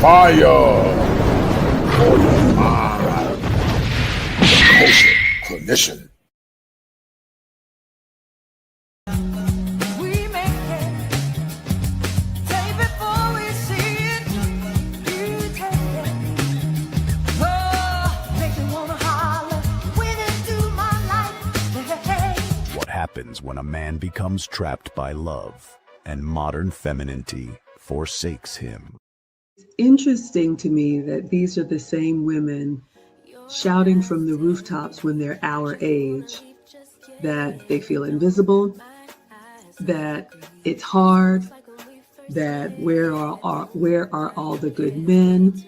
Fire for your mind. Culture, condition. What happens when a man becomes trapped by love and modern femininity forsakes him? Interesting to me that these are the same women shouting from the rooftops when they're our age that they feel invisible, that it's hard, that where are all the good men,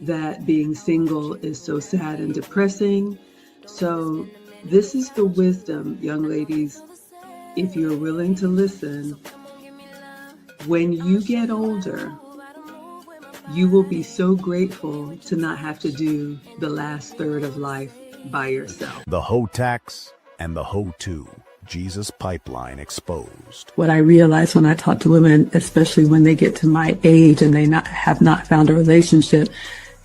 that being single is so sad and depressing. So this is the wisdom, young ladies, if you're willing to listen. When you get older, you will be so grateful to not have to do the last third of life by yourself. The hoe tax and the hoe too. Jesus pipeline exposed. What I realize when I talk to women, especially when they get to my age and they have not found a relationship,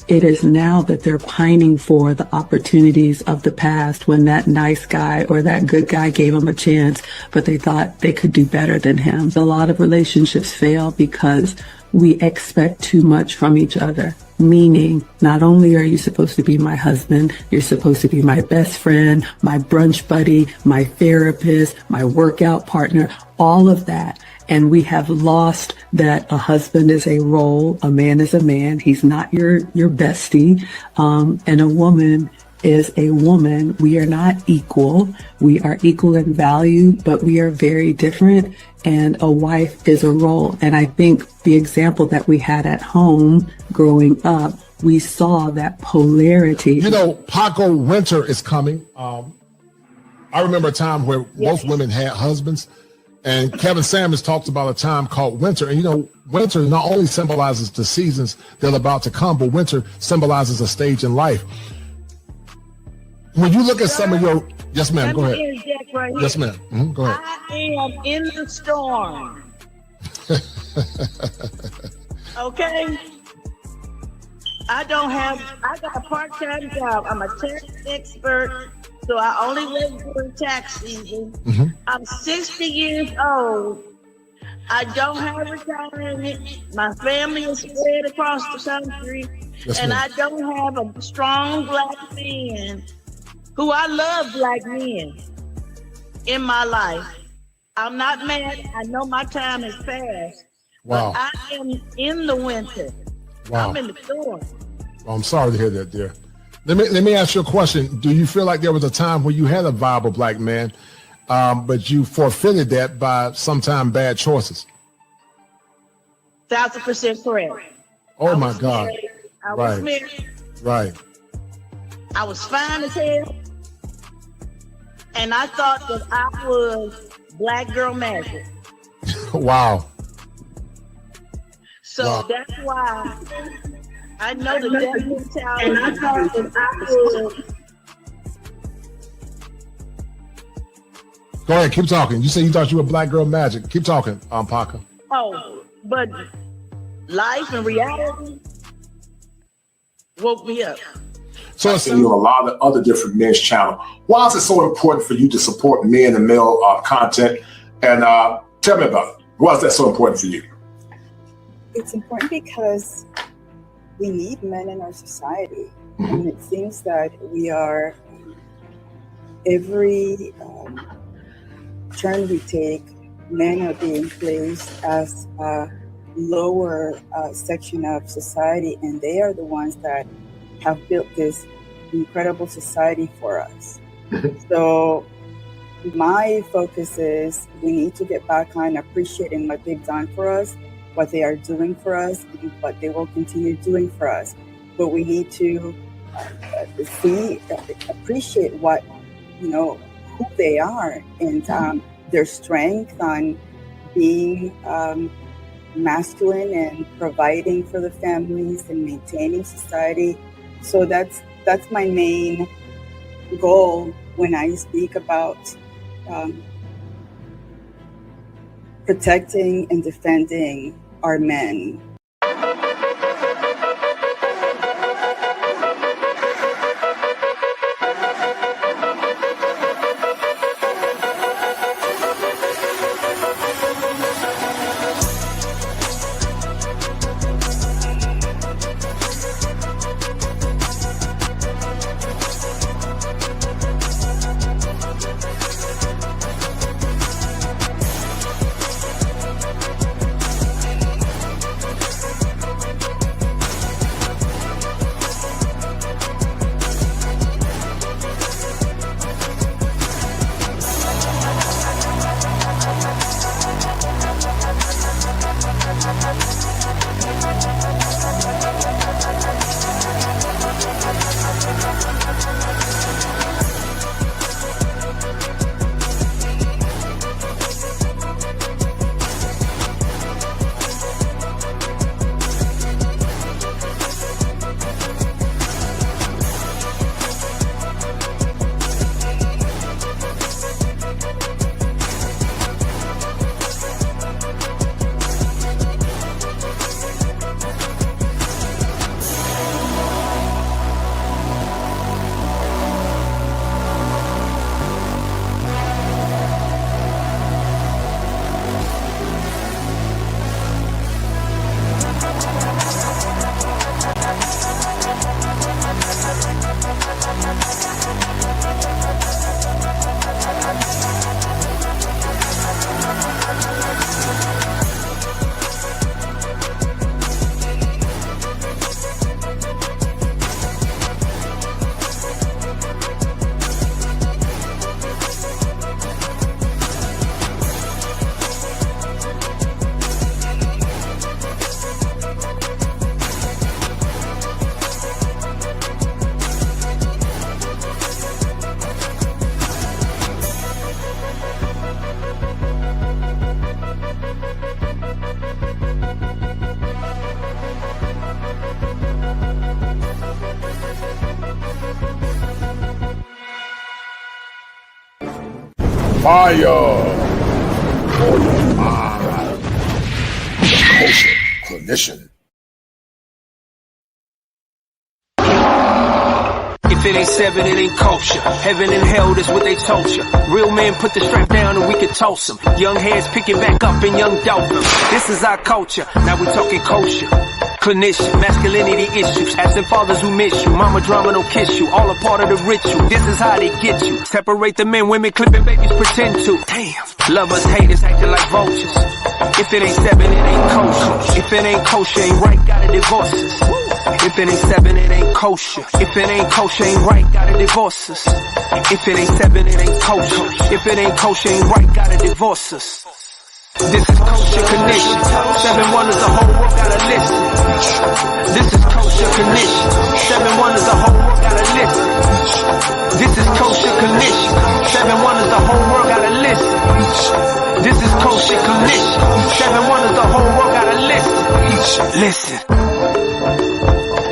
it is now that they're pining for the opportunities of the past when that nice guy or that good guy gave them a chance, but they thought they could do better than him. A lot of relationships fail because we expect too much from each other. Meaning, not only are you supposed to be my husband, you're supposed to be my best friend, my brunch buddy, my therapist, my workout partner, all of that. And we have lost that a husband is a role, a man is a man, he's not your bestie, and a woman is a woman. We are not equal. We are equal in value, but we are very different. And a wife is a role. And I think the example that we had at home growing up, we saw that polarity. You know, Paco, winter is coming. I remember a time where most women had husbands, and Kevin Samuels talks about a time called winter. And you know, winter not only symbolizes the seasons that are about to come, but winter symbolizes a stage in life. When you look at some of your, yes, ma'am, go ahead. Right, yes, ma'am. Go ahead. I am in the storm. Okay. I got a part-time job. I'm a tax expert, so I only work during tax season. I'm 60 years old. I don't have retirement. My family is spread across the country, yes, and I don't have a strong black man who I love black men in my life. I'm not mad. I know my time is past. Wow. But I am in the winter. Wow. I'm in the storm. Well, I'm sorry to hear that, dear. Let me ask you a question. Do you feel like there was a time where you had a viable black man, but you forfeited that by sometime bad choices? 1,000% correct. Oh my God. I was married. Right. I was fine as hell. And I thought that I was black girl magic. Wow. So wow. That's why I know the death mentality. And I thought that I was. Go ahead, keep talking. You said you thought you were black girl magic. Keep talking, Paca. Oh, but life and reality woke me up. So I've seen you on a lot of other different men's channels. Why is it so important for you to support men and male content? And tell me about it. Why is that so important for you? It's important because we need men in our society. And it seems that we are, every turn we take, men are being placed as a lower section of society, and they are the ones that have built this incredible society for us. So my focus is we need to get back on appreciating what they've done for us, what they are doing for us, and what they will continue doing for us. But we need to appreciate what, who they are, and their strength on being masculine and providing for the families and maintaining society. So that's my main goal when I speak about protecting and defending our men. fire for your mind. The culture clinician. If it ain't seven, it ain't kosher. Heaven and hell, that's what they told you. Real men put the strap down and we can toast them. Young heads picking back up and young dolphins. This is our culture. Now we talking kosher. Clinician, masculinity issues. Absent fathers who miss you. Mama drama don't kiss you. All a part of the ritual. This is how they get you. Separate the men, women clipping babies pretend to. Damn. Lovers, haters acting like vultures. If it ain't seven, it ain't kosher. If it ain't kosher, ain't right, gotta divorce us. If it ain't seven, it ain't kosher. If it ain't kosher, ain't right, gotta divorce us. If it ain't seven, it ain't kosher. If it ain't kosher, ain't right, gotta divorce us. This is kosher condition. Seven wonders, the whole world gotta listen. This is kosher condition. Seven wonders, the whole world gotta listen. This is kosher condition. Seven wonders, the whole world gotta listen. This is kosher condition. Seven wonders, the whole world gotta listen. Listen.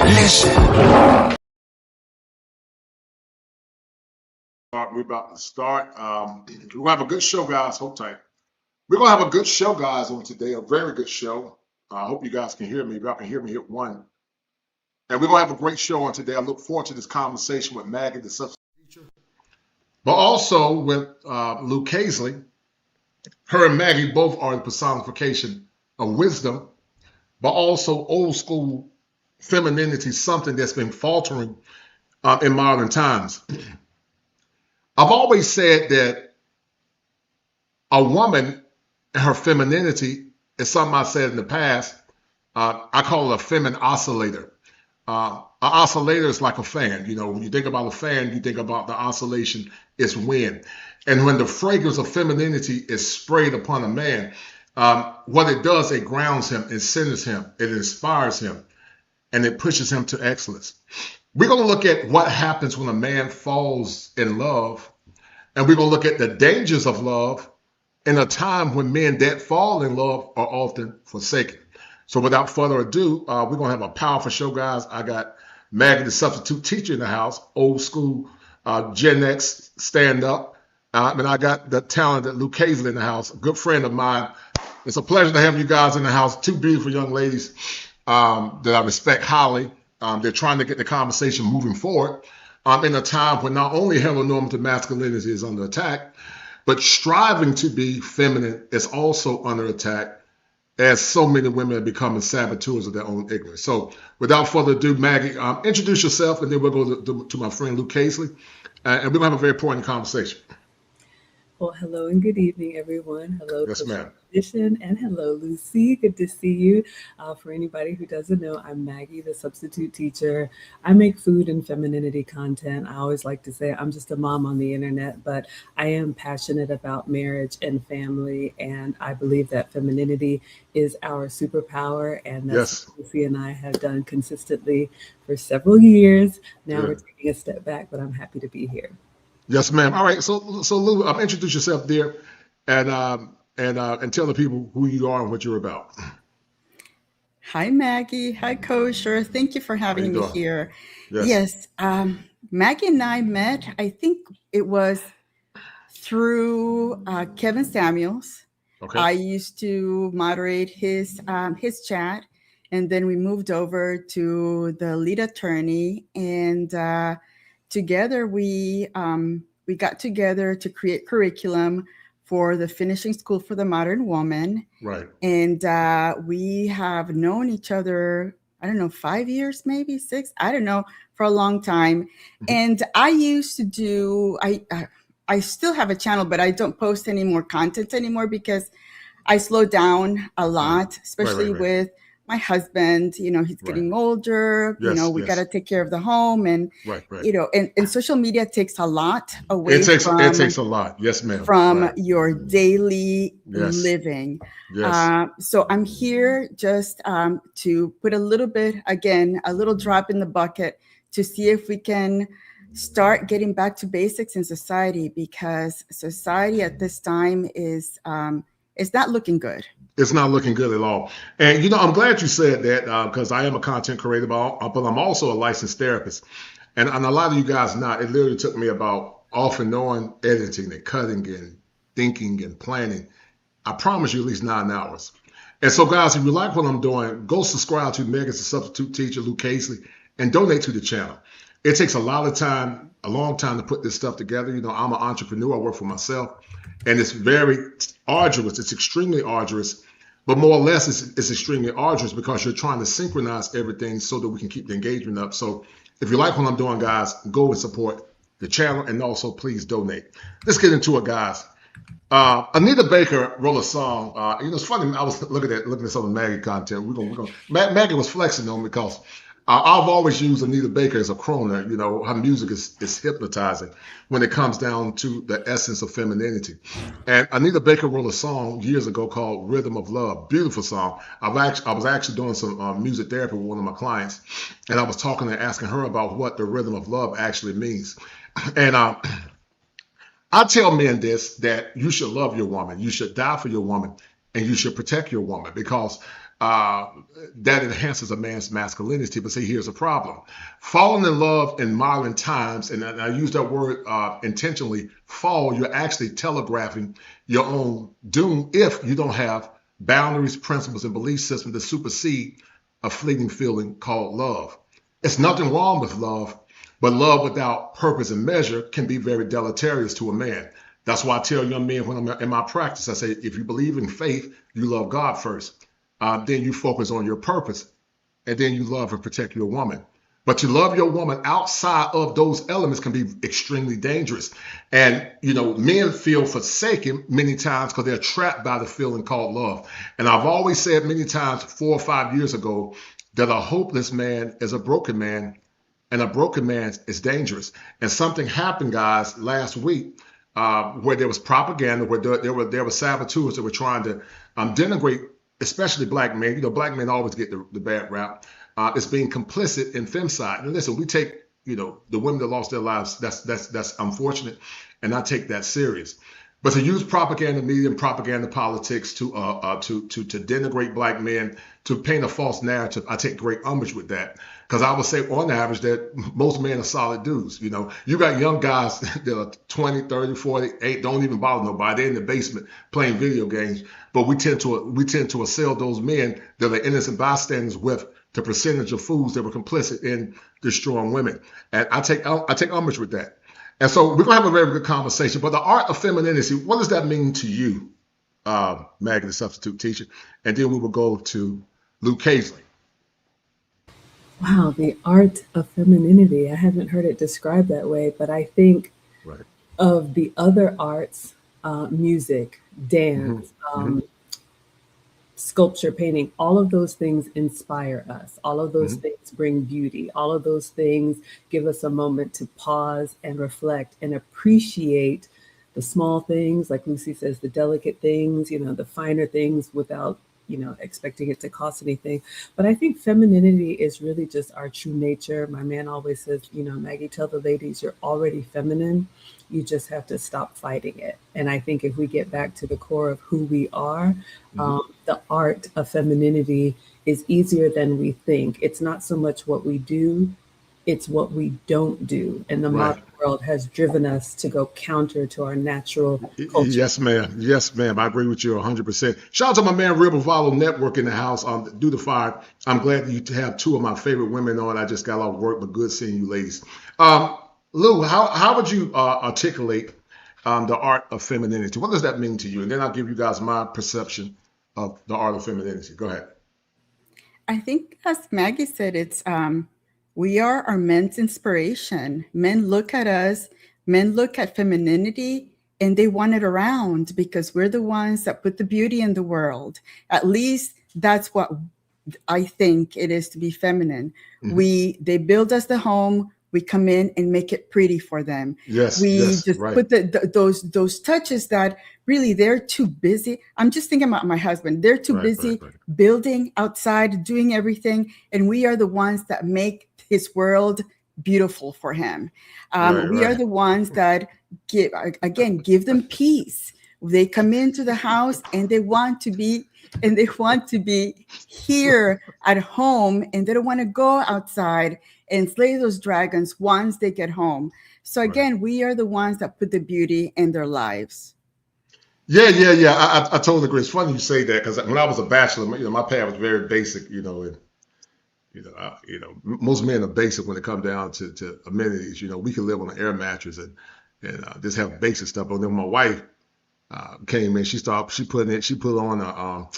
Listen. We're about to start. We're gonna have a good show, guys. Hold tight. We're gonna have a good show, guys, on today. A very good show. I hope you guys can hear me. If y'all can hear me, hit one. And we're gonna have a great show on today. I look forward to this conversation with Maggie, the substitute teacher, but also with Luke Hazley. Her and Maggie both are the personification of wisdom, but also old school femininity, something that's been faltering in modern times. I've always said that a woman and her femininity is something I said in the past. I call it a feminine oscillator. An oscillator is like a fan. You know, when you think about a fan, you think about the oscillation, it's wind. And when the fragrance of femininity is sprayed upon a man, what it does, it grounds him, it centers him, it inspires him, and it pushes him to excellence. We're going to look at what happens when a man falls in love, and we're going to look at the dangers of love in a time when men that fall in love are often forsaken. So without further ado, we're going to have a powerful show, guys. I got Maggie, the substitute teacher in the house, old school Gen X stand-up. And I got the talented Luke Hazley in the house, a good friend of mine. It's a pleasure to have you guys in the house. Two beautiful young ladies that I respect highly. They're trying to get the conversation moving forward in a time when not only heteronormative masculinity is under attack, but striving to be feminine is also under attack, as so many women are becoming saboteurs of their own ignorance. So without further ado, Maggie, introduce yourself, and then we'll go to my friend Luke Hazley, and we're going to have a very important conversation. Well, hello and good evening, everyone. Hello, Yes, ma'am. and hello, Lucy. Good to see you. For anybody who doesn't know, I'm Maggie, the substitute teacher. I make food and femininity content. I always like to say I'm just a mom on the internet, but I am passionate about marriage and family, and I believe that femininity is our superpower, and that's what Lucy and I have done consistently for several years. Now we're taking a step back, but I'm happy to be here. Yes, ma'am. All right. So Lou, introduce yourself there, and tell the people who you are and what you're about. Hi, Maggie. Hi, Kosher. Thank you for having me here. Yes. Maggie and I met, I think it was through Kevin Samuels. Okay. I used to moderate his chat, and then we moved over to the lead attorney, and together we got together to create curriculum for the Finishing School for the Modern Woman. Right. And we have known each other, I don't know, 5 years, maybe 6, I don't know, for a long time. Mm-hmm. And I used to do, I still have a channel, but I don't post any more content anymore because I slowed down a lot, especially with my husband. You know, he's getting older. Yes, we got to take care of the home, and and social media takes a lot away. It takes a lot. Yes, ma'am. From your daily living. Yes. So I'm here just to put a little bit, again, a little drop in the bucket to see if we can start getting back to basics in society, because society at this time is not looking good. It's not looking good at all. And, I'm glad you said that because I am a content creator, but I'm also a licensed therapist. And a lot of you guys know, it literally took me about off and on editing and cutting and thinking and planning, I promise you at least 9 hours. And so, guys, if you like what I'm doing, go subscribe to Megan's the Substitute Teacher, Luke Casely, and donate to the channel. It takes a lot of time, a long time to put this stuff together. You know, I'm an entrepreneur. I work for myself, and it's very arduous. It's extremely arduous, but more or less it's extremely arduous because you're trying to synchronize everything so that we can keep the engagement up. So if you like what I'm doing, guys, go and support the channel, and also please donate. Let's get into it, guys. Anita Baker wrote a song. You know, it's funny. I was looking at some of Maggie content. Maggie was flexing on me because I've always used Anita Baker as a crooner. You know, her music is hypnotizing when it comes down to the essence of femininity. And Anita Baker wrote a song years ago called "Rhythm of Love." Beautiful song. I was actually doing some music therapy with one of my clients, and I was talking and asking her about what the rhythm of love actually means. And I tell men this, that you should love your woman, you should die for your woman, and you should protect your woman, because that enhances a man's masculinity. But see, here's a problem. Falling in love in modern times, and I use that word intentionally, fall, you're actually telegraphing your own doom if you don't have boundaries, principles, and belief systems that supersede a fleeting feeling called love. It's nothing wrong with love, but love without purpose and measure can be very deleterious to a man. That's why I tell young men when I'm in my practice, I say, if you believe in faith, you love God first. Then you focus on your purpose, and then you love and protect your woman. But to love your woman outside of those elements can be extremely dangerous. And, you know, men feel forsaken many times because they're trapped by the feeling called love. And I've always said many times 4 or 5 years ago that a hopeless man is a broken man, and a broken man is dangerous. And something happened, guys, last week where there was propaganda, where there were saboteurs that were trying to denigrate, especially black men. You know, black men always get the bad rap. It's being complicit in femicide. And listen, we take, you know, the women that lost their lives, that's unfortunate, and I take that serious. But to use propaganda media and propaganda politics to denigrate black men, to paint a false narrative, I take great umbrage with that. Because I would say on average that most men are solid dudes. You know, you got young guys that are 20, 30, 40, don't even bother nobody. They're in the basement playing video games. But we tend to assail those men that are innocent bystanders with the percentage of fools that were complicit in destroying women. And I take umbrage with that. And so we're going to have a very good conversation. But the art of femininity, what does that mean to you, Maggie, the Substitute Teacher? And then we will go to Luke Casely. Wow, the art of femininity. I haven't heard it described that way, but I think of the other arts, music, dance, sculpture, painting, all of those things inspire us. All of those things bring beauty. All of those things give us a moment to pause and reflect and appreciate the small things, like Lucy says, the delicate things, you know, the finer things without, you know, expecting it to cost anything. But I think femininity is really just our true nature. My man always says, you know, Maggie, tell the ladies you're already feminine. You just have to stop fighting it. And I think if we get back to the core of who we are, the art of femininity is easier than we think. It's not so much what we do, it's what we don't do. And the modern world has driven us to go counter to our natural culture. Yes, ma'am. Yes, ma'am. I agree with you 100%. Shout out to my man, Rebel Follow Network in the house. Do the fire. I'm glad that you have two of my favorite women on. I just got off work, but good seeing you ladies. Lou, how would you articulate the art of femininity? What does that mean to you? And then I'll give you guys my perception of the art of femininity. Go ahead. I think, as Maggie said, it's we are our men's inspiration. Men look at us, men look at femininity, and they want it around because we're the ones that put the beauty in the world. At least that's what I think it is to be feminine. They build us the home. We come in and make it pretty for them. Yes, we just put those touches that really they're too busy. I'm just thinking about my husband. They're too busy building outside, doing everything, and we are the ones that make his world beautiful for him. We are the ones that give them peace. They come into the house and they want to be here at home, and they don't want to go outside and slay those dragons once they get home. So again, we are the ones that put the beauty in their lives. Yeah. I totally agree. It's funny you say that because when I was a bachelor, my path was very basic, and most men are basic when it comes down to amenities. We can live on an air mattress and just have basic stuff. But then my wife came in, she put on a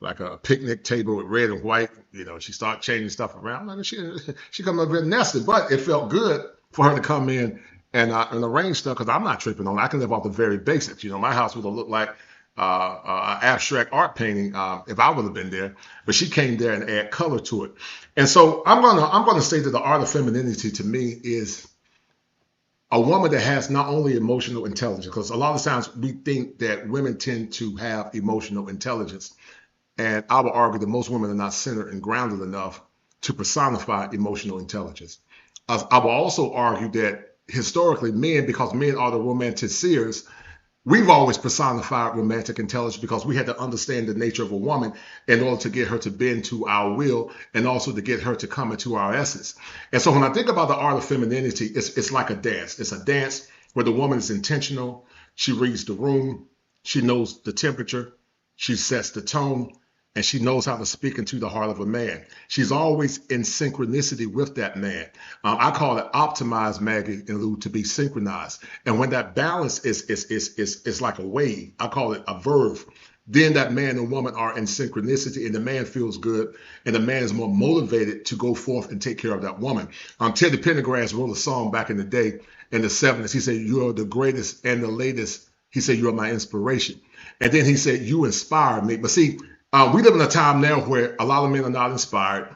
like a picnic table with red and white. She started changing stuff around. And she come up very nested, but it felt good for her to come in and arrange stuff because I'm not tripping on it. I can live off the very basics. My house would have looked like an abstract art painting if I would have been there, but she came there and add color to it. And so I'm gonna say that the art of femininity to me is a woman that has not only emotional intelligence, because a lot of times we think that women tend to have emotional intelligence. And I would argue that most women are not centered and grounded enough to personify emotional intelligence. I will also argue that historically men, because men are the romanticeers, we've always personified romantic intelligence because we had to understand the nature of a woman in order to get her to bend to our will and also to get her to come into our essence. And so when I think about the art of femininity, it's like a dance. It's a dance where the woman is intentional. She reads the room. She knows the temperature. She sets the tone. And she knows how to speak into the heart of a man. She's always in synchronicity with that man. I call it optimized, Maggie and Lou, to be synchronized. And when that balance is like a wave, I call it a verve. Then that man and woman are in synchronicity, and the man feels good, and the man is more motivated to go forth and take care of that woman. Teddy Pendergrass wrote a song back in the day in the 70s. He said, "You are the greatest and the latest." He said, "You are my inspiration." And then he said, "You inspire me." But see, we live in a time now where a lot of men are not inspired.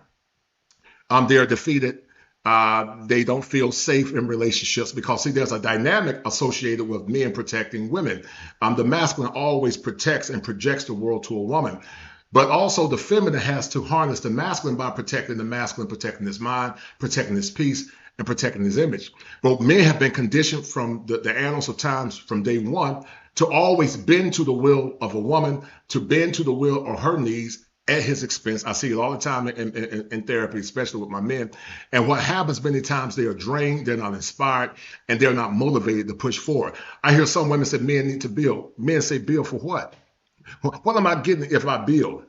They are defeated. They don't feel safe in relationships because, see, there's a dynamic associated with men protecting women. The masculine always protects and projects the world to a woman. But also the feminine has to harness the masculine by protecting the masculine, protecting his mind, protecting his peace, and protecting his image. But men have been conditioned from the annals of times from day one to always bend to the will of a woman, to bend to the will of her needs at his expense. I see it all the time in therapy, especially with my men. And what happens many times, they are drained, they're not inspired, and they're not motivated to push forward. I hear some women say men need to build. Men say build for what? What am I getting if I build?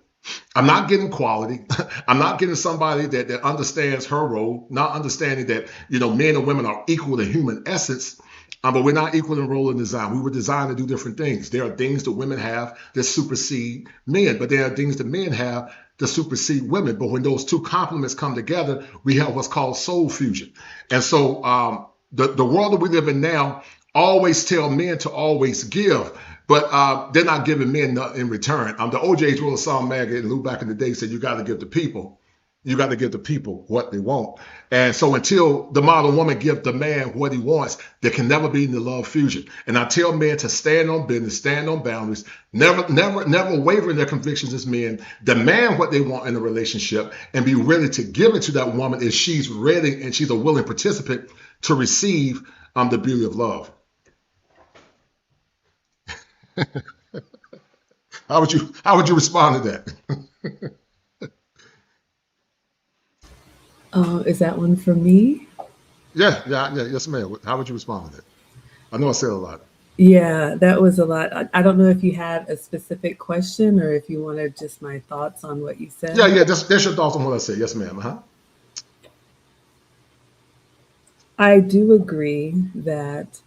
I'm not getting quality. I'm not getting somebody that understands her role, not understanding that, men and women are equal in human essence. But we're not equal in role and design. We were designed to do different things. There are things that women have that supersede men, but there are things that men have that supersede women. But when those two complements come together, we have what's called soul fusion. And so the world that we live in now always tell men to always give, but they're not giving men nothing in return. The OJ's wrote a song, Maggie and Lou, back in the day, said you got to give the people. You got to give the people what they want. And so until the modern woman gives the man what he wants, there can never be the love fusion. And I tell men to stand on business, stand on boundaries, never waver in their convictions as men, demand what they want in a relationship, and be ready to give it to that woman if she's ready and she's a willing participant to receive the beauty of love. How would you respond to that? Is that one for me? Yeah, yes, ma'am. How would you respond to that? I know I said a lot. Yeah, that was a lot. I don't know if you had a specific question or if you wanted just my thoughts on what you said. Yeah, that's your thoughts on what I said. Yes, ma'am. I do agree that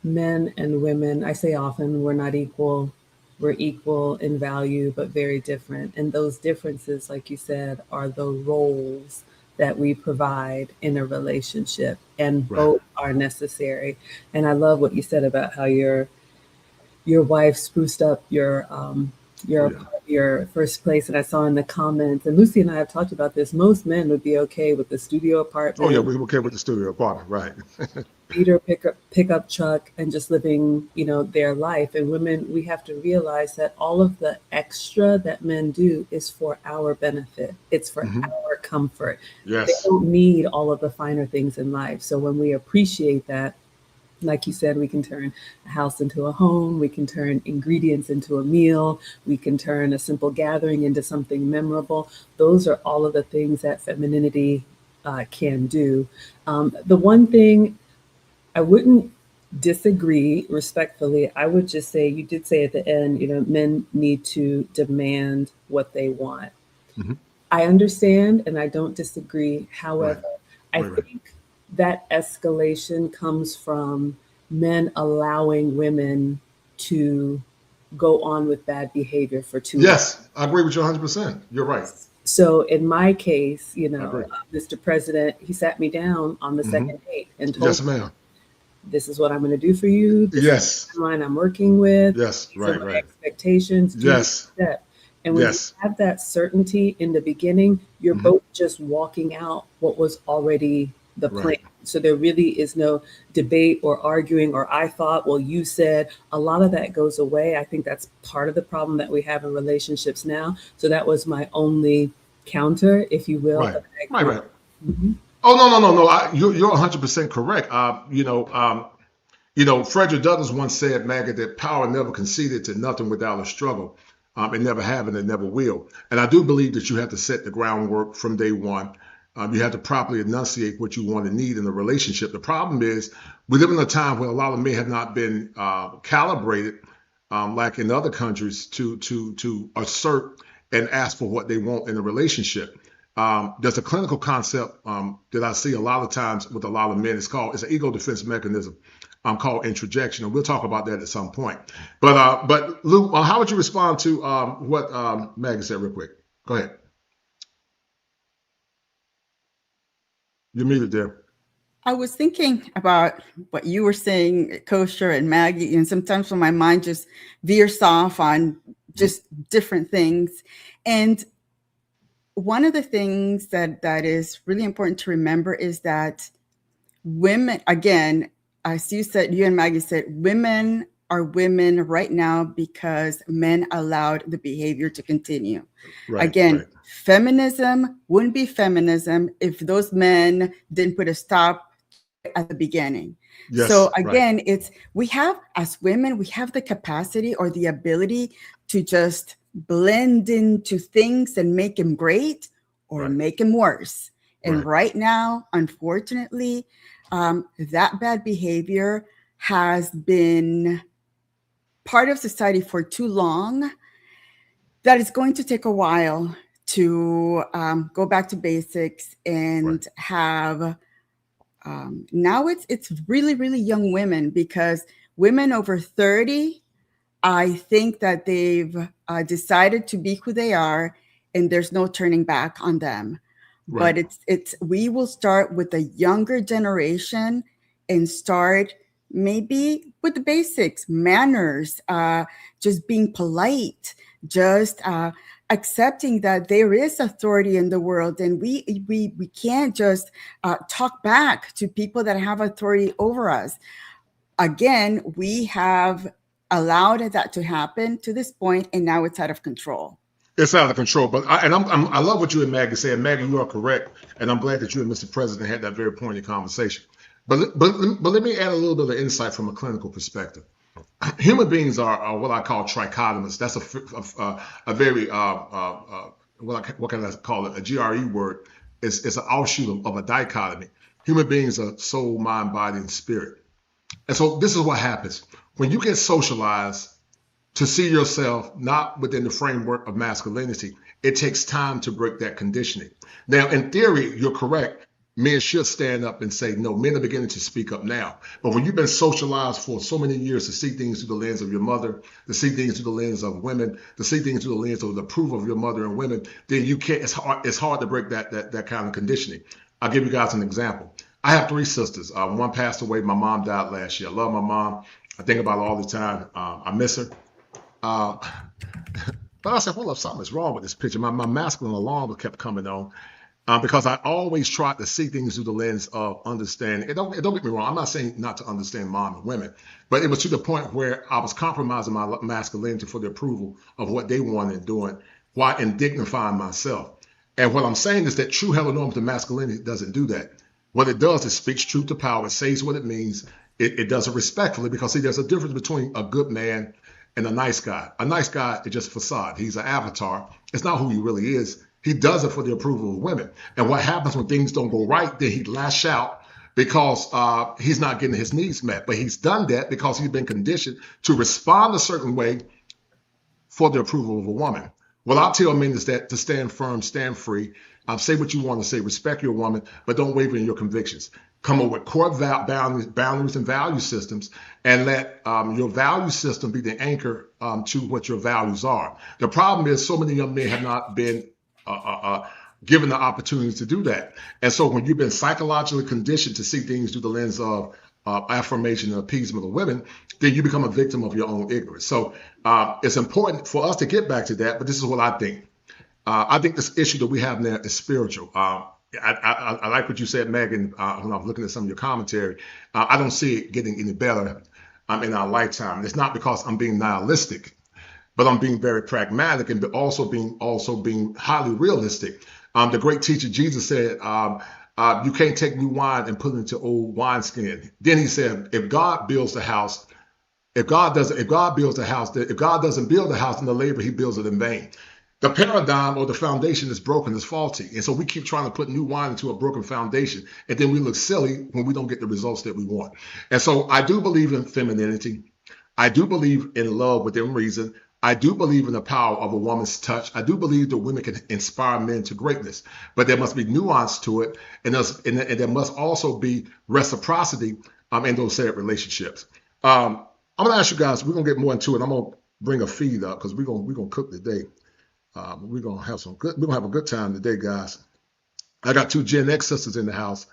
men and women, I say often, we're not equal. We're equal in value, but very different. And those differences, like you said, are the roles that we provide in a relationship, and both are necessary. And I love what you said about how your wife spruced up your first place. And I saw in the comments, and Lucy and I have talked about this, most men would be okay with the studio apartment. Oh yeah, we're okay with the studio apartment, right? Beater pickup truck and just living, their life. And women, we have to realize that all of the extra that men do is for our benefit. It's for our comfort. Yes. They don't need all of the finer things in life. So when we appreciate that, like you said, we can turn a house into a home. We can turn ingredients into a meal. We can turn a simple gathering into something memorable. Those are all of the things that femininity can do. The one thing I wouldn't disagree respectfully. I would just say, you did say at the end, men need to demand what they want. Mhm. I understand and I don't disagree. However, I Right. think that escalation comes from men allowing women to go on with bad behavior for too long. Yes, I agree with you 100%. You're right. So in my case, I agree. Mr. President, he sat me down on the second date and told Yes, me, ma'am. this is what I'm going to do for you. This Yes. is the line I'm working with. Yes. These are Right. my Right. expectations. Do Yes. that. And when Yes. you have that certainty in the beginning, you're Mhm. both just walking out what was already the plan. Right. So there really is no debate or arguing or I thought, well, you said. A lot of that goes away. I think that's part of the problem that we have in relationships now. So that was my only counter, if you will. Right. But I Right. agree. Right. Mhm. Oh, no. You're 100% correct. Frederick Douglass once said, Maggot, that power never conceded to nothing without a struggle. It never have and it never will. And I do believe that you have to set the groundwork from day one. You have to properly enunciate what you want and need in a relationship. The problem is we live in a time where a lot of men have not been calibrated, like in other countries, to assert and ask for what they want in a relationship. There's a clinical concept that I see a lot of times with a lot of men. It's an ego defense mechanism called introjection, and we'll talk about that at some point. But Lou, how would you respond to what Maggie said real quick? Go ahead. You're muted there. I was thinking about what you were saying, Kosher and Maggie, and sometimes when my mind just veers off on just different things. And one of the things that is really important to remember is that women, again, as you said, you and Maggie said, women are women right now because men allowed the behavior to continue. Right. Again, right. feminism wouldn't be feminism if those men didn't put a stop at the beginning. Yes, So right. again, we have, as women, we have the capacity or the ability to just blend into things and make them great or Right. make them worse. And Right. right now, unfortunately, that bad behavior has been part of society for too long, that it's going to take a while to go back to basics and Right. have now it's really, really young women, because women over 30, I think that they've decided to be who they are and there's no turning back on them. Right. But we will start with the younger generation and start maybe with the basics, manners, just being polite, just accepting that there is authority in the world, and we can't just talk back to people that have authority over us. Again, we have allowed that to happen to this point, and now it's out of control. It's out of control. But I love what you and Maggie said. Maggie, you are correct, and I'm glad that you and Mr. President had that very pointed conversation. But let me add a little bit of insight from a clinical perspective. Human beings are what I call trichotomous. That's a very what can I call it? A GRE word. It's an offshoot of a dichotomy. Human beings are soul, mind, body, and spirit. And so this is what happens when you get socialized to see yourself not within the framework of masculinity. It takes time to break that conditioning. Now, in theory, you're correct. Men should stand up and say, no, men are beginning to speak up now. But when you've been socialized for so many years to see things through the lens of your mother, to see things through the lens of women, to see things through the lens of the approval of your mother and women, then you can't, it's hard to break that kind of conditioning. I'll give you guys an example. I have 3 sisters. One passed away. My mom died last year. I love my mom. I think about her all the time. I miss her. But I said, hold up, something's wrong with this picture. My masculine alarm kept coming on. Because I always tried to see things through the lens of understanding. Don't get me wrong. I'm not saying not to understand mom and women, but it was to the point where I was compromising my masculinity for the approval of what they wanted and doing, while indignifying myself. And what I'm saying is that true heteronormative masculinity doesn't do that. What it does is speaks truth to power. It says what it means. It does it respectfully, because see, there's a difference between a good man and a nice guy. A nice guy is just a facade. He's an avatar. It's not who he really is. He does it for the approval of women. And what happens when things don't go right, then he lash out because he's not getting his needs met. But he's done that because he's been conditioned to respond a certain way for the approval of a woman. What I tell men is that to stand firm, stand free, say what you want to say, respect your woman, but don't waver in your convictions. Come up with core boundaries and value systems, and let your value system be the anchor to what your values are. The problem is so many young men have not been given the opportunity to do that. And so when you've been psychologically conditioned to see things through the lens of affirmation and appeasement of women, then you become a victim of your own ignorance. So it's important for us to get back to that, but this is what I think. I think this issue that we have now is spiritual. I like what you said, Megan, when I was looking at some of your commentary. I don't see it getting any better in our lifetime. It's not because I'm being nihilistic, but I'm being very pragmatic and also being highly realistic. The great teacher Jesus said, you can't take new wine and put it into old wineskin. Then he said, if God doesn't build the house, then the labor he builds it in vain. The paradigm or the foundation is broken, is faulty. And so we keep trying to put new wine into a broken foundation, and then we look silly when we don't get the results that we want. And so I do believe in femininity. I do believe in love within reason. I do believe in the power of a woman's touch. I do believe that women can inspire men to greatness, but there must be nuance to it, and there must also be reciprocity in those said relationships. I'm going to ask you guys, we're going to get more into it. I'm going to bring a feed up because we're going to cook today. We're going to have a good time today, guys. I got two Gen X sisters in the house.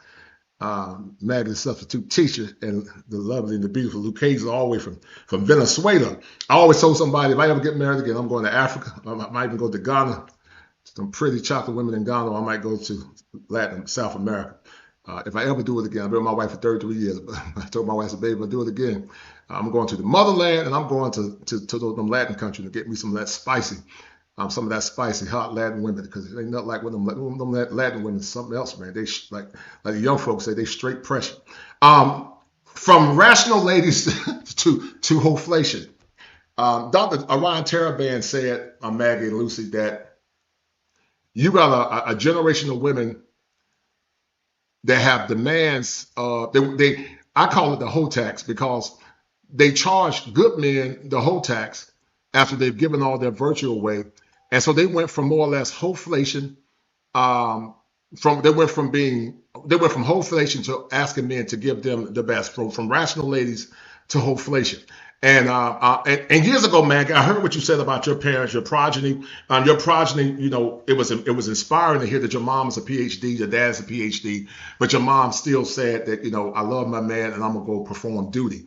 Maggie, the substitute teacher, and the lovely and the beautiful Lucas, all the way from Venezuela. I always told somebody, if I ever get married again, I'm going to Africa. I might even go to Ghana. Some pretty chocolate women in Ghana. I might go to Latin, South America. If I ever do it again, I've been with my wife for 33 years. But I told my wife, I said, baby, I'll do it again. I'm going to the motherland, and I'm going to them Latin countries to get me some of that spicy. Some of that spicy hot Latin women, because it ain't nothing like them Latin women. Something else, man. They like the young folks say, they straight pressure. From rational ladies to hoflation. Dr. Orion Taraban said, Maggie and Lucy, that you got a generation of women that have demands. I call it the hoe tax, because they charge good men the hoe tax after they've given all their virtue away. And so they went from more or less hoflation, they went from hoflation to asking men to give them the best, from rational ladies to hoflation. And years ago, Maggie, I heard what you said about your parents, your progeny. Your progeny, it was inspiring to hear that your mom is a PhD, your dad's a PhD, but your mom still said that, I love my man and I'm gonna go perform duty.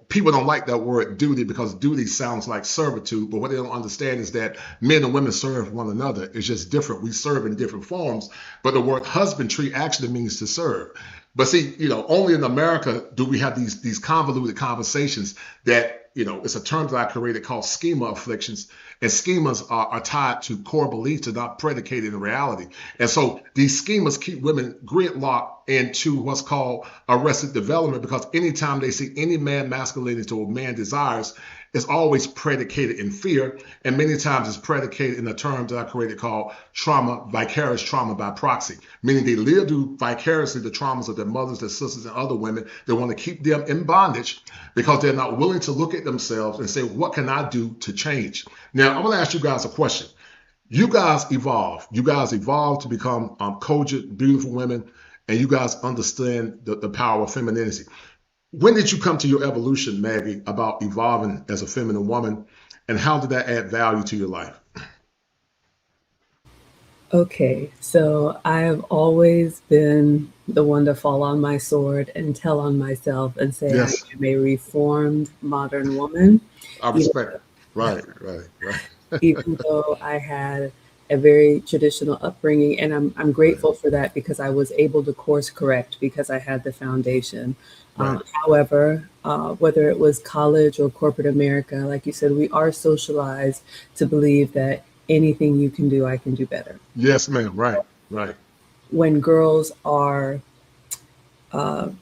People don't like that word duty, because duty sounds like servitude, but what they don't understand is that men and women serve one another. It's just different. We serve in different forms, but the word husbandry actually means to serve. But see, only in America do we have these convoluted conversations that, it's a term that I created called schema afflictions. And schemas are tied to core beliefs and not predicated in reality. And so these schemas keep women gridlocked into what's called arrested development, because anytime they see any man masculinity or man desires, it's always predicated in fear. And many times it's predicated in the term that I created called trauma, vicarious trauma by proxy, meaning they live through vicariously the traumas of their mothers, their sisters, and other women. They want to keep them in bondage because they're not willing to look at themselves and say, what can I do to change? Now, I'm going to ask you guys a question. You guys evolve. You guys evolve to become cogent, beautiful women, and you guys understand the power of femininity. When did you come to your evolution, Maggie, about evolving as a feminine woman, and how did that add value to your life? Okay, so I have always been the one to fall on my sword and tell on myself and say, yes, I am a reformed modern woman. I respect it. Right. Even though I had a very traditional upbringing, and I'm grateful for that, because I was able to course correct because I had the foundation. Right. However, whether it was college or corporate America, like you said, we are socialized to believe that anything you can do, I can do better. Yes, ma'am. Right. When girls are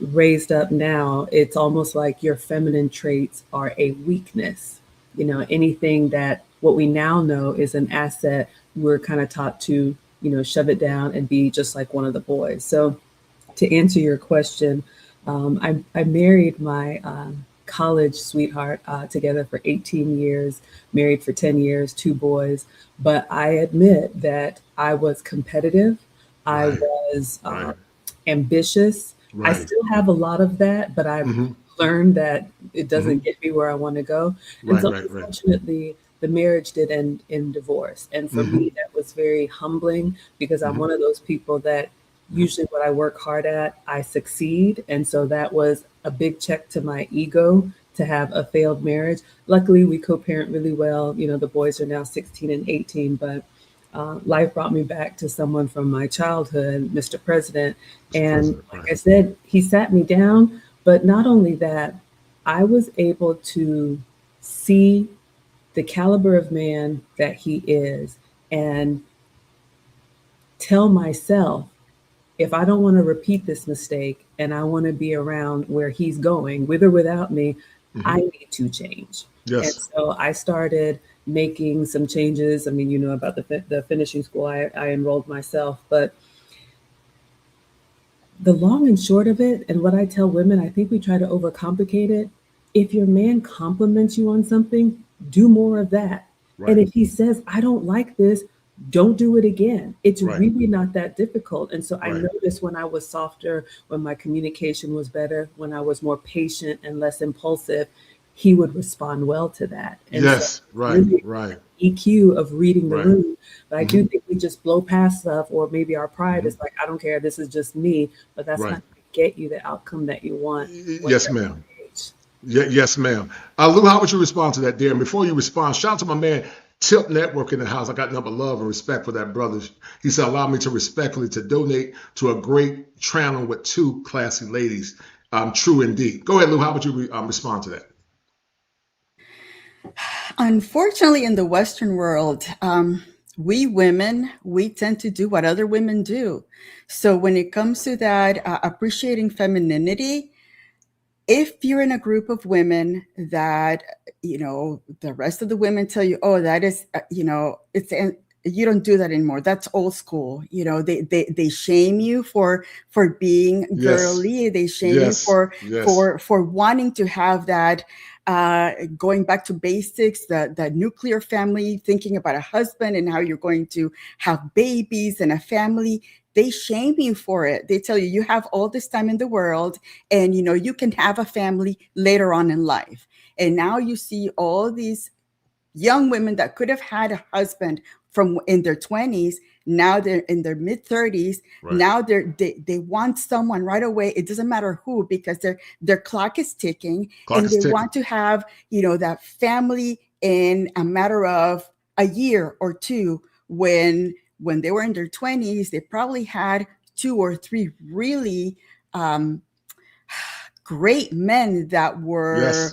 raised up now, it's almost like your feminine traits are a weakness. Anything that what we now know is an asset, we're kind of taught to, shove it down and be just like one of the boys. So to answer your question, I married my college sweetheart together for 18 years, married for 10 years, 2 boys. But I admit that I was competitive. I was ambitious. I still have a lot of that, but I've learned that it doesn't get me where I want to go. And so unfortunately, the marriage did end in divorce. And for me, that was very humbling because I'm one of those people that usually what I work hard at, I succeed. And so that was a big check to my ego to have a failed marriage. Luckily, we co-parent really well. You know, the boys are now 16 and 18, but life brought me back to someone from my childhood, Mr. President. And like I said, he sat me down. But not only that, I was able to see the caliber of man that he is and tell myself, if I don't want to repeat this mistake and I want to be around where he's going, with or without me, I need to change. Yes. And so I started making some changes. I mean, you know about the finishing school. I enrolled myself, but the long and short of it, and what I tell women, I think we try to overcomplicate it. If your man compliments you on something, do more of that. And if he says, I don't like this, don't do it again. It's really not that difficult. And so I noticed when I was softer, when my communication was better, when I was more patient and less impulsive, he would respond well to that. And so really EQ of reading the room. But I do think we just blow past stuff, or maybe our pride is like, I don't care, this is just me. But that's not going to get you the outcome that you want. Yes, ma'am. Yes, ma'am. Lou, how would you respond to that, dear? And before you respond, shout out to my man, Tip Network in the house. I got nothing but love and respect for that brother. He said, allow me to respectfully to donate to a great channel with 2 classy ladies. True indeed. Go ahead, Lou. How would you respond to that? Unfortunately, in the Western world, we women, we tend to do what other women do. So when it comes to that, appreciating femininity, if you're in a group of women that, you know, the rest of the women tell you, oh, that is, you know, you don't do that anymore. That's old school. You know, they shame you for being girly. They shame you for wanting to have that, going back to basics, the nuclear family, thinking about a husband and how you're going to have babies and a family. They shame you for it. They tell you, you have all this time in the world and, you know, you can have a family later on in life. And now you see all these young women that could have had a husband from in their 20s. Now they're in their mid 30s. Now they want someone right away. It doesn't matter who, because their clock is ticking, and they want to have, you know, that family in a matter of a year or two. When they were in their 20s, they probably had 2 or 3 really great men that were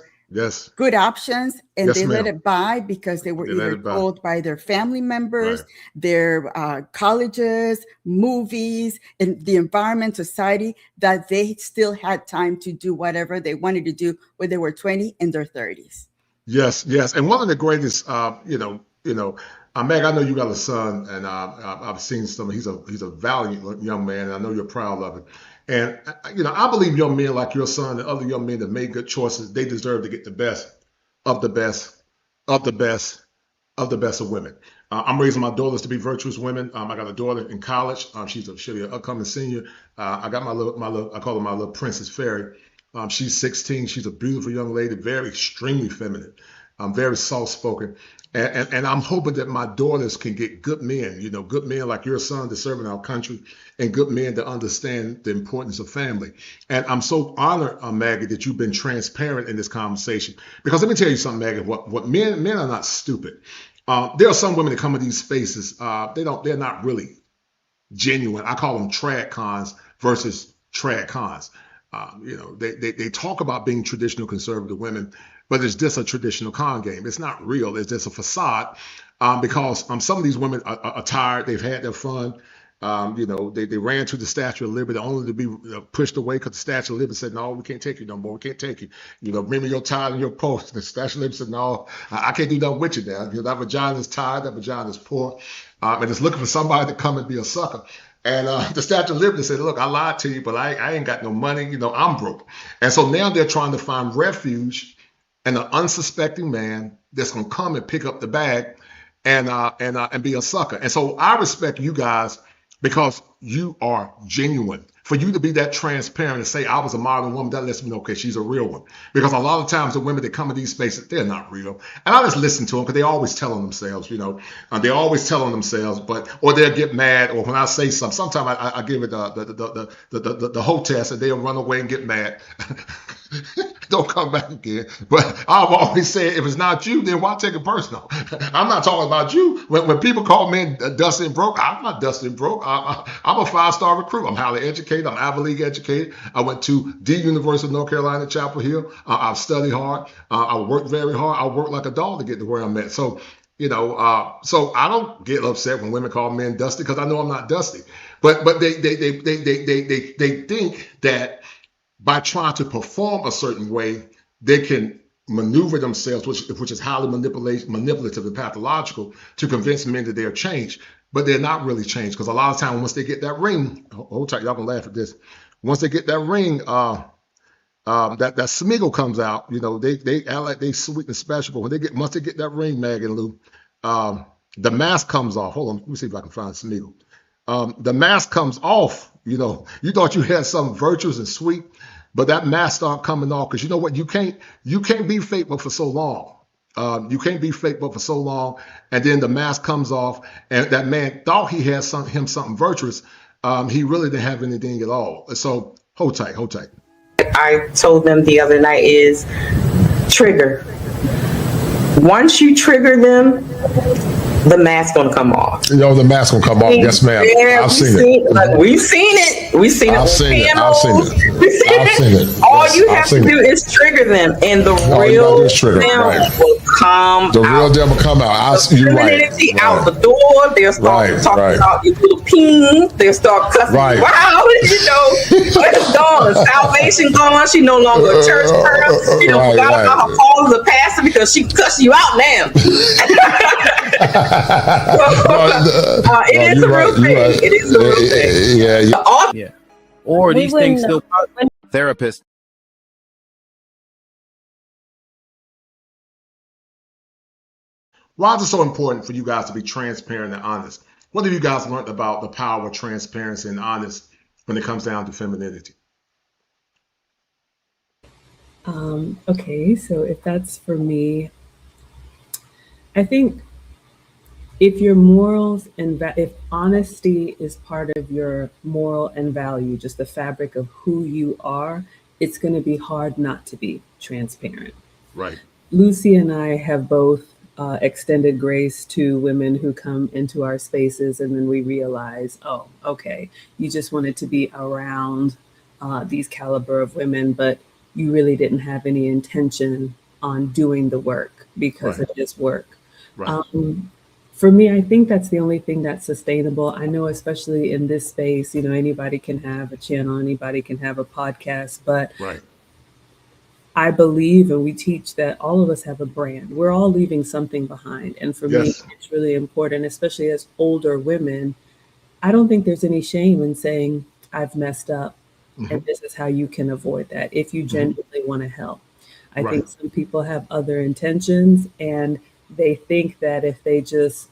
good options, and they let it by because they were either told by their family members, their colleges, movies, and the environment, society, that they still had time to do whatever they wanted to do when they were 20 in their 30s. Yes. And one of the greatest, Meg, I know you got a son, and I've seen some. He's a valiant young man, and I know you're proud of him. And I believe young men like your son and other young men that made good choices, they deserve to get the best of the best of the best of the best of women. I'm raising my daughters to be virtuous women. I got a daughter in college. She'll be an upcoming senior. I got my little, I call her my little Princess Fairy. She's 16. She's a beautiful young lady, very extremely feminine, very soft-spoken. And I'm hoping that my daughters can get good men, good men like your son to serve in our country, and good men to understand the importance of family. And I'm so honored, Maggie, that you've been transparent in this conversation. Because let me tell you something, Maggie, what men are not stupid. There are some women that come in these spaces, they're not really genuine. I call them trad cons versus trad cons. They talk about being traditional conservative women, but it's just a traditional con game. It's not real. It's just a facade, because some of these women are tired. They've had their fun. They ran to the Statue of Liberty only to be pushed away because the Statue of Liberty said, no, we can't take you no more. We can't take you. Bring me your tithe and your post. The Statue of Liberty said, no, I can't do nothing with you now. That vagina is tired. That vagina is poor. And it's looking for somebody to come and be a sucker. And the Statue of Liberty said, look, I lied to you, but I ain't got no money. I'm broke. And so now they're trying to find refuge in an unsuspecting man that's going to come and pick up the bag and be a sucker. And so I respect you guys because you are genuine. For you to be that transparent and say, I was a modern woman, that lets me know, okay, she's a real one. Because a lot of times the women that come in these spaces, they're not real. And I just listen to them because they always telling themselves, they're always telling themselves, or they'll get mad, or when I say something, sometimes I give it the whole test and they'll run away and get mad. Don't come back again. But I've always said, if it's not you, then why take it personal? I'm not talking about you. When people call me dusty and broke, I'm not dusty and broke. I'm a 5-star recruit. I'm highly educated. I'm Ivy League educated. I went to the University of North Carolina, Chapel Hill. I've studied hard. I worked very hard. I worked like a dog to get to where I'm at. So, so I don't get upset when women call men dusty because I know I'm not dusty. But they think that by trying to perform a certain way, they can maneuver themselves, which is highly manipulative and pathological, to convince men that they're changed. But they're not really changed because a lot of times once they get that ring, hold tight, y'all gonna laugh at this. Once they get that ring, that smiggle comes out. They act like they sweet and special, but once they get that ring, Mag and Lou, the mask comes off. Hold on, let me see if I can find smiggle. The mask comes off. You thought you had something virtuous and sweet, but that mask start coming off because you know what? You can't be faithful for so long. You can't be faithful for so long, and then the mask comes off, and that man thought he had something virtuous. He really didn't have anything at all. So hold tight. I told them the other night is trigger. Once you trigger them, the mask gonna come off. The mask gonna come off. Yes, ma'am. I've seen it. We've seen it. We've seen it. I've seen it. All you have to do is trigger them, and the real them will come out. The real them will come out. You're right. Out the door. They'll start talking about your little ping. They'll start cussing. Wow, it's gone. The salvation gone. She no longer a church girl. She don't forgot about her call as a pastor because she cussed you out now. It is a real thing. It is a real thing. Yeah. Or these things still therapists. Why is it so important for you guys to be transparent and honest? What have you guys learned about the power of transparency and honest when it comes down to femininity? Okay, so if that's for me, I think if your morals and if honesty is part of your moral and value, just the fabric of who you are, it's going to be hard not to be transparent. Right. Lucy and I have both extended grace to women who come into our spaces, and then we realize, oh, okay, you just wanted to be around these caliber of women, but you really didn't have any intention on doing the work because of this work. Right. For me, I think that's the only thing that's sustainable. I know, especially in this space, anybody can have a channel, anybody can have a podcast, but I believe and we teach that all of us have a brand. We're all leaving something behind. And for me, it's really important, especially as older women. I don't think there's any shame in saying, I've messed up. And this is how you can avoid that if you genuinely want to help. I think some people have other intentions and they think that if they just,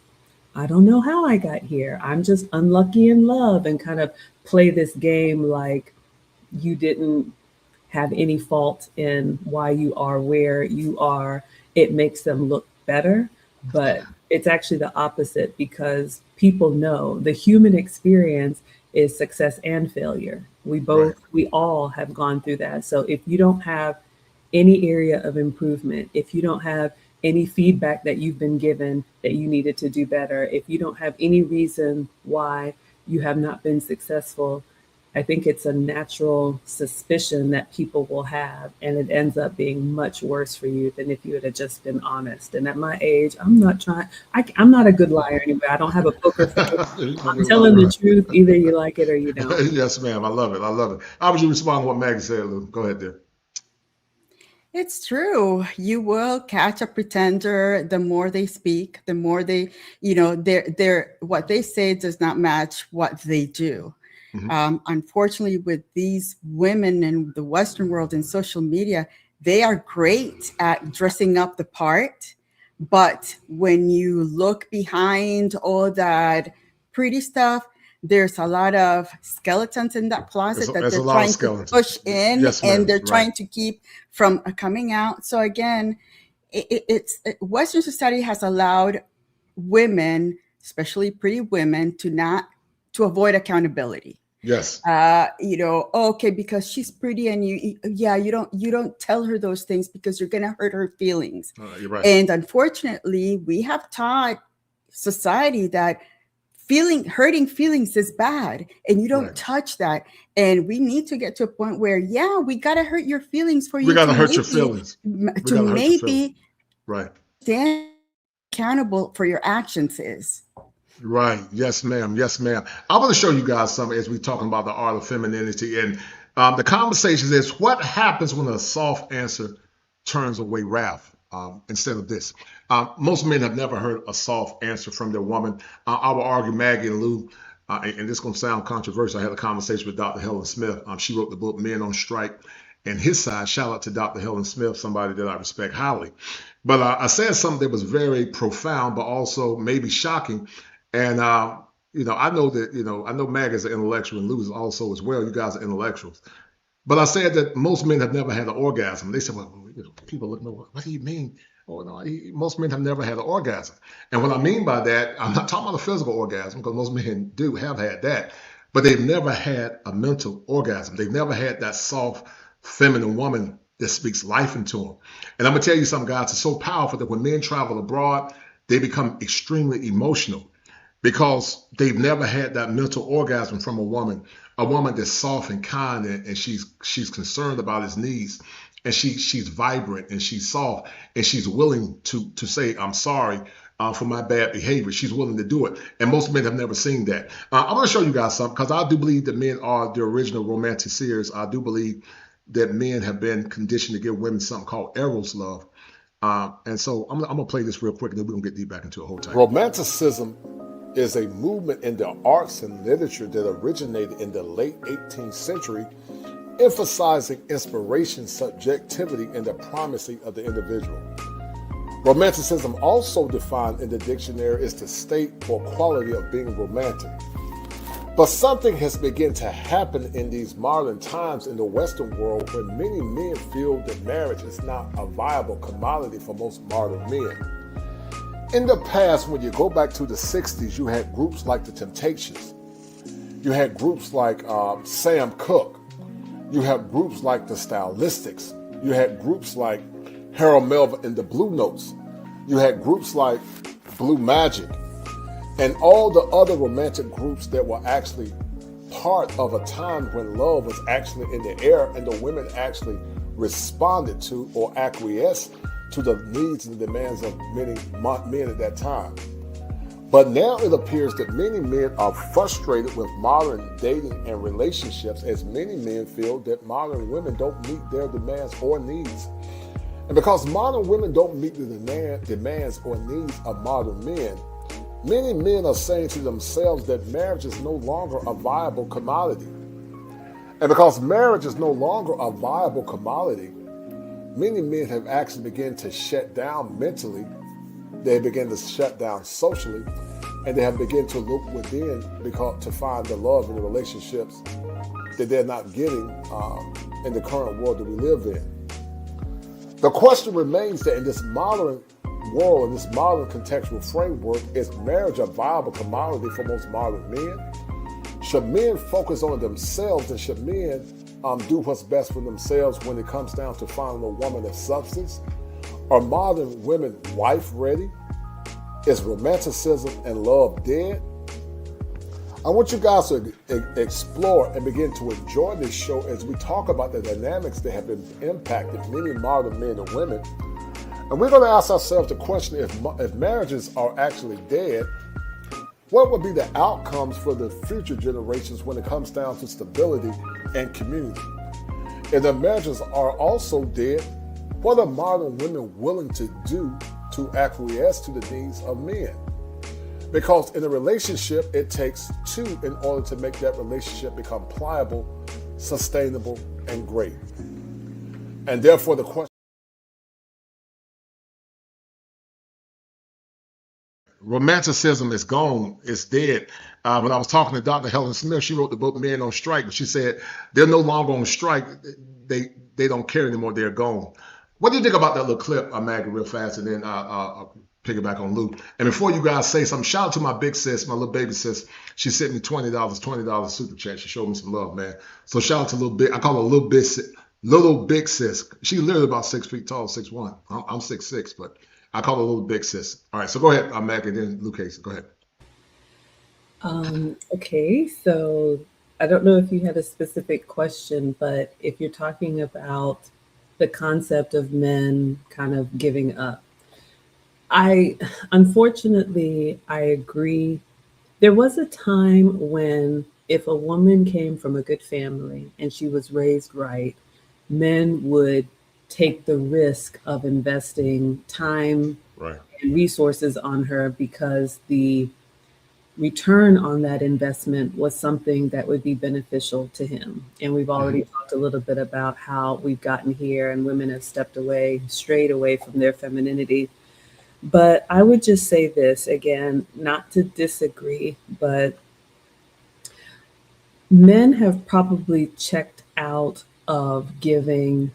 I don't know how I got here, I'm just unlucky in love, and kind of play this game like you didn't have any fault in why you are where you are, it makes them look better. But it's actually the opposite, because people know the human experience is success and failure. We all have gone through that. So if you don't have any area of improvement, if you don't have any feedback that you've been given that you needed to do better, if you don't have any reason why you have not been successful, I think it's a natural suspicion that people will have, and it ends up being much worse for you than if you had just been honest. And at my age, I'm not a good liar anyway. I don't have a poker face. I'm telling the truth. Either you like it or you don't. Yes, ma'am. I love it. I love it. How would you respond to what Maggie said, Lou? Go ahead, dear. It's true. You will catch a pretender. The more they speak, the more they, their what they say does not match what they do. Unfortunately, with these women in the Western world and social media, they are great at dressing up the part. But when you look behind all that pretty stuff, there's a lot of skeletons in that closet that they're trying to push in, and they're trying to keep from coming out. So again, Western society has allowed women, especially pretty women, to avoid accountability. Yes. Okay, because she's pretty and you don't tell her those things because you're going to hurt her feelings. You're right. And unfortunately, we have taught society that hurting feelings is bad and you don't touch that. And we need to get to a point where, we got to hurt your feelings for you. We got to hurt your feelings. To maybe stand accountable for your actions is. Right. Yes, ma'am. Yes, ma'am. I want to show you guys something as we're talking about the art of femininity. And the conversation is what happens when a soft answer turns away wrath instead of this. Most men have never heard a soft answer from their woman. I will argue Maggie and Lou, and this is going to sound controversial. I had a conversation with Dr. Helen Smith. She wrote the book Men on Strike. And his side, shout out to Dr. Helen Smith, somebody that I respect highly. But I said something that was very profound, but also maybe shocking. And, I know that, I know Mag is an intellectual and Lou is also as well. You guys are intellectuals. But I said that most men have never had an orgasm. They said, well, people look, what do you mean? Oh, no, most men have never had an orgasm. And what I mean by that, I'm not talking about a physical orgasm because most men have had that. But they've never had a mental orgasm. They've never had that soft, feminine woman that speaks life into them. And I'm going to tell you something, guys, it's so powerful that when men travel abroad, they become extremely emotional. Because they've never had that mental orgasm from a woman that's soft and kind and she's concerned about his needs and she's vibrant and she's soft and she's willing to say, I'm sorry for my bad behavior. She's willing to do it. And most men have never seen that. I'm going to show you guys something because I do believe that men are the original romanticeers. I do believe that men have been conditioned to give women something called Eros love. And so I'm going to play this real quick and then we're going to get deep back into a whole time. Romanticism is a movement in the arts and literature that originated in the late 18th century, emphasizing inspiration, subjectivity, and the primacy of the individual. Romanticism, also defined in the dictionary, is the state or quality of being romantic. But something has begun to happen in these modern times in the Western world where many men feel that marriage is not a viable commodity for most modern men. In the past, when you go back to the 60s, you had groups like the Temptations. You had groups like Sam Cooke. You had groups like the Stylistics. You had groups like Harold Melvin and the Blue Notes. You had groups like Blue Magic. And all the other romantic groups that were actually part of a time when love was actually in the air and the women actually responded to or acquiesced to the needs and demands of many men at that time. But now it appears that many men are frustrated with modern dating and relationships as many men feel that modern women don't meet their demands or needs. And because modern women don't meet the demands or needs of modern men, many men are saying to themselves that marriage is no longer a viable commodity. And because marriage is no longer a viable commodity, many men have actually begun to shut down mentally. They begin to shut down socially, and they have begun to look within to find the love in the relationships that they're not getting in the current world that we live in. The question remains that in this modern world, in this modern contextual framework, is marriage a viable commodity for most modern men? Should men focus on themselves, and should men do what's best for themselves when it comes down to finding a woman of substance? Are modern women wife ready? Is romanticism and love dead? I want you guys to explore and begin to enjoy this show as we talk about the dynamics that have been impacted many modern men and women. And we're going to ask ourselves the question, if marriages are actually dead, what would be the outcomes for the future generations when it comes down to stability and community? If the marriages are also dead, what are modern women willing to do to acquiesce to the needs of men? Because in a relationship, it takes two in order to make that relationship become pliable, sustainable, and great. And therefore, the question. Romanticism is gone. It's dead. When I was talking to Dr. Helen Smith, she wrote the book Men on Strike, but she said they're no longer on strike. They don't care anymore. They're gone. What do you think about that little clip, Maggie, real fast, and then I'll piggyback on Luke. And before you guys say something, shout out to my big sis, my little baby sis. She sent me $20 super chat. She showed me some love, man. So shout out to little big. I call her little big sis. She literally about 6 feet tall, 6'1". I'm 6'6", but I call her little big sis. All right, so go ahead, Maggie, and then Luke Hayes. Go ahead. Okay, so I don't know if you had a specific question, but if you're talking about the concept of men kind of giving up, unfortunately, I agree. There was a time when if a woman came from a good family and she was raised right, men would take the risk of investing time and resources on her because the return on that investment was something that would be beneficial to him. And we've already talked a little bit about how we've gotten here and women have strayed away from their femininity. But I would just say this again, not to disagree, but men have probably checked out of giving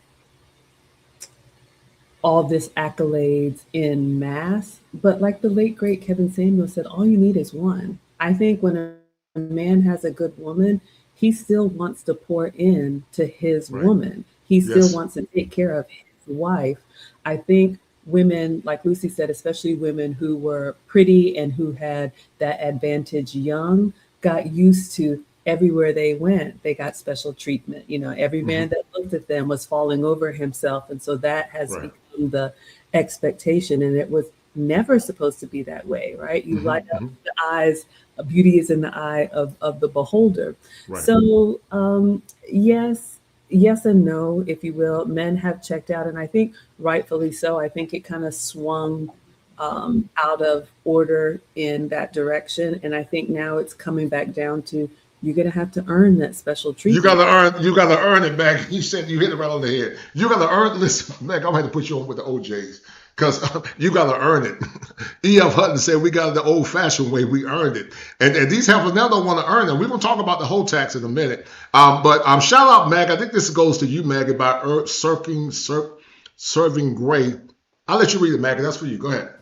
all this accolades in mass. But like the late, great Kevin Samuel said, all you need is one. I think when a man has a good woman, he still wants to pour in to his woman. He still wants to take care of his wife. I think women, like Lucy said, especially women who were pretty and who had that advantage young, got used to everywhere they went, they got special treatment. You know, every man that looked at them was falling over himself. And so that has become the expectation. And it was never supposed to be that way, right? You light up the eyes, beauty is in the eye of the beholder. So yes and no, if you will. Men have checked out, and I think rightfully so. I think it kind of swung out of order in that direction. And I think now it's coming back down to you're going to have to earn that special treatment. You got to earn it, Meg. You said you hit it right on the head. You got to earn. Listen, Meg, I'm going to put you on with the OJs because you got to earn it. E.F. Hutton said we got it the old-fashioned way. We earned it. And these heifers now don't want to earn it. We're going to talk about the whole tax in a minute. But shout out, Meg. I think this goes to you, Meg, about serving Gray. I'll let you read it, Meg. That's for you. Go ahead.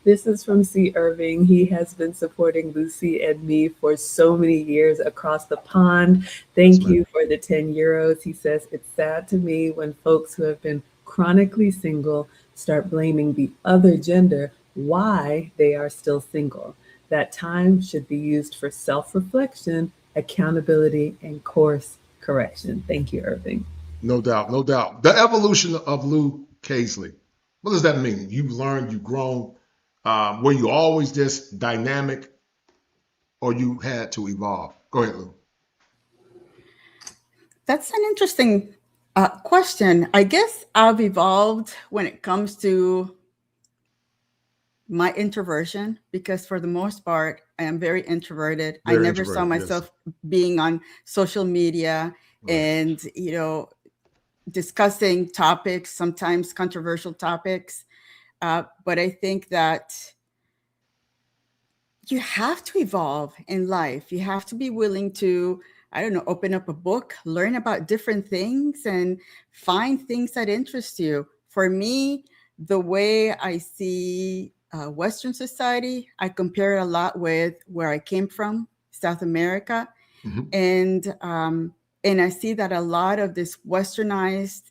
This is from C. Irving. He has been supporting Lucy and me for so many years across the pond. Thank you for the 10 euros. He says, it's sad to me when folks who have been chronically single start blaming the other gender why they are still single. That time should be used for self-reflection, accountability, and course correction. Thank you, Irving. No doubt, no doubt. The evolution of Lou Casely. What does that mean? You've learned, you've grown. Were you always this dynamic or you had to evolve? Go ahead, Lou. That's an interesting question. I guess I've evolved when it comes to my introversion, because for the most part, I am very introverted. I never saw myself being on social media and, you know, discussing topics, sometimes controversial topics. But I think that you have to evolve in life. You have to be willing to, I don't know, open up a book, learn about different things, and find things that interest you. For me, the way I see Western society, I compare it a lot with where I came from, South America. And I see that a lot of this westernized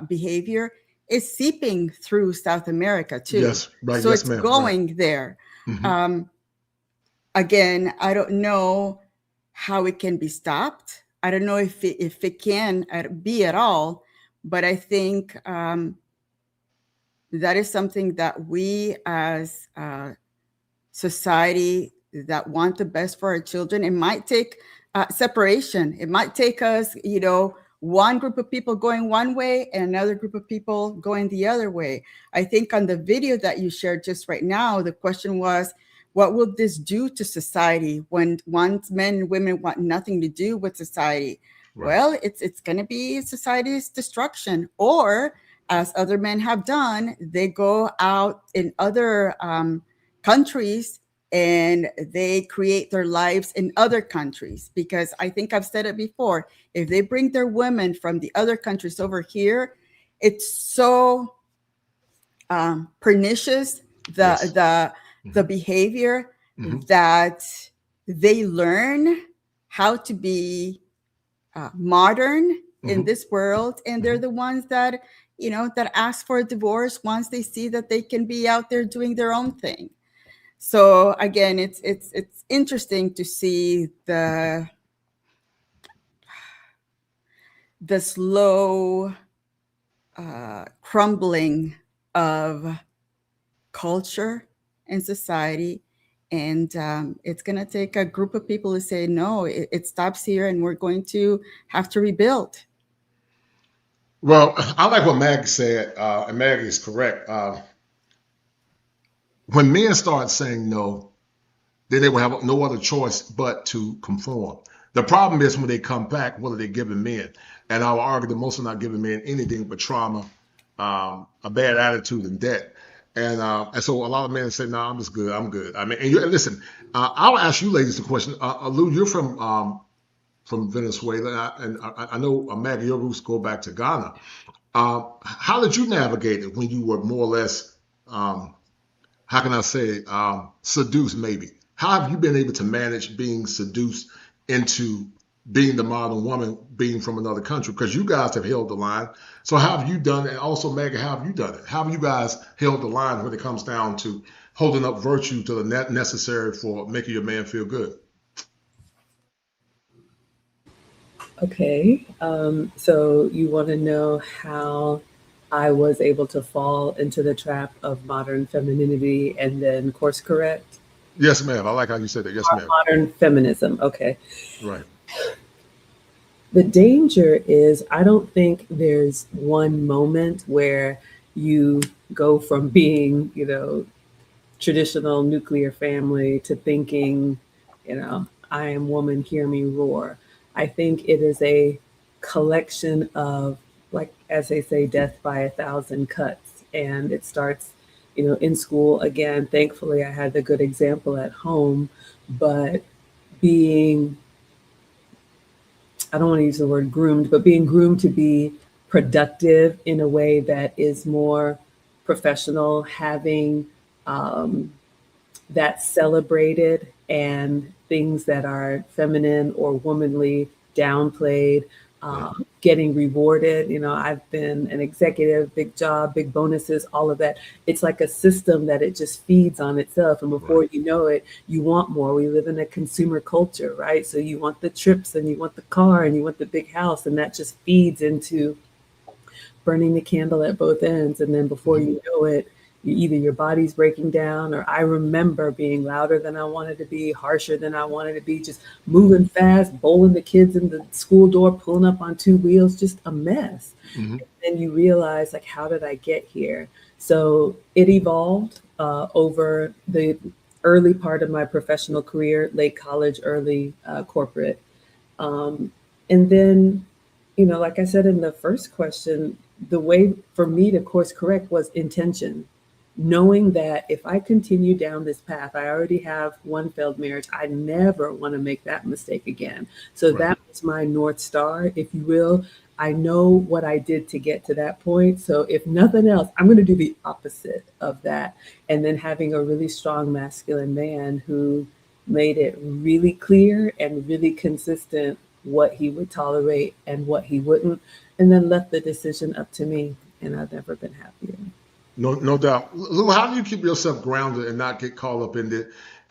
behavior is seeping through South America too. Yes, right. So yes, it's ma'am. going there. again, I don't know how it can be stopped. I don't know if it can be at all, but I think that is something that we as society that want the best for our children, it might take separation. It might take us, one group of people going one way and another group of people going the other way. I think on the video that you shared just right now, the question was, what will this do to society when once men and women want nothing to do with society? Right. Well, it's going to be society's destruction. Or as other men have done, they go out in other countries and they create their lives in other countries. Because I think I've said it before, if they bring their women from the other countries over here, it's so pernicious, the behavior that they learn how to be modern in this world. And they're the ones that, that ask for a divorce once they see that they can be out there doing their own thing. So again, it's interesting to see the slow crumbling of culture and society. And it's going to take a group of people to say, no, it stops here and we're going to have to rebuild. Well, I like what Maggie said, and Maggie is correct. When men start saying no, then they will have no other choice but to conform. The problem is when they come back, what are they giving men? And I will argue that most are not giving men anything but trauma, a bad attitude, and debt. And so a lot of men say, "No, I'm just good. I'm good." I mean, and listen, I'll ask you ladies the question. Lou, you're from Venezuela, and I know Maggie, your roots go back to Ghana. How did you navigate it when you were more or less, how can I say, seduced? Maybe. How have you been able to manage being seduced into being the modern woman, being from another country? Because you guys have held the line. So how have you done it? And also, Maggie, how have you done it? How have you guys held the line when it comes down to holding up virtue to the necessary for making your man feel good? Okay. So you want to know how I was able to fall into the trap of modern femininity and then course correct? Yes, ma'am. I like how you said that. Yes, ma'am. Modern feminism. Okay. Right. The danger is I don't think there's one moment where you go from being, traditional nuclear family to thinking, I am woman, hear me roar. I think it is a collection of, like, as they say, death by 1,000 cuts. And it starts, in school. Again, thankfully, I had the good example at home, but being, I don't want to use the word groomed, but being groomed to be productive in a way that is more professional, having that celebrated, and things that are feminine or womanly downplayed, getting rewarded. I've been an executive, big job, big bonuses, all of that. It's like a system that it just feeds on itself. And before you know it, you want more. We live in a consumer culture, right? So you want the trips and you want the car and you want the big house, and that just feeds into burning the candle at both ends. And then before you know it, either your body's breaking down, or I remember being louder than I wanted to be, harsher than I wanted to be, just moving fast, bowling the kids in the school door, pulling up on 2 wheels, just a mess. And then you realize, like, how did I get here? So it evolved over the early part of my professional career, late college, early corporate. And then, like I said in the first question, the way for me to course correct was intention. Knowing that if I continue down this path, I already have one failed marriage. I never want to make that mistake again. So that was my North Star, if you will. I know what I did to get to that point. So if nothing else, I'm going to do the opposite of that. And then having a really strong masculine man who made it really clear and really consistent what he would tolerate and what he wouldn't, and then left the decision up to me. And I've never been happier. No doubt. Lou, how do you keep yourself grounded and not get caught up in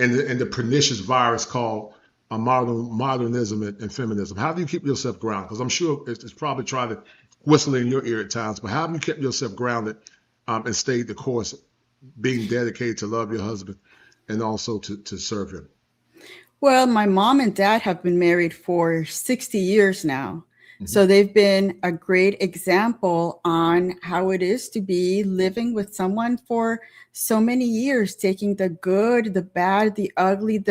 the pernicious virus called modernism and feminism? How do you keep yourself grounded? Because I'm sure it's probably trying to whistle in your ear at times, but how have you kept yourself grounded and stayed the course, being dedicated to love your husband and also to serve him? Well, my mom and dad have been married for 60 years now. So they've been a great example on how it is to be living with someone for so many years, taking the good, the bad, the ugly,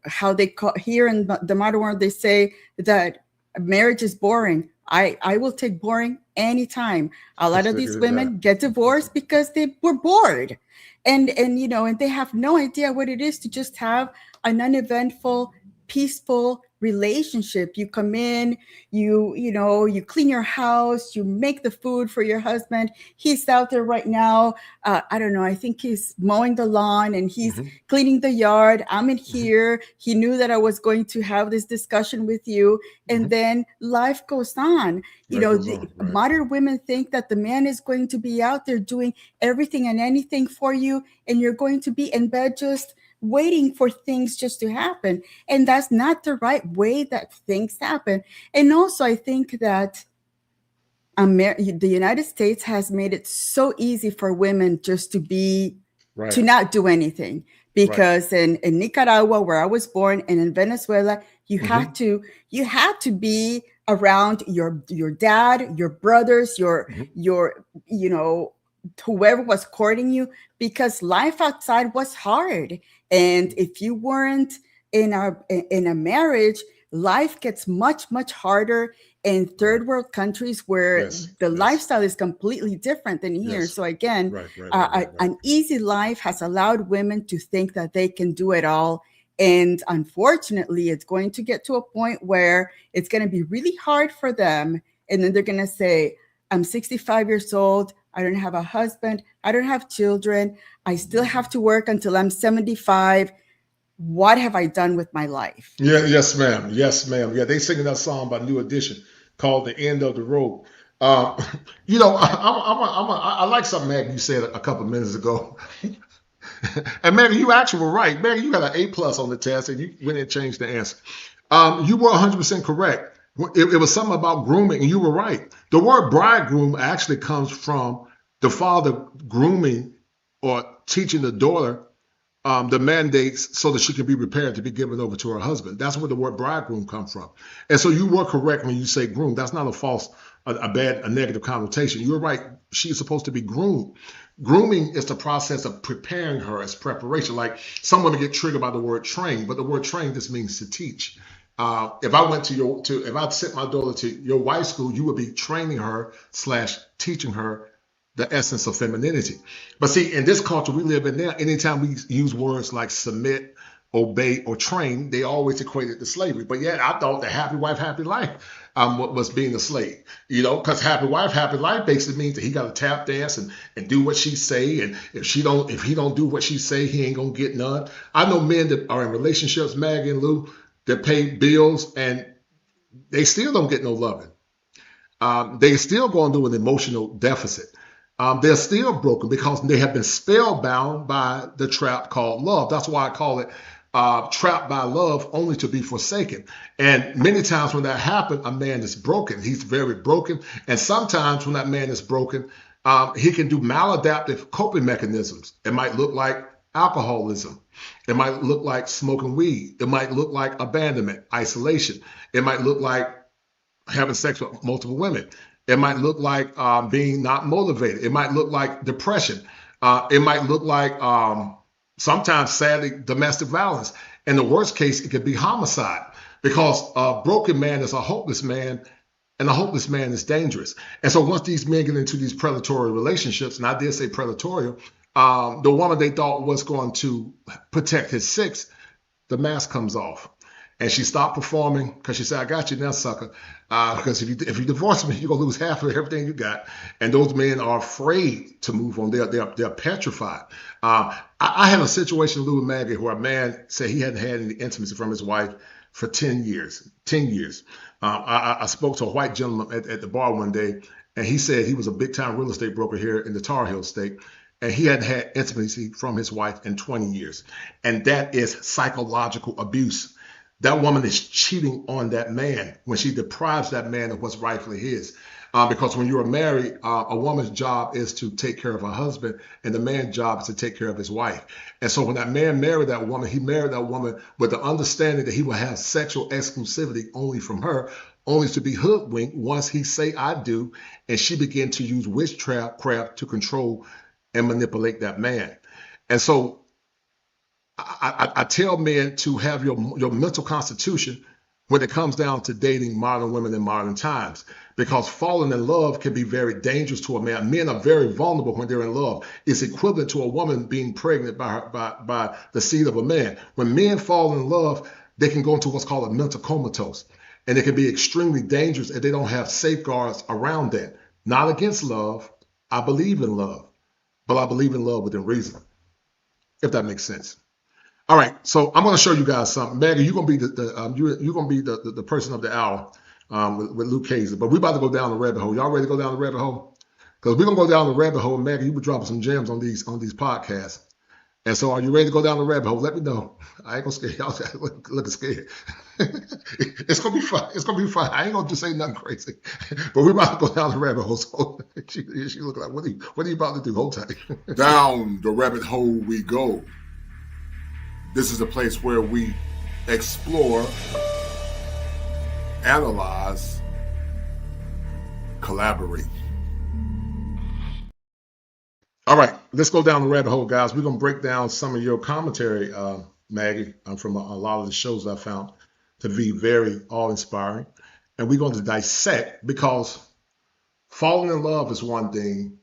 how they call here in the modern world, they say that marriage is boring. I will take boring anytime. A lot of these women get divorced because they were bored. And they have no idea what it is to just have an uneventful, peaceful relationship. You come in, you clean your house, you make the food for your husband. He's out there right now. I don't know. I think he's mowing the lawn and he's cleaning the yard. I'm in here. He knew that I was going to have this discussion with you. And then life goes on. Modern women think that the man is going to be out there doing everything and anything for you. And you're going to be in bed just waiting for things just to happen. And that's not the right way that things happen. And also, I think that the United States has made it so easy for women just to be, to not do anything. Because in Nicaragua, where I was born, and in Venezuela, you had to be around your dad, your brothers, your whoever was courting you, because life outside was hard. And if you weren't in a marriage, life gets much, much harder in third world countries where the lifestyle is completely different than here. So again, an easy life has allowed women to think that they can do it all. And unfortunately, it's going to get to a point where it's going to be really hard for them. And then they're going to say, I'm 65 years old. I don't have a husband. I don't have children. I still have to work until I'm 75. What have I done with my life? Yes, ma'am. Yes, ma'am. Yeah, they singing that song by New Edition called "The End of the Road." I like something, Maggie, you said a couple minutes ago. And Maggie, you actually were right. Maggie, you got an A+ on the test, and you went and changed the answer. You were 100% correct. It was something about grooming, and you were right. The word bridegroom actually comes from the father grooming or teaching the daughter the mandates so that she can be prepared to be given over to her husband. That's where the word bridegroom comes from. And so you were correct when you say groom. That's not a negative connotation. You're right. She's supposed to be groomed. Grooming is the process of preparing her as preparation. Like some women get triggered by the word train, but the word train just means to teach. If I went if I sent my daughter to your wife's school, you would be training her / teaching her the essence of femininity. But see, in this culture we live in now, anytime we use words like submit, obey, or train, they always equate it to slavery. But yet I thought the happy wife, happy life was being a slave, because happy wife, happy life basically means that he got to tap dance and do what she say. And if he don't do what she say, he ain't gonna get none. I know men that are in relationships, Maggie and Lou, that pay bills and they still don't get no loving. They still going through an emotional deficit. They're still broken because they have been spellbound by the trap called love. That's why I call it trapped by love only to be forsaken. And many times when that happens, a man is broken. He's very broken. And sometimes when that man is broken, he can do maladaptive coping mechanisms. It might look like alcoholism. It might look like smoking weed. It might look like abandonment, isolation. It might look like having sex with multiple women. It might look like being not motivated. It might look like depression. It might look like sometimes, sadly, domestic violence. In the worst case, it could be homicide, because a broken man is a hopeless man, and a hopeless man is dangerous. And so once these men get into these predatory relationships, and I did say predatory, the woman they thought was going to protect his six, the mask comes off. And she stopped performing because she said, I got you now, sucker. Because if you divorce me, you're going to lose half of everything you got. And those men are afraid to move on. They're petrified. I had a situation, Lou and Maggie, where a man said he hadn't had any intimacy from his wife for 10 years. 10 years. I spoke to a white gentleman at the bar one day, and he said he was a big-time real estate broker here in the Tar Heel State. and he hadn't had intimacy from his wife in 20 years. And that is psychological abuse. That woman is cheating on that man when she deprives that man of what's rightfully his. Because when you're married, a woman's job is to take care of her husband, and the man's job is to take care of his wife. And so when that man married that woman, he married that woman with the understanding that he will have sexual exclusivity only from her, only to be hoodwinked once he say I do, and she began to use witchcraft to control and manipulate that man. And so I tell men to have your mental constitution when it comes down to dating modern women in modern times, because falling in love can be very dangerous to a man. Men are very vulnerable when they're in love. It's equivalent to a woman being pregnant by the seed of a man. When men fall in love, they can go into what's called a mental comatose, and it can be extremely dangerous if they don't have safeguards around that. Not against love. I believe in love, but I believe in love within reason, if that makes sense. All right, so I'm going to show you guys something. Maggie, you're going to be you're going to be the person of the hour with Luke Kaiser. But we're about to go down the rabbit hole. Y'all ready to go down the rabbit hole? Because we're going to go down the rabbit hole. Maggie, you were dropping some gems on these podcasts. And so, are you ready to go down the rabbit hole? Let me know. I ain't gonna scare y'all. Looking scared. It's gonna be fun. It's gonna be fun. I ain't gonna just say nothing crazy. But we're about to go down the rabbit hole. So she look like, what are you about to do? Hold tight. Down the rabbit hole we go. This is a place where we explore, analyze, collaborate. All right, let's go down the rabbit hole, guys. We're going to break down some of your commentary, Maggie, from a lot of the shows I found to be very awe-inspiring. And we're going to dissect, because falling in love is one thing.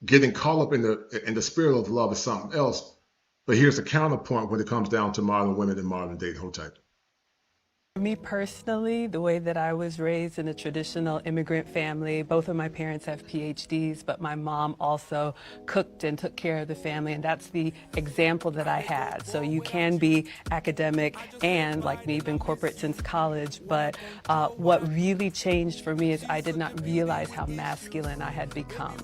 Getting caught up in the spirit of love is something else. But here's the counterpoint when it comes down to modern women and modern dating. Hold tight. For me personally, the way that I was raised in a traditional immigrant family, both of my parents have PhDs, but my mom also cooked and took care of the family, and that's the example that I had. So you can be academic and, like me, been corporate since college, but what really changed for me is I did not realize how masculine I had become.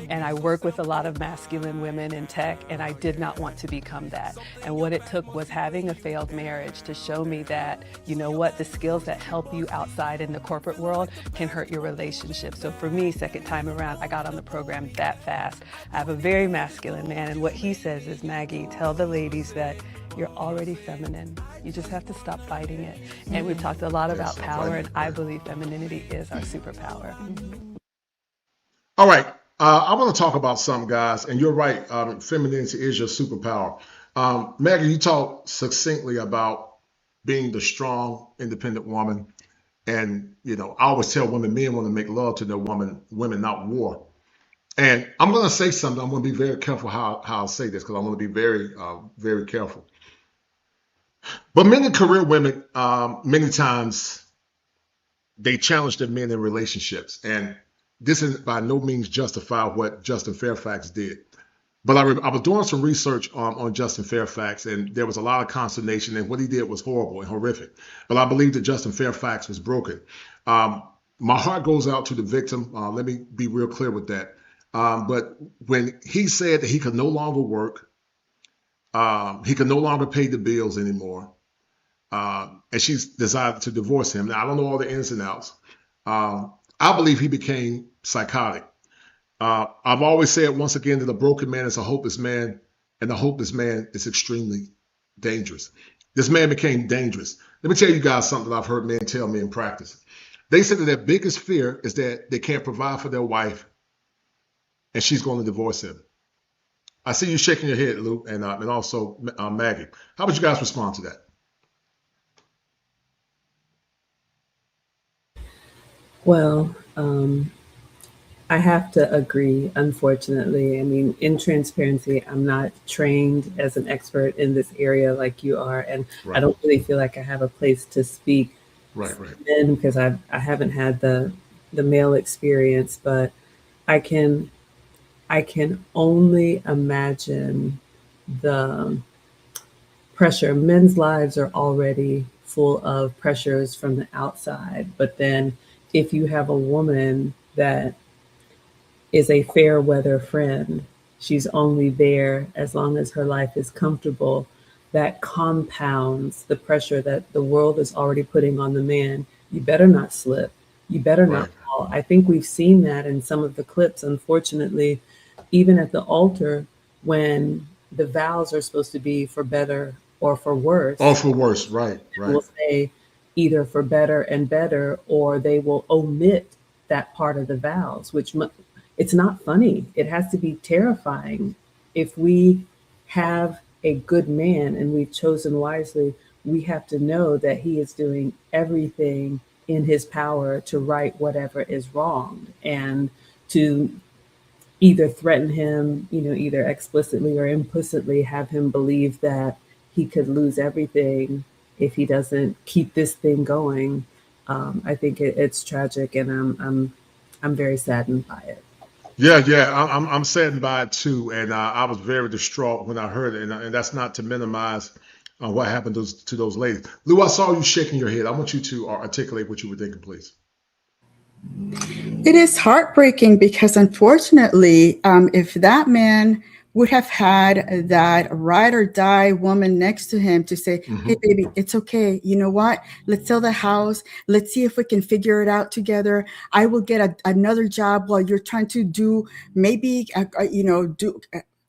And I work with a lot of masculine women in tech, and I did not want to become that. And what it took was having a failed marriage to show me that, you know what, the skills that help you outside in the corporate world can hurt your relationship. So for me, second time around, I got on the program that fast. I have a very masculine man, and what he says is, Maggie, tell the ladies that you're already feminine. You just have to stop fighting it. And we've talked a lot about power, and I believe femininity is our superpower. All right, I want to talk about something, guys, and you're right. Femininity is your superpower. Maggie, you talked succinctly about being the strong, independent woman. And, you know, I always tell women, men want to make love to their women, not war. And I'm going to say something. I'm going to be very careful how I say this, because I'm going to be very, very careful. But many career women, many times, they challenge their men in relationships. And this is by no means justify what Justin Fairfax did. But I was doing some research on Justin Fairfax, and there was a lot of consternation, and what he did was horrible and horrific. But I believe that Justin Fairfax was broken. My heart goes out to the victim. Let me be real clear with that. But when he said that he could no longer work, he could no longer pay the bills anymore, and she's decided to divorce him. Now, I don't know all the ins and outs. I believe he became psychotic. I've always said, once again, that a broken man is a hopeless man, and a hopeless man is extremely dangerous. This man became dangerous. Let me tell you guys something that I've heard men tell me in practice. They said that their biggest fear is that they can't provide for their wife, and she's going to divorce him. I see you shaking your head, Luke, and also Maggie. How would you guys respond to that? Well, I have to agree, unfortunately. I mean, in transparency, I'm not trained as an expert in this area like you are, and right. I don't really feel like I have a place to speak right. in, because I haven't had the male experience, but I can only imagine the pressure. Men's lives are already full of pressures from the outside, but then if you have a woman that is a fair weather friend, she's only there as long as her life is comfortable, that compounds the pressure that the world is already putting on the man. You better not slip. You better not fall. I think we've seen that in some of the clips, unfortunately, even at the altar, when the vows are supposed to be for better or for worse. Or for worse, right. Will say either for better and better, or they will omit that part of the vows, which it's not funny. It has to be terrifying. If we have a good man and we've chosen wisely, we have to know that he is doing everything in his power to right whatever is wrong, and to either threaten him, either explicitly or implicitly have him believe that he could lose everything if he doesn't keep this thing going. I think it's tragic, and I'm very saddened by it. Yeah, I'm saddened by it too, and I was very distraught when I heard it, and that's not to minimize what happened to those ladies. Lou, I saw you shaking your head. I want you to articulate what you were thinking, please. It is heartbreaking because, unfortunately, if that man would have had that ride or die woman next to him to say, hey, baby, it's okay. You know what? Let's sell the house. Let's see if we can figure it out together. I will get another job while you're trying to do maybe,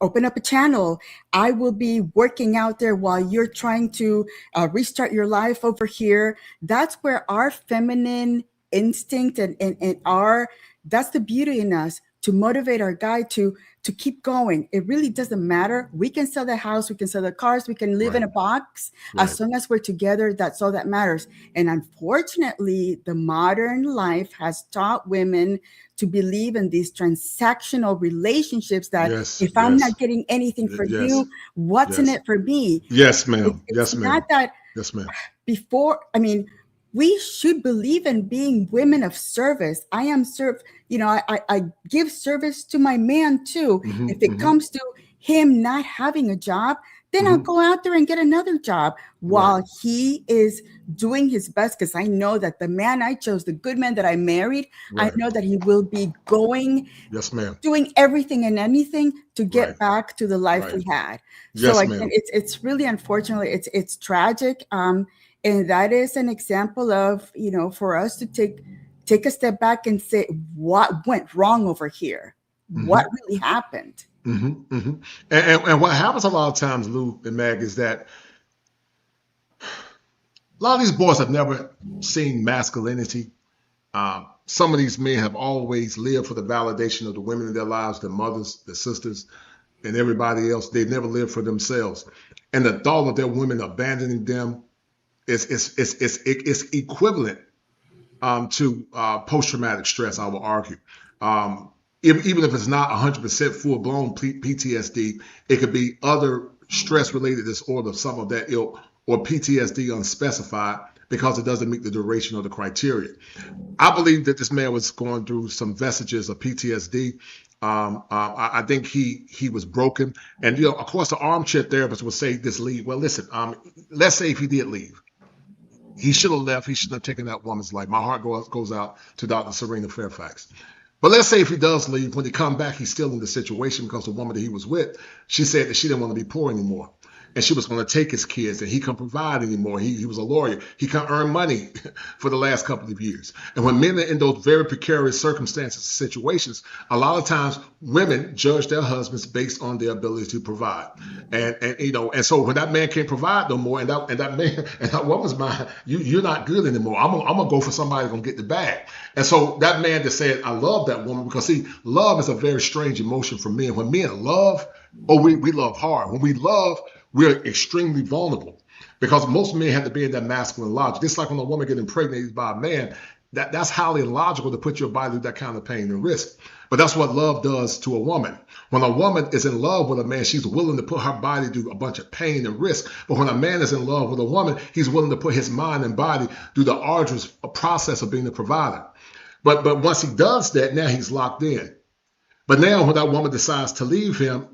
open up a channel. I will be working out there while you're trying to restart your life over here. That's where our feminine instinct and our, that's the beauty in us, to motivate our guy to keep going. It really doesn't matter. We can sell the house, we can sell the cars, we can live in a box. As long as we're together, that's all that matters. And unfortunately, the modern life has taught women to believe in these transactional relationships that if I'm not getting anything for you, what's in it for me? Yes, ma'am. It's not that before, we should believe in being women of service. I am I give service to my man too. If it comes to him not having a job, then I'll go out there and get another job while he is doing his best. Because I know that the man I chose, the good man that I married, I know that he will be going, doing everything and anything to get back to the life we had. So again, it's really, unfortunately, it's tragic. And that is an example of, for us to take a step back and say, what went wrong over here? What really happened? And what happens a lot of times, Lou and Meg, is that a lot of these boys have never seen masculinity. Some of these men have always lived for the validation of the women in their lives, their mothers, their sisters, and everybody else. They've never lived for themselves. And the thought of their women abandoning them is equivalent to post-traumatic stress, I will argue. Even if it's not 100% full-blown PTSD, it could be other stress-related disorder, some of that ilk, or PTSD unspecified, because it doesn't meet the duration or the criteria. I believe that this man was going through some vestiges of PTSD. I think he was broken. And, of course, the armchair therapist would say this leave. Well, listen, let's say if he did leave. He should have left. He shouldn't have taken that woman's life. My heart goes out to Dr. Serena Fairfax. But let's say if he does leave, when he come back, he's still in the situation because the woman that he was with, she said that she didn't want to be poor anymore. And she was going to take his kids, and he couldn't provide anymore. He was a lawyer. He couldn't earn money for the last couple of years. And when men are in those very precarious circumstances and situations, a lot of times women judge their husbands based on their ability to provide. And so when that man can't provide no more, and that man and that woman's mind, you're not good anymore. I'm gonna go for somebody that's gonna get the bag. And so that man that said, I love that woman, because see, love is a very strange emotion for men. When men love, we love hard. When we love, we're extremely vulnerable, because most men have to be in that masculine logic. It's like when a woman gets impregnated by a man, that's highly illogical to put your body through that kind of pain and risk. But that's what love does to a woman. When a woman is in love with a man, she's willing to put her body through a bunch of pain and risk. But when a man is in love with a woman, he's willing to put his mind and body through the arduous process of being the provider. But once he does that, now he's locked in. But now when that woman decides to leave him,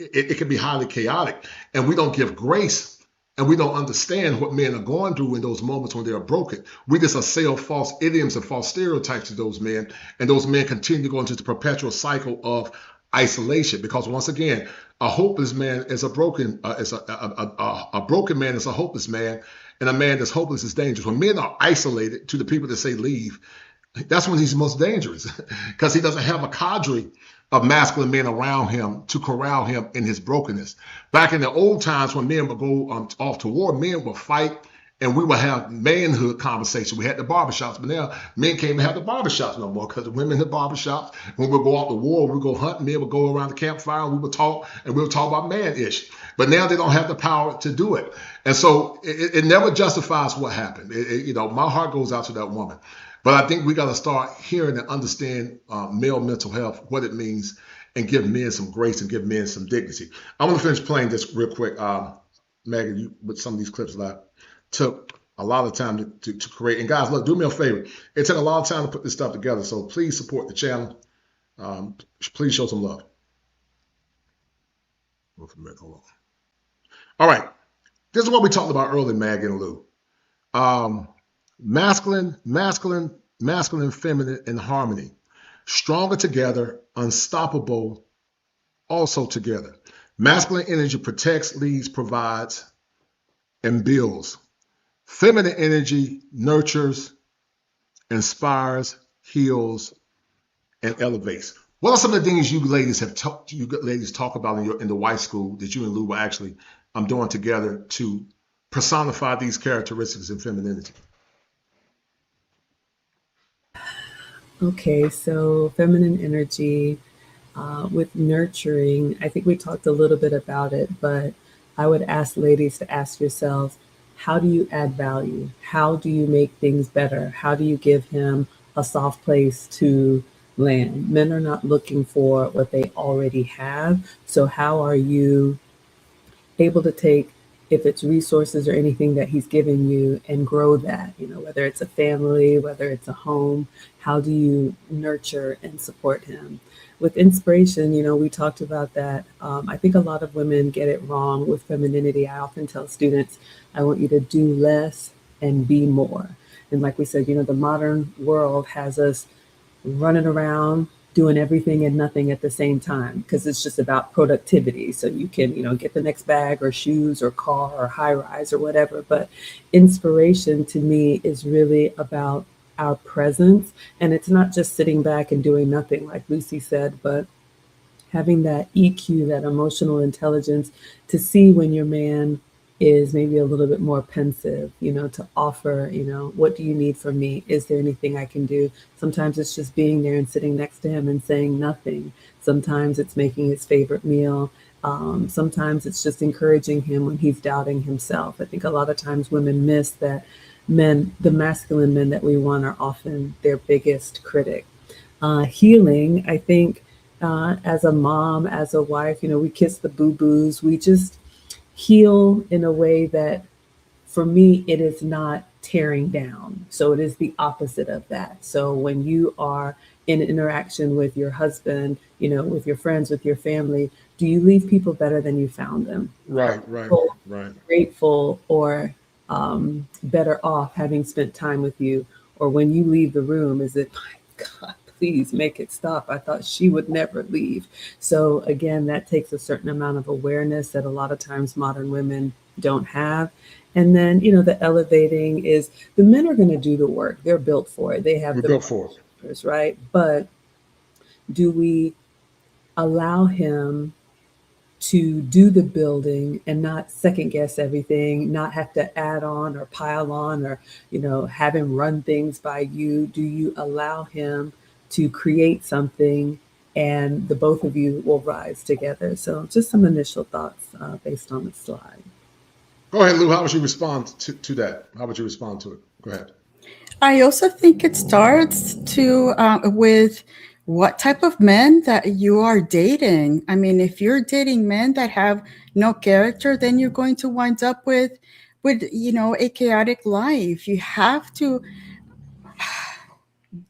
it can be highly chaotic, and we don't give grace, and we don't understand what men are going through in those moments when they are broken. We just assail false idioms and false stereotypes to those men, and those men continue to go into the perpetual cycle of isolation, because once again, a hopeless man is a broken a broken man is a hopeless man, and a man that's hopeless is dangerous. When men are isolated to the people that say leave, that's when he's most dangerous, because he doesn't have a cadre of masculine men around him to corral him in his brokenness. Back in the old times when men would go off to war, men would fight, and we would have manhood conversation. We had the barbershops, but now men can't even have the barbershops no more, because the women in the barbershops, when we go out to war, we go hunt, men would go around the campfire, and we would talk, and we would talk about man-ish. But now they don't have the power to do it. And so it never justifies what happened. My heart goes out to that woman. But I think we got to start hearing and understand male mental health, what it means, and give men some grace and give men some dignity. I want to finish playing this real quick. Megan, with some of these clips that I took a lot of time to create. And guys, look, do me a favor. It took a lot of time to put this stuff together. So please support the channel. Please show some love. Hold on. All right. This is what we talked about earlier, Mag and Lou. Masculine, feminine in harmony. Stronger together, unstoppable also together. Masculine energy protects, leads, provides, and builds. Feminine energy nurtures, inspires, heals, and elevates. What are some of the things you ladies talk about in the wife school that you and Lou were actually doing together to personify these characteristics in femininity? Okay, so feminine energy with nurturing, I think we talked a little bit about it, but I would ask ladies to ask yourselves, how do you add value? How do you make things better? How do you give him a soft place to land? Men are not looking for what they already have. So how are you able to take, if it's resources or anything that he's giving you, and grow that, whether it's a family, whether it's a home, how do you nurture and support him? With inspiration, we talked about that. I think a lot of women get it wrong with femininity. I often tell students, I want you to do less and be more. And like we said, the modern world has us running around, doing everything and nothing at the same time, because it's just about productivity. So you can, get the next bag or shoes or car or high rise or whatever. But inspiration to me is really about our presence. And it's not just sitting back and doing nothing, like Lucy said, but having that EQ, that emotional intelligence, to see when your man is maybe a little bit more pensive, to offer, what do you need from me? Is there anything I can do? Sometimes it's just being there and sitting next to him and saying nothing. Sometimes it's making his favorite meal. Sometimes it's just encouraging him when he's doubting himself. I think a lot of times women miss that men, the masculine men that we want, are often their biggest critic. Healing, I think, as a mom, as a wife, we kiss the boo-boos. We just heal in a way that, for me, it is not tearing down. So it is the opposite of that. So when you are in interaction with your husband, with your friends, with your family, do you leave people better than you found them? Right. Grateful or better off having spent time with you? Or when you leave the room, is it, my God, please make it stop. I thought she would never leave. So again, that takes a certain amount of awareness that a lot of times modern women don't have. And then, the elevating is, the men are going to do the work. They're built for it. They have the built for it, right? But do we allow him to do the building and not second guess everything, not have to add on or pile on or, have him run things by you? Do you allow him to create something and the both of you will rise together? So just some initial thoughts based on the slide. Go ahead, Lou. How would you respond to that? How would you respond to it? Go ahead. I also think it starts with what type of men that you are dating. I mean, if you're dating men that have no character, then you're going to wind up with a chaotic life. You have to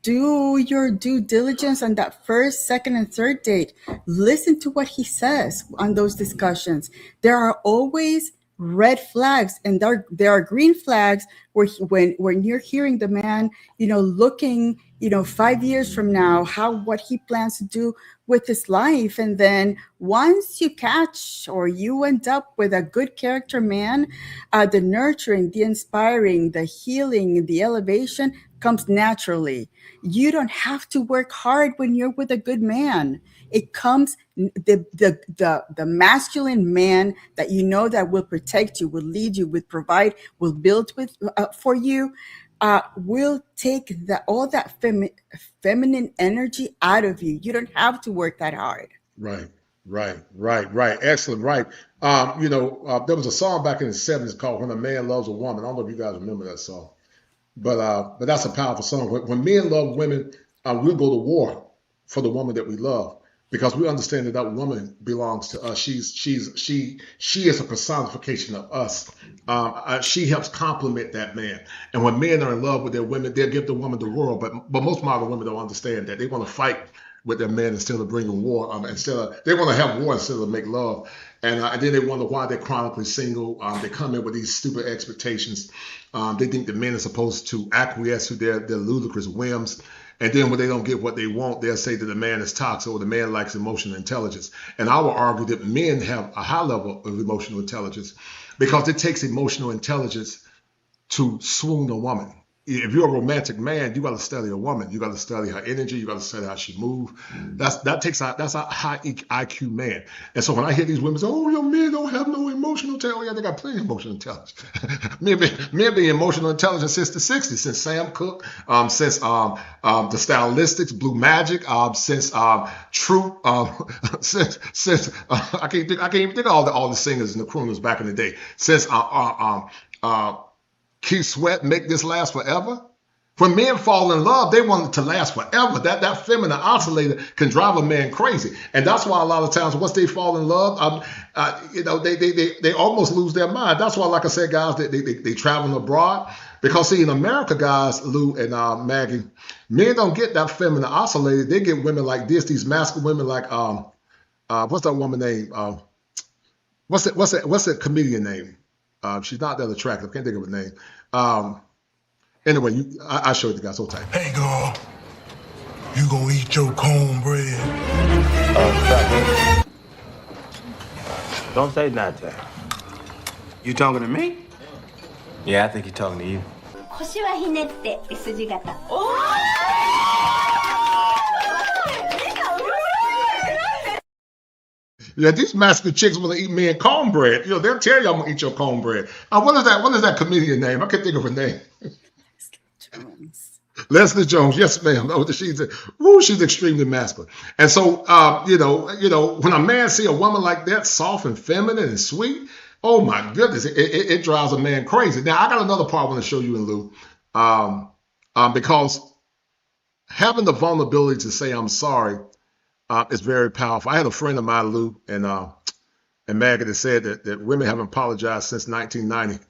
do your due diligence on that first, second, and third date. Listen to what he says on those discussions. There are always red flags and there are green flags when you're hearing the man, looking, 5 years from now, what he plans to do with his life. And then once you catch or you end up with a good character man, the nurturing, the inspiring, the healing, the elevation comes naturally. You don't have to work hard when you're with a good man. It comes, the masculine man that that will protect you, will lead you, will provide, will build for you, will take all that feminine energy out of you. You don't have to work that hard. Right. Excellent. Right. There was a song back in the 70s called "When a Man Loves a Woman." I don't know if you guys remember that song, but that's a powerful song. When men love women, we'll go to war for the woman that we love, because we understand that woman belongs to us. She is a personification of us. She helps complement that man. And when men are in love with their women, they'll give the woman the world. But most modern women don't understand that. They want to fight with their men instead of bringing war. They want to have war instead of make love. And then they wonder why they're chronically single. They come in with these stupid expectations. They think the men are supposed to acquiesce to their ludicrous whims. And then when they don't get what they want, they'll say that the man is toxic or the man lacks emotional intelligence. And I will argue that men have a high level of emotional intelligence, because it takes emotional intelligence to swoon a woman. If you're a romantic man, you got to study a woman. You got to study her energy. You got to study how she moves. That's a high IQ man. And so when I hear these women say, "Oh, your men don't have no emotional intelligence," they got plenty of emotional intelligence. men be emotional intelligence since the '60s, since Sam Cooke, since the Stylistics, Blue Magic, since True, since I can't even think of all the singers and the crooners back in the day. Since Keith Sweat, "Make This Last Forever." When men fall in love, they want it to last forever. That feminine oscillator can drive a man crazy, and that's why a lot of times once they fall in love, they almost lose their mind. That's why, like I said, guys, they travel abroad, because see, in America, guys, Lou and Maggie, men don't get that feminine oscillator. They get women like this, these masculine women like what's that woman name? What's that comedian name? She's not that attractive. Can't think of her name. Anyway, I showed you guys. Hold tight. "Hey, girl, you gonna eat your cornbread?" Don't say that. You talking to me? Yeah, I think you're talking to you. 腰はひねって S 字型。Yeah, these masculine chicks want to eat men cornbread. They'll tell you, "I'm gonna eat your cornbread." What is that comedian name? I can't think of her name. Leslie Jones. Yes, ma'am. Oh, she's extremely masculine. And so, when a man see a woman like that, soft and feminine and sweet, oh my goodness, it drives a man crazy. Now, I got another part I want to show you in Lou, because having the vulnerability to say "I'm sorry" is very powerful. I had a friend of mine, Lou, and Maggie, that said that women haven't apologized since 1990.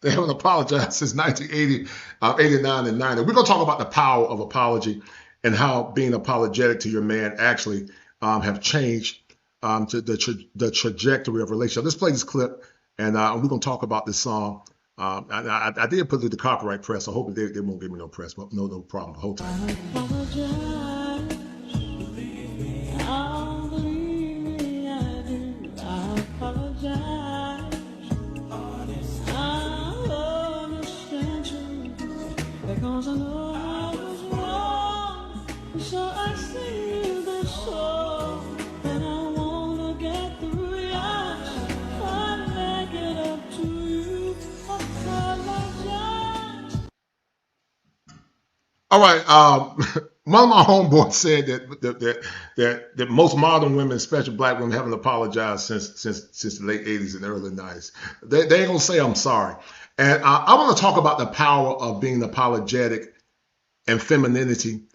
They haven't apologized since 1980, 89, and 90. We're going to talk about the power of apology and how being apologetic to your man actually have changed to the trajectory of relationship. Let's play this clip, and we're going to talk about this song. I did put it through the copyright press. I hope they won't give me no press, but no problem. Hold tight. Because I know I was wrong, so I sing you this song, and I wanna get through yours. I make it up to you. Apologize. All right. One of my homeboys said that most modern women, especially black women, haven't apologized since the late 80s and early 90s. They ain't gonna say "I'm sorry." And I want to talk about the power of being apologetic and femininity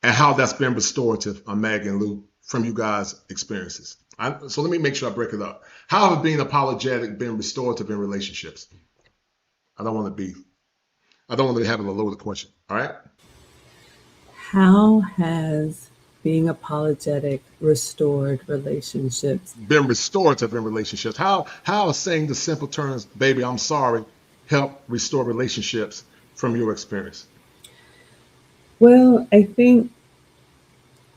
and how that's been restorative on Maggie and Lou from you guys' experiences. So let me make sure I break it up. How has being apologetic been restorative in relationships? I don't want to have a loaded question. All right. How has being apologetic, restored relationships. Been restorative in relationships. How saying the simple terms, baby, I'm sorry, help restore relationships from your experience? Well, I think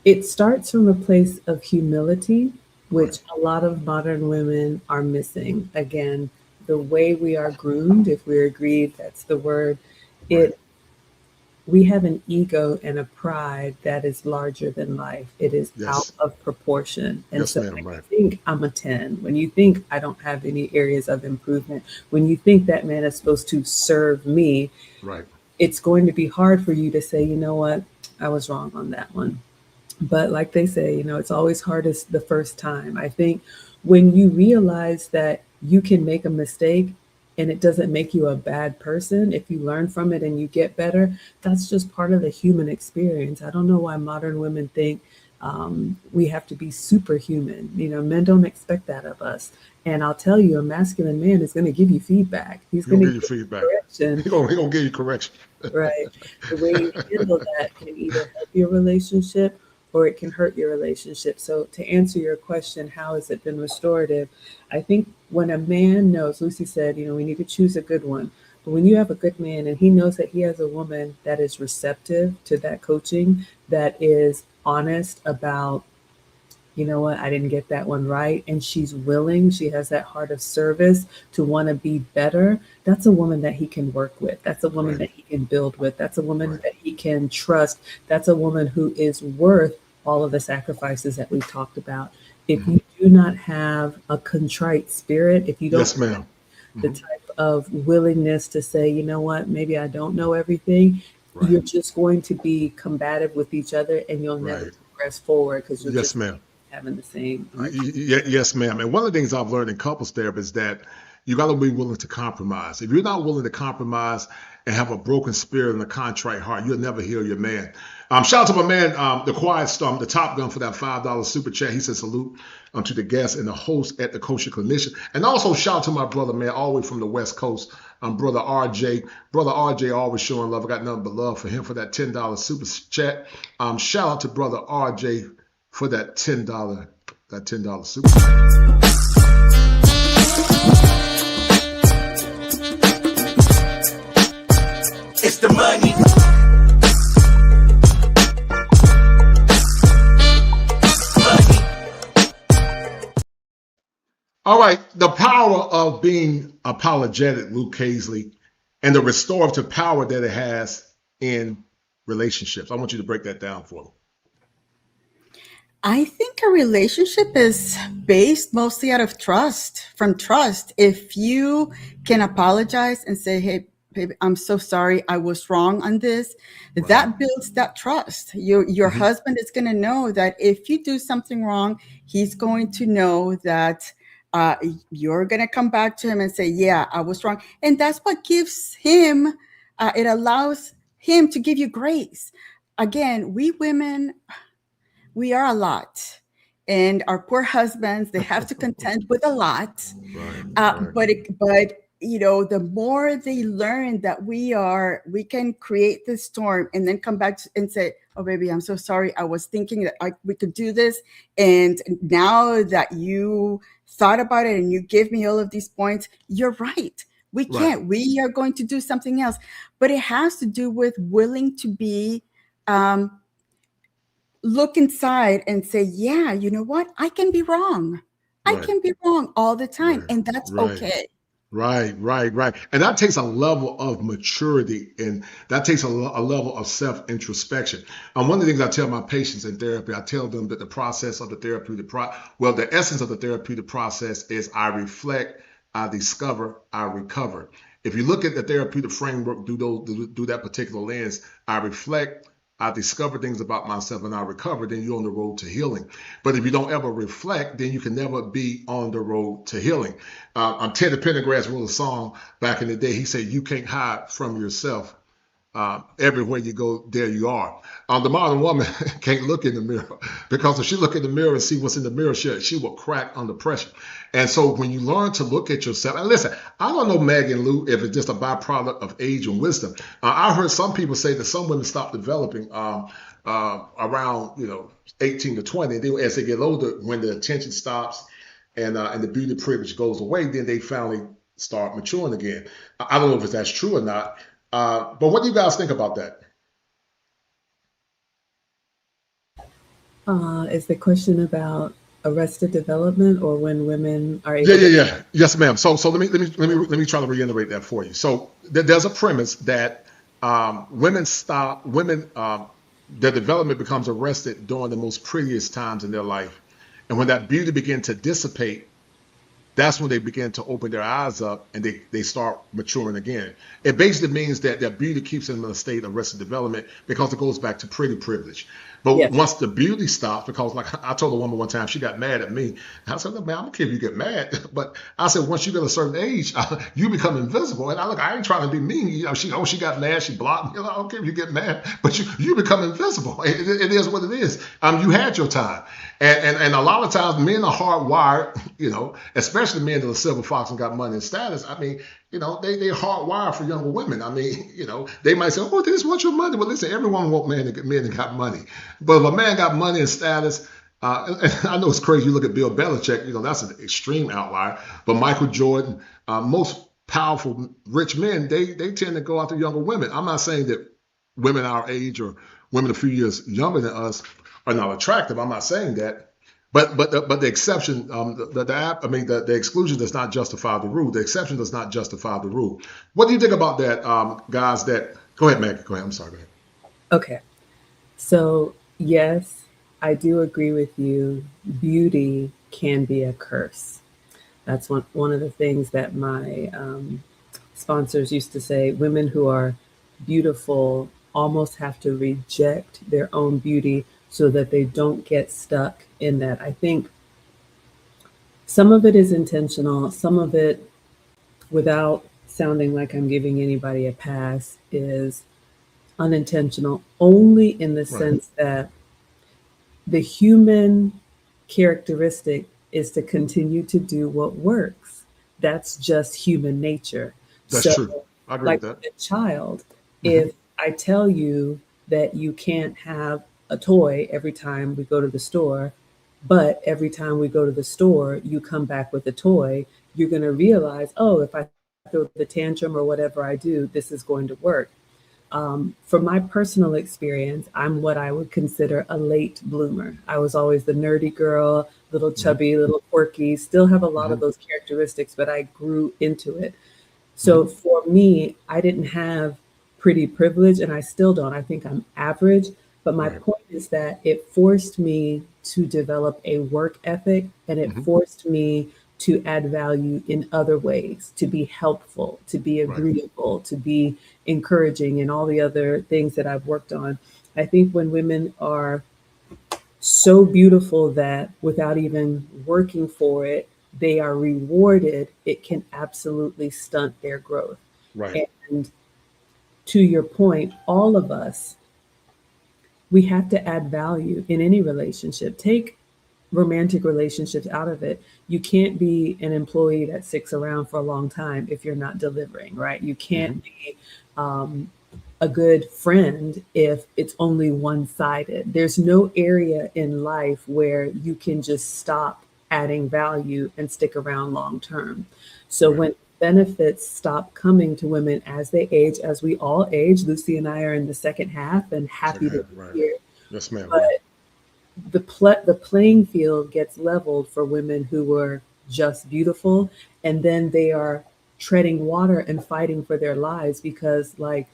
it starts from a place of humility, which a lot of modern women are missing. Again, the way we are groomed, if we're agreed, that's the word, we have an ego and a pride that is larger than life. It is out of proportion. And so when you think I'm a 10, when you think I don't have any areas of improvement, when you think that man is supposed to serve me, it's going to be hard for you to say, you know what, I was wrong on that one. But like they say, you know, it's always hardest the first time. I think when you realize that you can make a mistake and it doesn't make you a bad person, if you learn from it and you get better, that's just part of the human experience. I don't know why modern women think we have to be superhuman. You know, men don't expect that of us. And I'll tell you, a masculine man is going to give you feedback. He's going to give you feedback. Correction. He's going to give you correction. Right. The way you handle that can either help your relationship or it can hurt your relationship. So to answer your question, how has it been restorative? I think when a man knows, Lucy said, you know, we need to choose a good one. But when you have a good man and he knows that he has a woman that is receptive to that coaching, that is honest about, you know what, I didn't get that one right. And she's willing, she has that heart of service to want to be better. That's a woman that he can work with. That's a woman that he can build with. That's a woman that he can trust. That's a woman who is worth all of the sacrifices that we've talked about. If you do not have a contrite spirit, if you don't have the type of willingness to say, you know what, maybe I don't know everything, you're just going to be combative with each other and you'll never progress forward because you're just having the same. Yes, ma'am. And one of the things I've learned in couples therapy is that you got to be willing to compromise. If you're not willing to compromise and have a broken spirit and a contrite heart, you'll never heal your man. Shout out to my man, the Quiet Storm, the Top Gun, for that $5 super chat. He said salute to the guests and the host at the Kosher Clinician. And also shout out to my brother, man, all the way from the West Coast, brother RJ. Brother RJ always showing love. I got nothing but love for him for that $10 super chat. Shout out to brother RJ for that $10 super chat. It's the money. All right, the power of being apologetic, Luke Hazley, and the restorative power that it has in relationships. I want you to break that down for me. I think a relationship is based mostly out of trust, from trust. If you can apologize and say, hey, baby, I'm so sorry, I was wrong on this, that builds that trust. Your husband is going to know that if you do something wrong, he's going to know that you're going to come back to him and say, yeah, I was wrong. And that's what gives him, it allows him to give you grace. Again, we women, we are a lot. And our poor husbands, they have to contend with a lot. But you know, the more they learn that we can create this storm and then come back and say, oh, baby, I'm so sorry. I was thinking that we could do this. And now that you thought about it and you give me all of these points, you're right. We can't. We are going to do something else. But it has to do with willing to be, look inside and say, yeah, you know what? I can be wrong. I can be wrong all the time. And that's okay. Right. And that takes a level of maturity, and that takes a level of self-introspection. One of the things I tell my patients in therapy, I tell them that the process of the therapeutic the essence of the therapeutic process is I reflect, I discover, I recover. If you look at the therapeutic framework through that particular lens, I reflect, I discover things about myself, and I recover, then you're on the road to healing. But if you don't ever reflect, then you can never be on the road to healing. Teddy Pendergrass wrote a song back in the day. He said, you can't hide from yourself. Everywhere you go, there you are. The modern woman can't look in the mirror, because if she look in the mirror and see what's in the mirror, she will crack under pressure. And so when you learn to look at yourself, and listen, I don't know, Meg and Lou, if it's just a byproduct of age and wisdom. I heard some people say that some women stop developing around 18 to 20. Then as they get older, when the attention stops and the beauty privilege goes away, then they finally start maturing again. I don't know if that's true or not, but what do you guys think about that? Is the question about arrested development or when women are able? Yeah. Yes, ma'am. So let me try to reiterate that for you. So there's a premise that their development becomes arrested during the most prettiest times in their life, and when that beauty begins to dissipate, that's when they begin to open their eyes up and they start maturing again. It basically means that their beauty keeps them in a state of arrested development because it goes back to pretty privilege. But Yes. once the beauty stops, because like I told a woman one time, she got mad at me. I said, look, man, I don't care if you get mad. But I said, once you get a certain age, you become invisible. And I ain't trying to be mean. She got mad, she blocked me. I don't care if you get mad, but you become invisible. It is what it is. You had your time. And a lot of times men are hardwired, especially men that are silver fox and got money and status. I mean, they're hardwired for younger women. I mean, they might say, oh, they just want your money. Well, listen, everyone wants men that got money. But if a man got money and status, and I know it's crazy. You look at Bill Belichick, that's an extreme outlier. But Michael Jordan, most powerful rich men, they tend to go after younger women. I'm not saying that women our age or women a few years younger than us are not attractive. I'm not saying that. But the exception, the exclusion does not justify the rule. The exception does not justify the rule. What do you think about that, guys? Go ahead, Maggie. Go ahead. I'm sorry. Go ahead. Okay. So yes, I do agree with you. Beauty can be a curse. That's one of the things that my sponsors used to say. Women who are beautiful almost have to reject their own beauty so that they don't get stuck in that. I think some of it is intentional, some of it, without sounding like I'm giving anybody a pass, is unintentional, only in the sense that the human characteristic is to continue to do what works. That's just human nature. That's true. I agree like with that. with a child, if I tell you that you can't have a toy every time we go to the store, but every time we go to the store, you come back with a toy, you're going to realize, oh, if I throw the tantrum or whatever I do, this is going to work. From my personal experience, I'm what I would consider a late bloomer. I was always the nerdy girl, little chubby, little quirky, still have a lot of those characteristics, but I grew into it. So for me, I didn't have pretty privilege, and I still don't. I think I'm average. But my point is that it forced me to develop a work ethic, and it forced me to add value in other ways, to be helpful, to be agreeable, to be encouraging, and all the other things that I've worked on. I think when women are so beautiful that without even working for it, they are rewarded, it can absolutely stunt their growth. Right. And to your point, all of us, we have to add value in any relationship. Take romantic relationships out of it. You can't be an employee that sticks around for a long time if you're not delivering, right? You can't be a good friend if it's only one-sided. There's no area in life where you can just stop adding value and stick around long term. So when benefits stop coming to women as they age, as we all age, Lucy and I are in the second half and happy to be here. Yes, ma'am. But the playing field gets leveled for women who were just beautiful, and then they are treading water and fighting for their lives because, like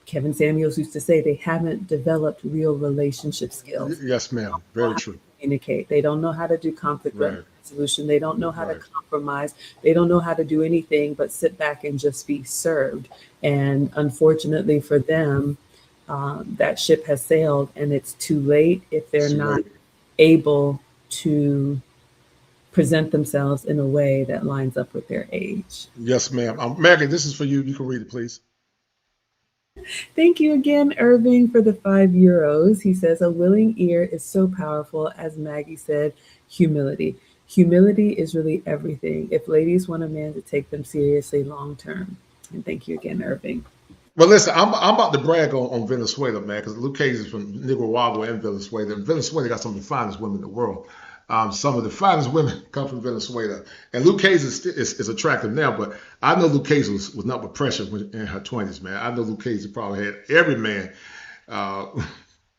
Kevin Samuels used to say, they haven't developed real relationship skills. Yes, ma'am. Very true. Communicate. They don't know how to do conflict resolution. They don't know how to compromise. They don't know how to do anything but sit back and just be served. And unfortunately for them, that ship has sailed, and it's too late if they're not able to present themselves in a way that lines up with their age. Yes, ma'am. Maggie, this is for you. You can read it, please. Thank you again, Irving, for the €5. He says, a willing ear is so powerful. As Maggie said, humility. Humility is really everything if ladies want a man to take them seriously long term. And thank you again, Irving. Well, listen, I'm about to brag on Venezuela, man, because Luke Cage is from Nicaragua and Venezuela. And Venezuela got some of the finest women in the world. Some of the finest women come from Venezuela. And Luke Cage is attractive now, but I know Luke Cage was not with pressure in her 20s, man. I know Luke Cage probably had every man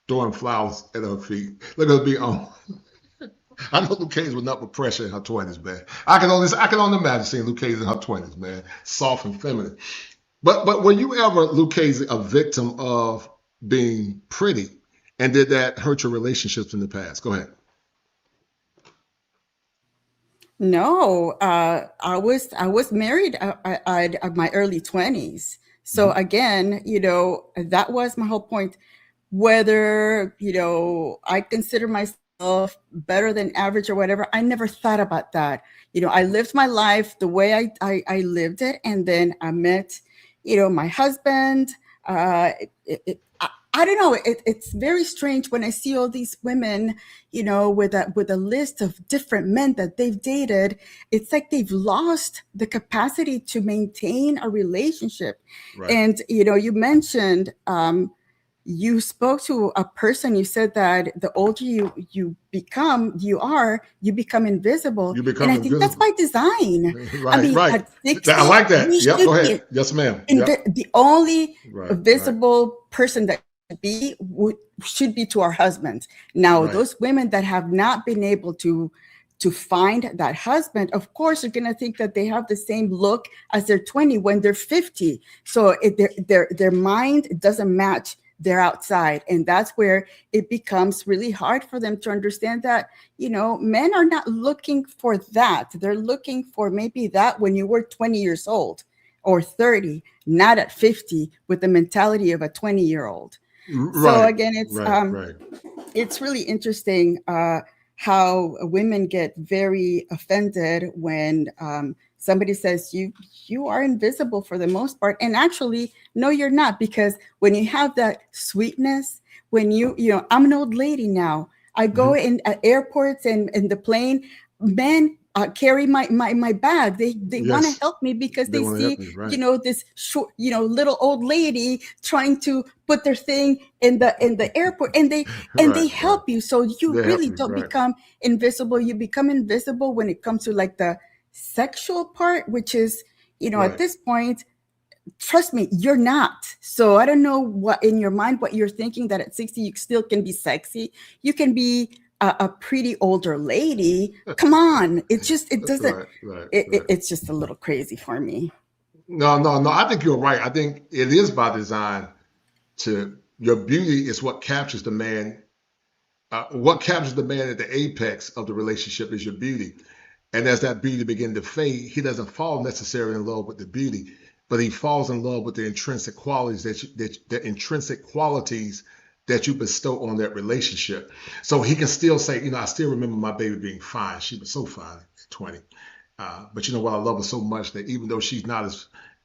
throwing flowers at her feet. Look at her be on. I know Luke Cage was not with pressure in her 20s, man. I can only imagine seeing Luke Cage in her 20s, man. Soft and feminine. But were you ever, Luke Cage, a victim of being pretty? And did that hurt your relationships in the past? Go ahead. No, I was married at my early 20s. So again, that was my whole point. Whether, I consider myself better than average or whatever, I never thought about that. I lived my life the way I lived it. And then I met, my husband. I don't know. It's very strange when I see all these women, with a list of different men that they've dated. It's like they've lost the capacity to maintain a relationship. Right. And, you mentioned, you spoke to a person, you said that the older you become invisible. And I think that's by design. Right, right. At 60, I like that. Yep, go ahead. Yes, ma'am. Yep. The only visible person that should be to our husbands. Now, those women that have not been able to find that husband, of course, are going to think that they have the same look as they're 20 when they're 50. So their mind doesn't match their outside. And that's where it becomes really hard for them to understand that, men are not looking for that. They're looking for maybe that when you were 20 years old or 30, not at 50 with the mentality of a 20-year-old. So again, it's really interesting how women get very offended when somebody says you are invisible for the most part. And actually, no, you're not, because when you have that sweetness, when I'm an old lady now. I go in at airports and in the plane, men carry my bag. They want to help me because they see, this short, little old lady trying to put their thing in the airport, and they help you. So you really don't become invisible. You become invisible when it comes to like the sexual part, which is, at this point, trust me, you're not. So I don't know what in your mind, what you're thinking, that at 60 you still can be sexy. You can be a pretty older lady. Come on. It's just, it doesn't, it's just a little crazy for me. No. I think you're right. I think it is by design. Your beauty is what captures the man. What captures the man at the apex of the relationship is your beauty. And as that beauty begins to fade, he doesn't fall necessarily in love with the beauty, but he falls in love with the intrinsic qualities that you bestow on that relationship. So he can still say, I still remember my baby being fine. She was so fine at 20. But you know what? I love her so much that even though she's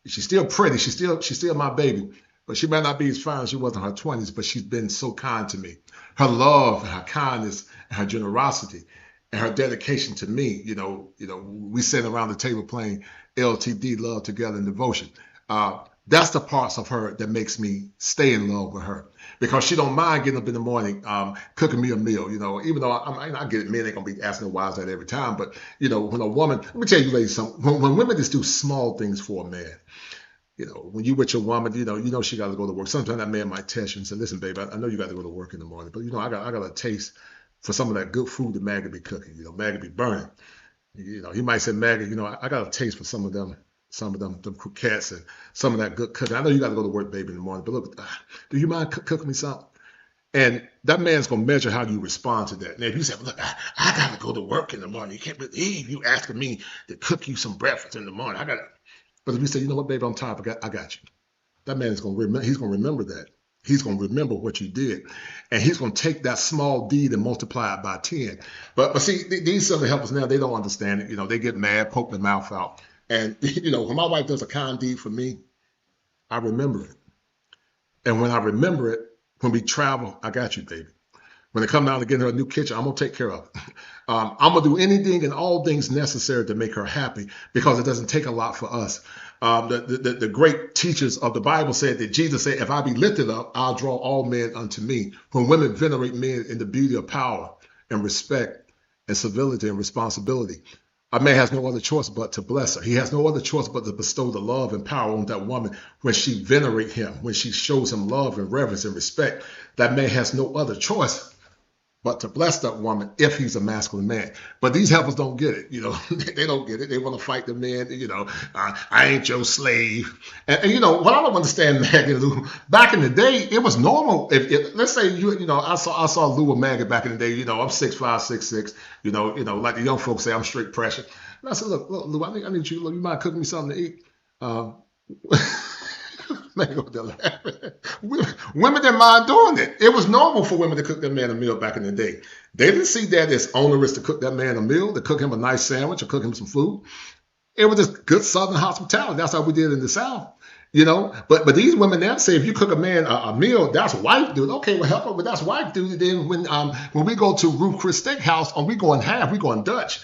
still pretty, she's still my baby. But she might not be as fine as she was in her 20s, but she's been so kind to me. Her love, her kindness, and her generosity, and her dedication to me. We sit around the table playing LTD, Love Together in Devotion. That's the parts of her that makes me stay in love with her, because she don't mind getting up in the morning, cooking me a meal. Even though I get it, men ain't gonna be asking their wives that every time. But when a woman, let me tell you, ladies, something. When women just do small things for a man, when you with your woman, she got to go to work. Sometimes that man might test you and say, "Listen, babe, I know you got to go to work in the morning, but I got a taste for some of that good food that Maggie be cooking. Maggie be burning. He might say, Maggie, I got a taste for some of them croquettes and some of that good cooking. I know you got to go to work, baby, in the morning, but look, do you mind cooking me something?" And that man's going to measure how you respond to that. Now, if you say, "Look, I got to go to work in the morning. You can't believe you asking me to cook you some breakfast in the morning. I got to." But if you say, "You know what, baby, I'm tired. I got you." That man is going to remember. He's going to remember that. He's going to remember what you did. And he's going to take that small deed and multiply it by 10. But see, these Southern helpers now, they don't understand it. They get mad, poke their mouth out. And, when my wife does a kind deed for me, I remember it. And when I remember it, when we travel, I got you, baby. When they come down to get her a new kitchen, I'm going to take care of it. I'm going to do anything and all things necessary to make her happy, because it doesn't take a lot for us. The great teachers of the Bible said that Jesus said, if I be lifted up, I'll draw all men unto me. When women venerate men in the beauty of power and respect and civility and responsibility, a man has no other choice but to bless her. He has no other choice but to bestow the love and power on that woman when she venerates him, when she shows him love and reverence and respect. That man has no other choice but to bless that woman if he's a masculine man. But these heifers don't get it. They don't get it. They want to fight the men. I ain't your slave. And what I don't understand, Maggie Lou, back in the day, it was normal. If let's say I saw Lou or Maggie back in the day. I'm 6'5", 6'6". Like the young folks say, I'm straight pressure. And I said, look, Lou, I need you. Look, you mind cooking me something to eat? Man, women didn't mind doing it. It was normal for women to cook their man a meal back in the day. They didn't see that as onerous to cook that man a meal, to cook him a nice sandwich or cook him some food. It was just good Southern hospitality. That's how we did in the South, But these women now say if you cook a man a meal, that's wife duty. Okay, well help her, but that's wife duty. Then when we go to Ruth Chris Steakhouse and we going Dutch.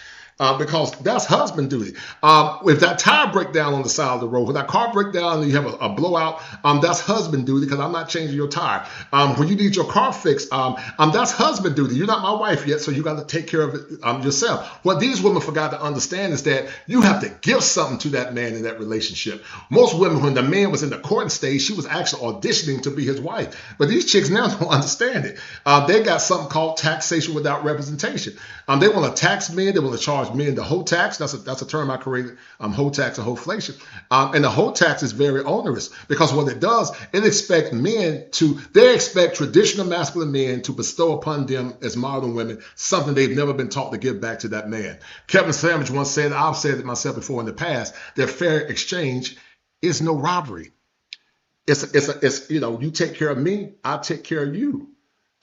Because that's husband duty. If that tire break down on the side of the road, when that car break down and you have a blowout, that's husband duty because I'm not changing your tire. When you need your car fixed, that's husband duty. You're not my wife yet, so you got to take care of it yourself. What these women forgot to understand is that you have to give something to that man in that relationship. Most women, when the man was in the courting stage, she was actually auditioning to be his wife. But these chicks now don't understand it. They got something called taxation without representation. They want to tax men. They want to charge men the whole tax. That's a term I created, whole tax and wholeflation. And the whole tax is very onerous because what it does, it expects they expect traditional masculine men to bestow upon them as modern women something they've never been taught to give back to that man. Kevin Sanders once said, I've said it myself before in the past, that fair exchange is no robbery. It's you take care of me, I take care of you.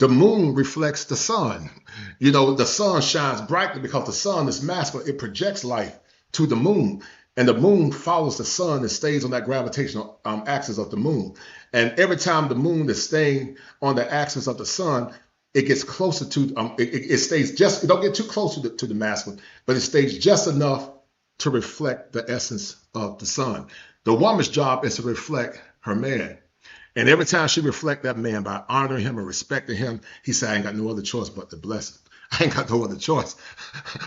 The moon reflects the sun. The sun shines brightly because the sun is masculine. It projects light to the moon. And the moon follows the sun and stays on that gravitational axis of the moon. And every time the moon is staying on the axis of the sun, it gets closer to, it stays just, it don't get too close to the masculine, but it stays just enough to reflect the essence of the sun. The woman's job is to reflect her man. And every time she reflects that man by honoring him and respecting him, he said, I ain't got no other choice but to bless him. I ain't got no other choice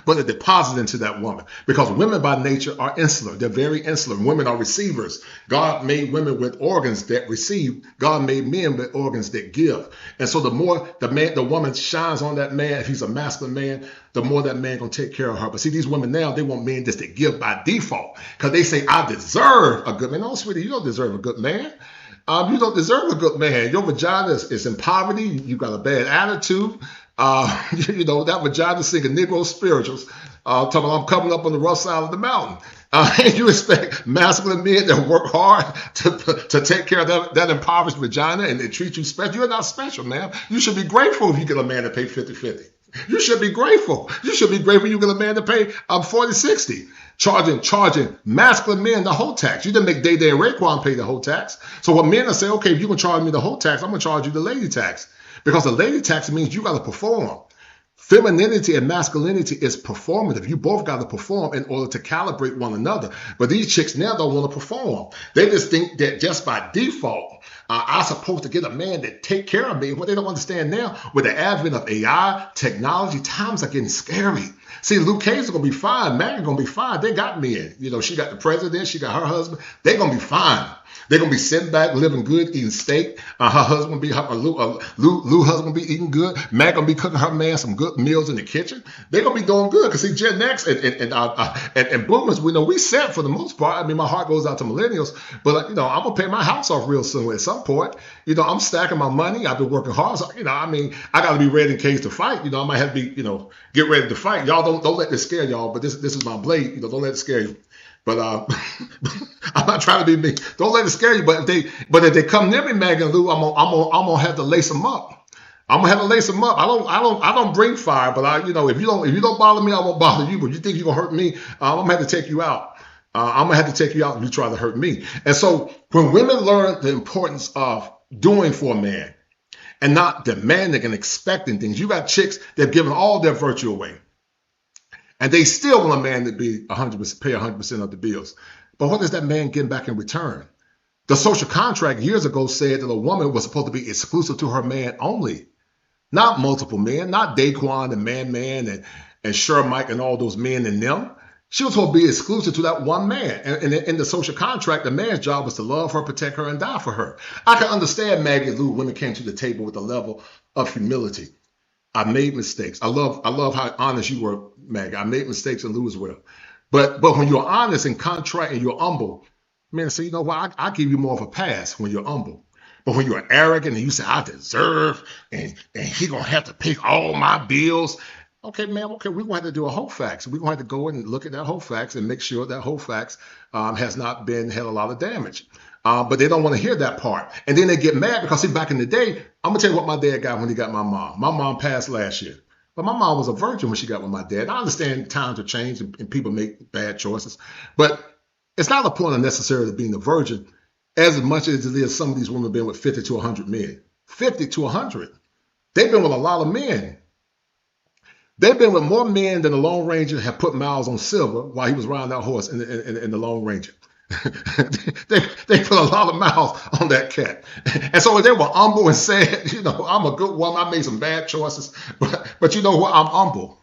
but to deposit into that woman. Because women by nature are insular. They're very insular. Women are receivers. God made women with organs that receive. God made men with organs that give. And so the more the woman shines on that man, if he's a masculine man, the more that man gonna take care of her. But see, these women now, they want men just to give by default. Because they say, I deserve a good man. No, sweetie, you don't deserve a good man. You don't deserve a good man. Your vagina is in poverty. You got a bad attitude. That vagina singing Negro spirituals. Talking about I'm coming up on the rough side of the mountain. And you expect masculine men that work hard to take care of that impoverished vagina and they treat you special. You're not special, man. You should be grateful if you get a man to pay 50-50. You should be grateful. You should be grateful you get a man to pay 40-60. Charging masculine men the whole tax. You didn't make Day and Raekwon pay the whole tax. So what men are saying, okay, if you're going to charge me the whole tax, I'm going to charge you the lady tax. Because the lady tax means you got to perform. Femininity and masculinity is performative. You both got to perform in order to calibrate one another. But these chicks now don't want to perform. They just think that just by default, I'm supposed to get a man that take care of me. What they don't understand now, with the advent of AI, technology, times are getting scary. See, Luke Cage is going to be fine. Maggie going to be fine. They got men. She got the president. She got her husband. They're going to be fine. They're going to be sitting back, living good, eating steak. Her husband be Lou husband be eating good. Mag going to be cooking her man some good meals in the kitchen. They're going to be doing good because see, Gen X and boomers, we set for the most part. I mean, my heart goes out to millennials, but I'm going to pay my house off real soon at some point. I'm stacking my money. I've been working hard. So, I got to be ready in case to fight. I might have to be, get ready to fight. Y'all don't let this scare y'all, but this is my blade. Don't let it scare you. But I'm not trying to be mean. Don't let it scare you. But if they come near me, Maggie and Lou, I'm gonna have to lace them up. I'm gonna have to lace them up. I don't bring fire, but if you don't bother me, I won't bother you. But you think you're gonna hurt me, I'm gonna have to take you out. I'm gonna have to take you out if you try to hurt me. And so when women learn the importance of doing for a man and not demanding and expecting things, you got chicks that have given all their virtue away. And they still want a man to be 100%, pay 100% of the bills. But what is that man getting back in return? The social contract years ago said that a woman was supposed to be exclusive to her man only, not multiple men, not Daquan and Man and Shermike and all those men and them. She was supposed to be exclusive to that one man. And in the social contract, the man's job was to love her, protect her, and die for her. I can understand, Maggie and Lou, women came to the table with a level of humility. I made mistakes. I love how honest you were, Maggie. I made mistakes, and Lou as well. But when you're honest and contrite and you're humble, man, so you know what? I give you more of a pass when you're humble. But when you're arrogant and you say, I deserve, and he gonna have to pay all my bills. Okay, man, okay, we're going to have to do a whole facts. We're going to have to go and look at that whole facts and make sure that whole facts has not had a lot of damage. But they don't want to hear that part. And then they get mad because, see, back in the day, I'm going to tell you what my dad got when he got my mom. My mom passed last year. But my mom was a virgin when she got with my dad. I understand times have changed and people make bad choices. But it's not a point of necessarily being a virgin as much as it is some of these women have been with 50 to 100 men. 50 to 100. They've been with a lot of men. They've been with more men than the Lone Ranger have put miles on Silver while he was riding that horse in the Lone Ranger. they put a lot of miles on that cat. And so they were humble and said, you know, I'm a good woman. I made some bad choices, but you know what? I'm humble.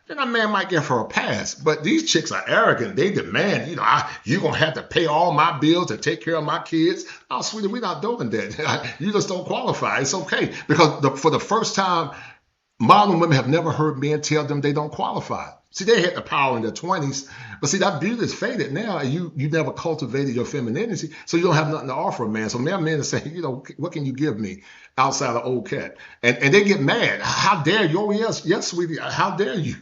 Then a man might give her a pass. But these chicks are arrogant. They demand, you know, you're going to have to pay all my bills to take care of my kids. Oh, sweetie, we're not doing that. You just don't qualify. It's okay. Because for the first time, modern women have never heard men tell them they don't qualify. See, they had the power in their 20s, but see, that beauty is faded now, and you never cultivated your femininity, so you don't have nothing to offer a man. So now men are saying, you know, what can you give me outside of old cat? And they get mad. How dare you? Oh, yes, sweetie. How dare you?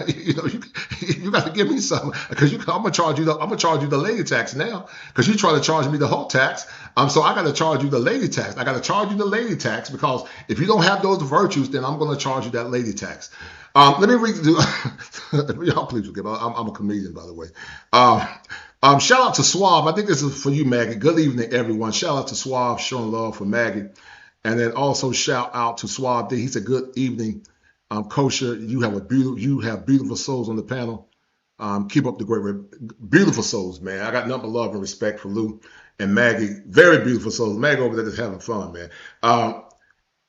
You know, you got to give me something because I'm gonna charge you the lady tax now because you try to charge me the whole tax. So I got to charge you the lady tax. I got to charge you the lady tax because if you don't have those virtues, then I'm going to charge you that lady tax. Let me read. Y'all please forgive me. I'm a comedian, by the way. Shout out to Suave. I think this is for you, Maggie. Good evening, everyone. Shout out to Suave, showing love for Maggie. And then also shout out to Suave. He said, good evening, Kosher. You have beautiful souls on the panel. Keep up the great, beautiful souls, man. I got nothing but love and respect for Lou and Maggie. Very beautiful souls. Maggie over there is having fun, man.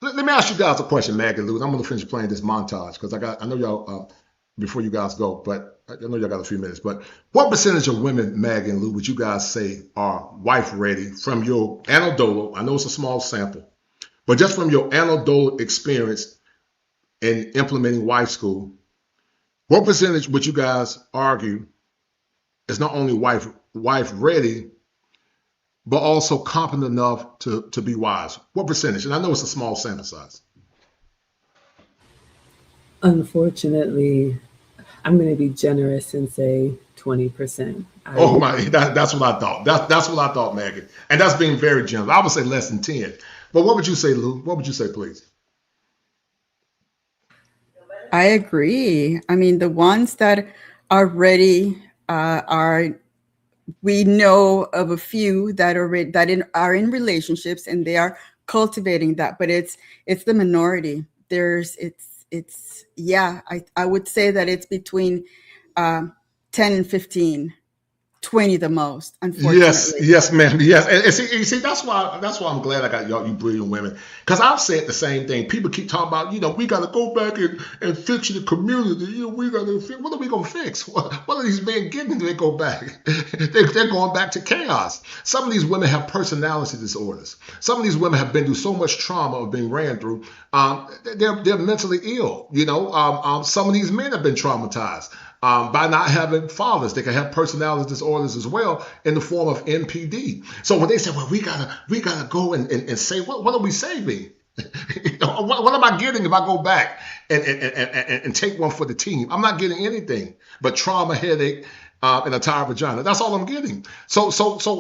Let me ask you guys a question, Maggie and Lou. I'm going to finish playing this montage because I know y'all, before you guys go, but I know y'all got a few minutes. But what percentage of women, Maggie and Lou, would you guys say are wife ready from your anecdotal? I know it's a small sample, but just from your anecdotal experience in implementing wife school, what percentage would you guys argue is not only wife ready, but also competent enough to be wise? What percentage? And I know it's a small sample size. Unfortunately, I'm going to be generous and say 20%. Oh my, that's what I thought. That's what I thought, Maggie. And that's being very generous. I would say less than 10. But what would you say, Lou? What would you say, please? I agree. I mean, the ones that are ready we know of a few that are in relationships and they are cultivating that, but it's the minority. I would say that it's between 10 and 15. 20 the most, unfortunately. Yes, ma'am. Yes. And see, that's why I'm glad I got you brilliant women. Because I've said the same thing. People keep talking about, you know, we got to go back and fix the community. You know, we got to fix. What are we going to fix? What are these men getting when they go back? They're going back to chaos. Some of these women have personality disorders. Some of these women have been through so much trauma of being ran through. They're mentally ill. You know, some of these men have been traumatized. By not having fathers. They can have personality disorders as well in the form of NPD. So when they say, well, we gotta go and say, what are we saving? You know, what am I getting if I go back and take one for the team? I'm not getting anything but trauma, headache, and a tired vagina. That's all I'm getting. So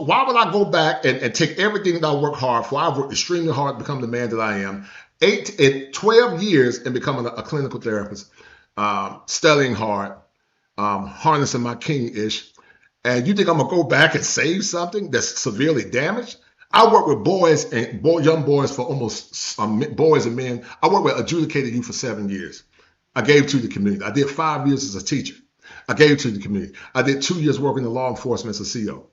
why would I go back and take everything that I work hard for? I've worked extremely hard to become the man that I am. 12 years in becoming a clinical therapist, studying hard, harnessing my king-ish, and you think I'm gonna go back and save something that's severely damaged? I work with boys and young boys for almost boys and men. I worked with adjudicated youth for 7 years. I gave to the community. I did 5 years as a teacher. I gave to the community. I did 2 years working in law enforcement as a CO.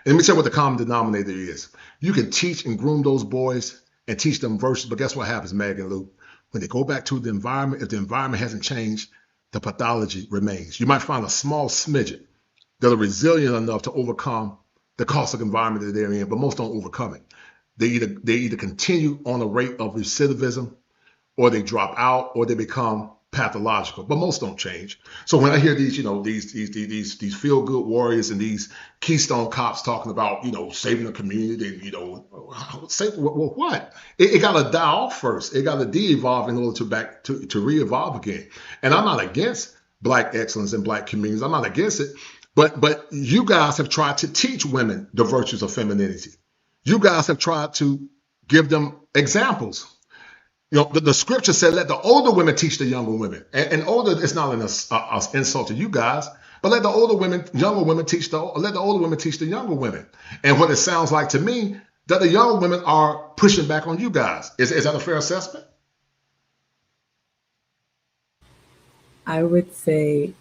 And let me tell you what the common denominator is. You can teach and groom those boys and teach them virtues, but guess what happens, Mag and Lou? When they go back to the environment, if the environment hasn't changed, the pathology remains. You might find a small smidget that are resilient enough to overcome the caustic environment that they're in, but most don't overcome it. They either continue on a rate of recidivism, or they drop out, or they become pathological, but most don't change. So when I hear these, these feel good warriors and these Keystone cops talking about, saving the community, say what? It got to die off first. It got to de-evolve in order to re-evolve again. And I'm not against Black excellence in Black communities. I'm not against it, but you guys have tried to teach women the virtues of femininity. You guys have tried to give them examples. The scripture said, let the older women teach the younger women. And older is not an insult to you guys, but let the older women, younger women let the older women teach the younger women. And what it sounds like to me, that the younger women are pushing back on you guys. Is that a fair assessment? I would say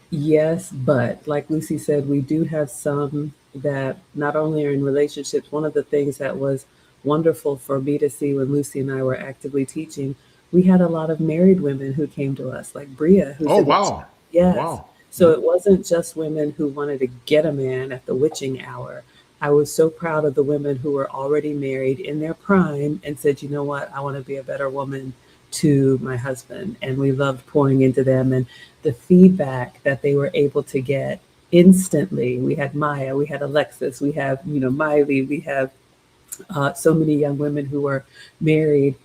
yes, but like Lucy said, we do have some that not only are in relationships. One of the things that was wonderful for me to see when Lucy and I were actively teaching, we had a lot of married women who came to us, like Bria. Oh, wow. Yes. Wow. So it wasn't just women who wanted to get a man at the witching hour. I was so proud of the women who were already married in their prime and said, you know what, I want to be a better woman to my husband. And we loved pouring into them, and the feedback that they were able to get instantly. We had Maya, we had Alexis, we have, Miley, we have so many young women who were married.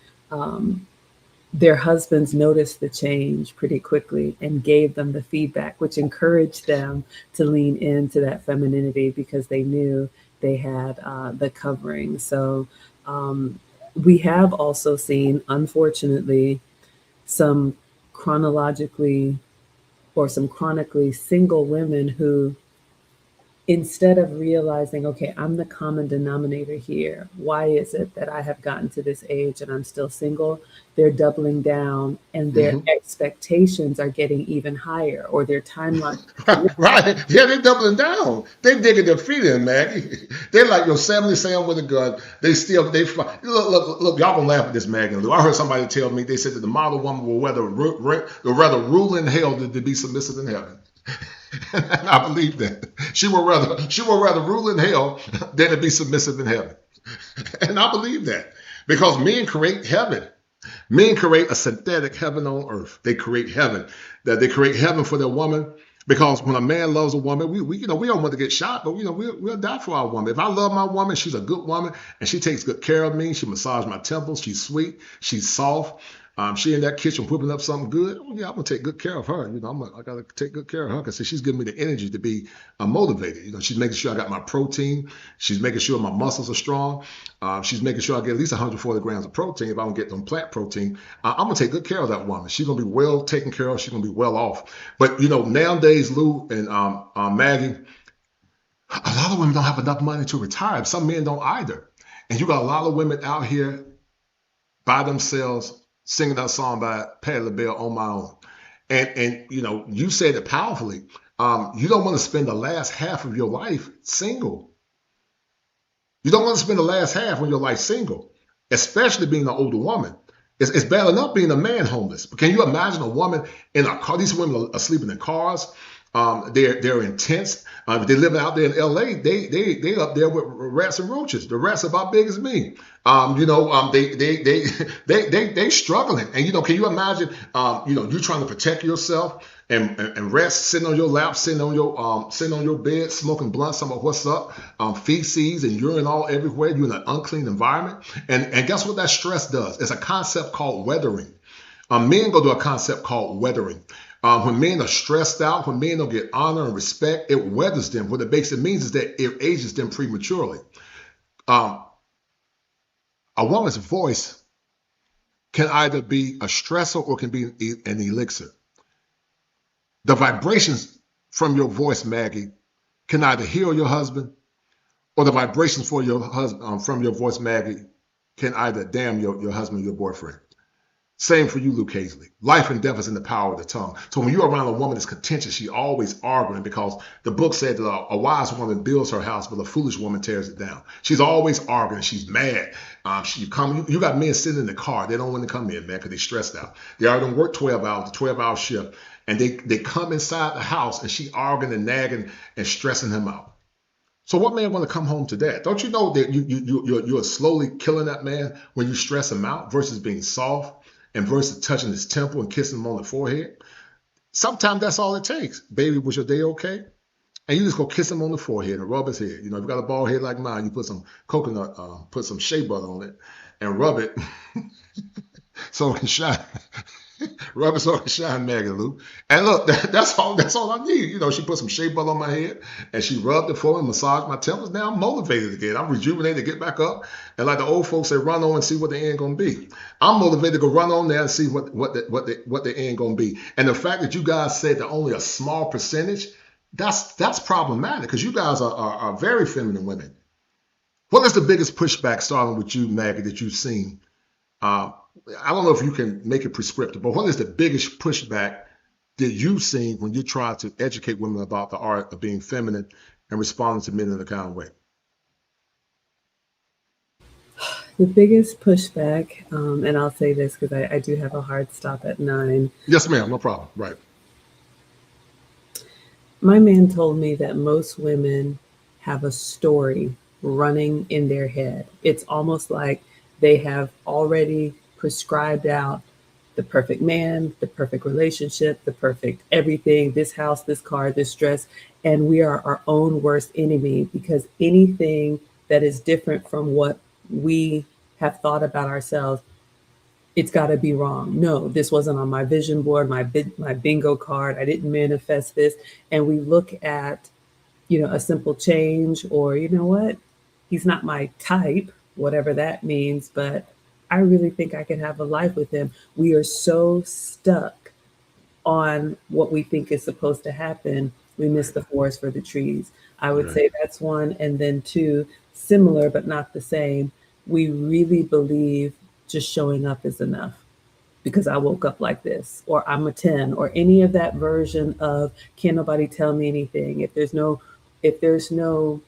Their husbands noticed the change pretty quickly and gave them the feedback, which encouraged them to lean into that femininity because they knew they had the covering. So we have also seen, unfortunately, some chronically single women who, instead of realizing, okay, I'm the common denominator here, why is it that I have gotten to this age and I'm still single? They're doubling down, and their expectations are getting even higher, or their timeline. Right. Yeah, they're doubling down. They're digging their feet in, Maggie. They're like your Yosemite Sam with a gun. Look, y'all gonna laugh at this, Maggie. I heard somebody tell me, they said that the model woman will rather rule in hell than to be submissive in heaven. And I believe that. She will rather rule in hell than to be submissive in heaven. And I believe that. Because men create heaven. Men create a synthetic heaven on earth. They create heaven. That they create heaven for their woman. Because when a man loves a woman, we don't want to get shot, but we'll die for our woman. If I love my woman, she's a good woman, and she takes good care of me. She massages my temples. She's sweet. She's soft. She in that kitchen whipping up something good. Oh, yeah, I'm gonna take good care of her. I gotta take good care of her because she's giving me the energy to be motivated. She's making sure I got my protein. She's making sure my muscles are strong. She's making sure I get at least 140 grams of protein. If I don't get them plant protein, I'm gonna take good care of that woman. She's gonna be well taken care of. She's gonna be well off. But nowadays, Lou and Maggie, a lot of women don't have enough money to retire. Some men don't either. And you got a lot of women out here by themselves, singing that song by Patti LaBelle, On My Own. And you said it powerfully. You don't want to spend the last half of your life single. You don't want to spend the last half of your life single, especially being an older woman. It's bad enough being a man homeless. But can you imagine a woman in a car? These women are sleeping in cars. They're intense. If they're living out there in LA, they up there with rats and roaches. The rats are about big as me. They struggling. And can you imagine? You trying to protect yourself, and rats sitting on your lap, sitting on your bed, smoking blunts. Talking about what's up, feces and urine all everywhere. You're in an unclean environment. And guess what that stress does? It's a concept called weathering. Men go through a concept called weathering. When men are stressed out, when men don't get honor and respect, it weathers them. What it means is that it ages them prematurely. A woman's voice can either be a stressor or can be an elixir. The vibrations from your voice, Maggie, can either heal your husband, or the vibrations from your voice, Maggie, can either damn your husband or your boyfriend. Same for you, Luke Hazley. Life and death is in the power of the tongue. So when you're around a woman that's contentious, she always arguing, because the book said that a wise woman builds her house, but a foolish woman tears it down. She's always arguing. She's mad. You got men sitting in the car. They don't want to come in, man, because they're stressed out. They already done work 12 hours, the 12-hour shift, and they come inside the house, and she arguing and nagging and stressing him out. So what man want to come home to that? Don't you know that you're slowly killing that man when you stress him out versus being soft? And versus touching his temple and kissing him on the forehead? Sometimes that's all it takes. Baby, was your day okay? And you just go kiss him on the forehead and rub his head. You know, if you got a bald head like mine, you put some coconut, put some shea butter on it and rub it so it can shine. Rub it so it can shine, Maggie Lou. And look, that's all I need. You know, she put some shea butter on my head and she rubbed it for me, massaged my temples. Now I'm motivated again. I'm rejuvenated to get back up. And like the old folks say, run on and see what the end gonna be. I'm motivated to go run on there and see what the end gonna be. And the fact that you guys said that only a small percentage, that's problematic, because you guys are very feminine women. What is the biggest pushback, starting with you, Maggie, that you've seen? I don't know if you can make it prescriptive, but what is the biggest pushback that you've seen when you try to educate women about the art of being feminine and responding to men in a kind of way? The biggest pushback, and I'll say this because I do have a hard stop at 9. Yes, ma'am, no problem. Right. My man told me that most women have a story running in their head. It's almost like they have already prescribed out the perfect man, the perfect relationship, the perfect everything, this house, this car, this dress, and we are our own worst enemy, because anything that is different from what we have thought about ourselves, it's got to be wrong. No, this wasn't on my vision board, my bingo card. I didn't manifest this. And we look at, a simple change, or, you know what, he's not my type, whatever that means, but I really think I could have a life with him. We are so stuck on what we think is supposed to happen, we miss the forest for the trees. I would say that's one. And then 2, similar but not the same, we really believe just showing up is enough because I woke up like this, or I'm a 10, or any of that version of can't nobody tell me anything. If there's no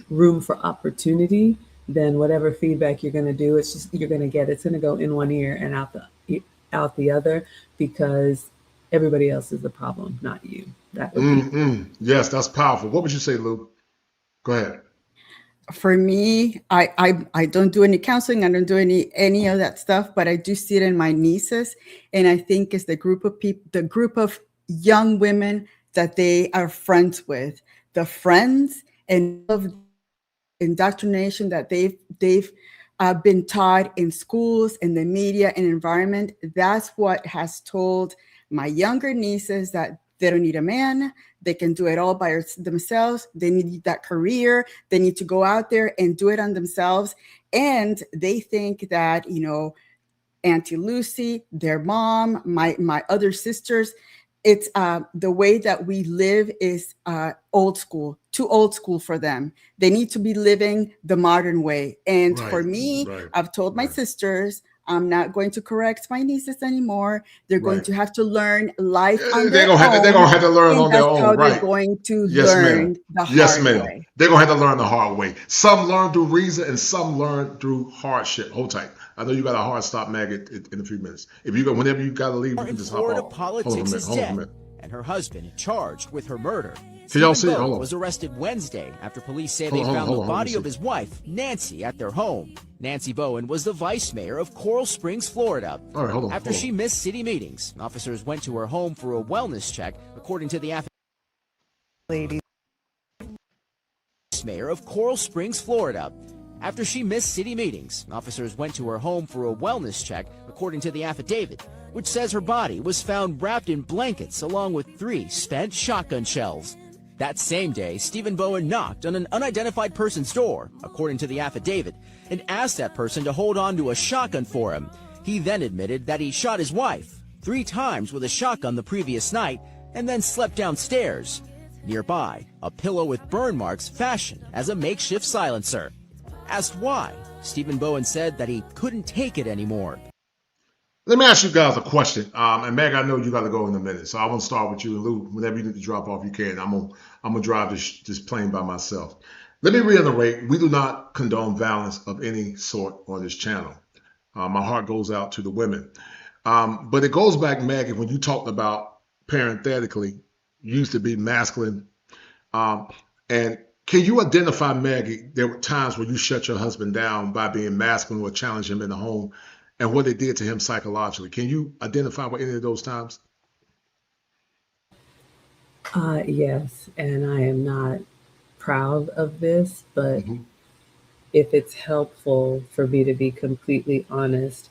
room for opportunity, then whatever feedback you're going to do, it's just, you're going to get, it's going to go in one ear and out the other, because everybody else is the problem, not you. That would be. Yes, that's powerful. What would you say, Lou? Go ahead. For me, I don't do any counseling. I don't do any of that stuff, but I do see it in my nieces. And I think it's the group of people, the group of young women that they are friends with, the friends and of indoctrination that they've been taught in schools, in the media and environment. That's what has told my younger nieces that they don't need a man. They can do it all by themselves. They need that career. They need to go out there and do it on themselves. And they think that, Auntie Lucy, their mom, my other sisters, it's the way that we live is old school, too old school for them. They need to be living the modern way. And for me, I've told my sisters, I'm not going to correct my nieces anymore. They're going to have to learn life on their own. They're going to have to learn on their own. That's how they're going to learn the hard way. They're going to have to learn the hard way. Some learn through reason and some learn through hardship. Hold tight. I know you got a hard stop, Maggie, in a few minutes. Whenever you got to leave, you can just hop off. Politics is dead, and her husband charged with her murder. Can y'all see? Hold on. Was arrested Wednesday after police say they found the body of his wife, Nancy, at their home. Nancy Bowen was the vice mayor of Coral Springs, Florida. All right, After she missed city meetings, officers went to her home for a wellness check, according to the affidavit. Mayor of Coral Springs, Florida. After she missed city meetings, officers went to her home for a wellness check, according to the affidavit, which says her body was found wrapped in blankets along with 3 spent shotgun shells. That same day, Stephen Bowen knocked on an unidentified person's door, according to the affidavit, and asked that person to hold on to a shotgun for him. He then admitted that he shot his wife 3 times with a shotgun the previous night and then slept downstairs. Nearby, a pillow with burn marks fashioned as a makeshift silencer. Asked why, Stephen Bowen said that he couldn't take it anymore. Let me ask you guys a question. And Meg, I know you got to go in a minute, so I want to start with you and Lou. Whenever you need to drop off, you can. I'm gonna drive this plane by myself. Let me reiterate: we do not condone violence of any sort on this channel. My heart goes out to the women, but it goes back, Maggie, when you talked about parenthetically used to be masculine. And can you identify, Maggie, there were times where you shut your husband down by being masculine or challenge him in the home and what it did to him psychologically? Can you identify what any of those times? Yes, and I am not proud of this, but if it's helpful for me to be completely honest,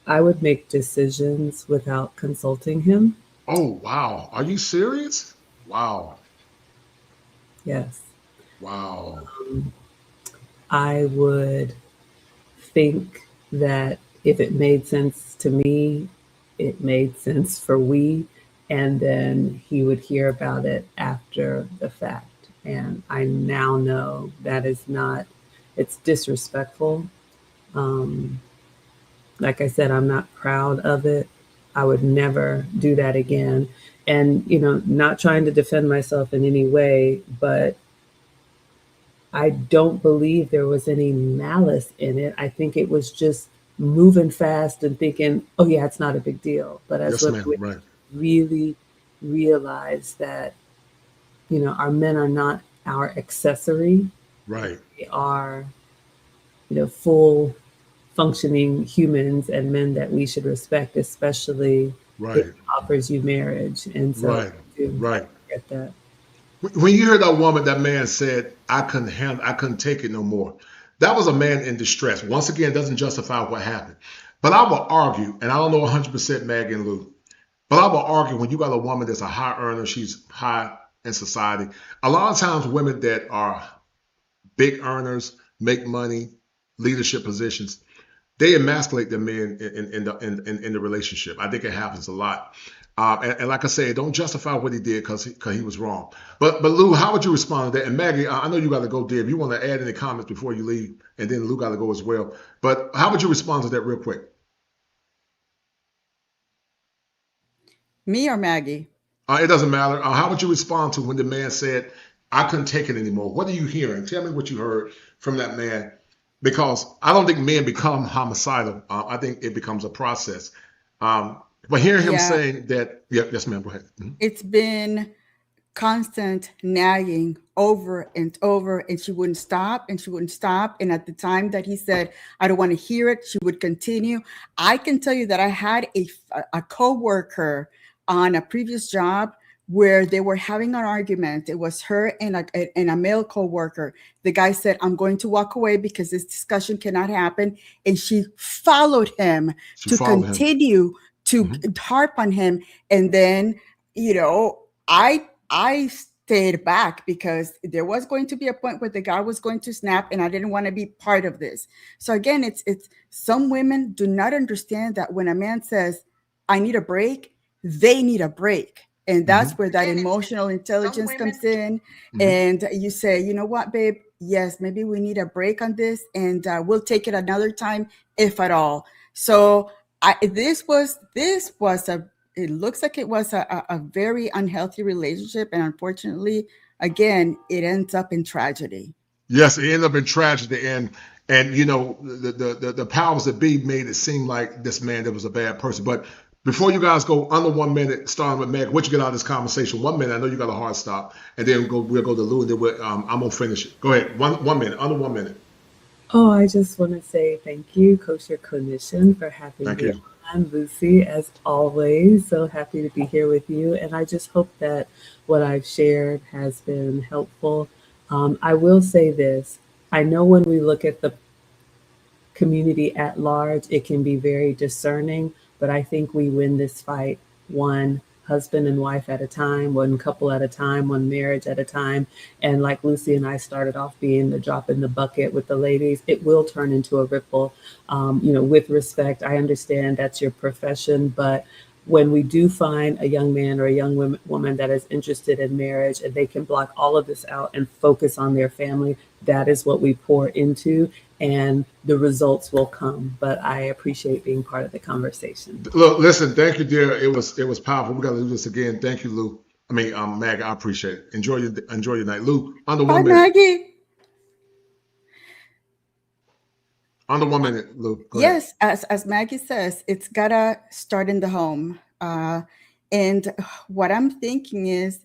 I would make decisions without consulting him. Oh, wow. Are you serious? Wow. Yes. Wow. I would think that if it made sense to me, it made sense for we, and then he would hear about it after the fact. And I now know that is not, it's disrespectful. Like I said, I'm not proud of it. I would never do that again. And, you know, not trying to defend myself in any way, but I don't believe there was any malice in it. I think it was just moving fast and thinking, oh yeah, it's not a big deal. But as we really realize that, you know, our men are not our accessory. Right. They are, you know, full functioning humans and men that we should respect, especially if it offers you marriage. And so I get that. When you hear that woman, that man said, I couldn't take it no more. That was a man in distress. Once again, doesn't justify what happened. But I will argue, and I don't know 100% Mag and Lou, but I will argue when you got a woman that's a high earner, she's high in society. A lot of times women that are big earners, make money, leadership positions, they emasculate the men in the relationship. I think it happens a lot. And like I said, don't justify what he did because he was wrong. But Lou, how would you respond to that? And Maggie, I know you got to go, Dave. You want to add any comments before you leave, and then Lou got to go as well. But how would you respond to that real quick? Me or Maggie? It doesn't matter. How would you respond to when the man said, I couldn't take it anymore? What are you hearing? Tell me what you heard from that man. Because I don't think men become homicidal. I think it becomes a process. But hearing him saying that, yes, ma'am, go ahead. It's been constant nagging over and over, and she wouldn't stop and she wouldn't stop. And at the time that he said, I don't want to hear it, she would continue. I can tell you that I had a coworker on a previous job where they were having an argument. It was her and a male coworker. The guy said, I'm going to walk away because this discussion cannot happen. And she followed him to continue to harp on him. And then, you know, I stayed back because there was going to be a point where the guy was going to snap and I didn't want to be part of this. So again, it's some women do not understand that when a man says, I need a break, they need a break. And that's where that emotional intelligence comes in. And you say, you know what, babe? Yes, maybe we need a break on this and we'll take it another time, if at all. So it looks like it was a very unhealthy relationship. And unfortunately, again, it ends up in tragedy. Yes, it ended up in tragedy. And you know, the powers that be made it seem like this man that was a bad person. But before you guys go under 1 minute, starting with Meg, what you get out of this conversation? 1 minute. I know you got a hard stop, and then we'll go to Lou, and then I'm gonna finish it. Go ahead. One minute. Under 1 minute. Oh, I just want to say thank you, Kosher Clinician, for having me on. Lucy, as always, so happy to be here with you, and I just hope that what I've shared has been helpful. I will say this: I know when we look at the community at large, it can be very discerning. But I think we win this fight one husband and wife at a time, one couple at a time, one marriage at a time. And like Lucy and I started off being the drop in the bucket with the ladies, it will turn into a ripple. You know, with respect, I understand that's your profession, but when we do find a young man or a young woman that is interested in marriage and they can block all of this out and focus on their family, that is what we pour into. and the results will come. But I appreciate being part of the conversation. Look, listen, thank you, dear. It was powerful. We got to do this again. Thank you, Lou. I mean, Maggie, I appreciate it. Enjoy your night, Lou. Under 1 minute. Maggie. Under 1 minute, Lou. Go Yes, as Maggie says, it's gotta start in the home. And what I'm thinking is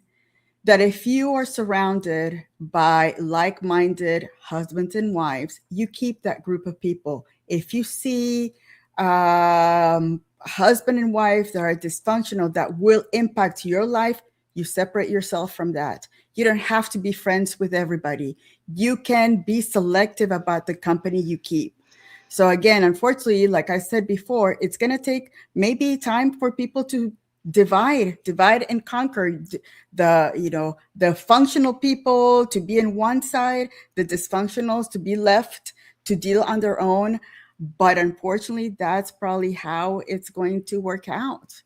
that if you are surrounded by like-minded husbands and wives, you keep that group of people. If you see husband and wife that are dysfunctional, that will impact your life, you separate yourself from that. You don't have to be friends with everybody. You can be selective about the company you keep. So again, unfortunately, like I said before, it's going to take maybe time for people to divide and conquer. The functional people to be in one side, the dysfunctionals to be left to deal on their own. But unfortunately, that's probably how it's going to work out.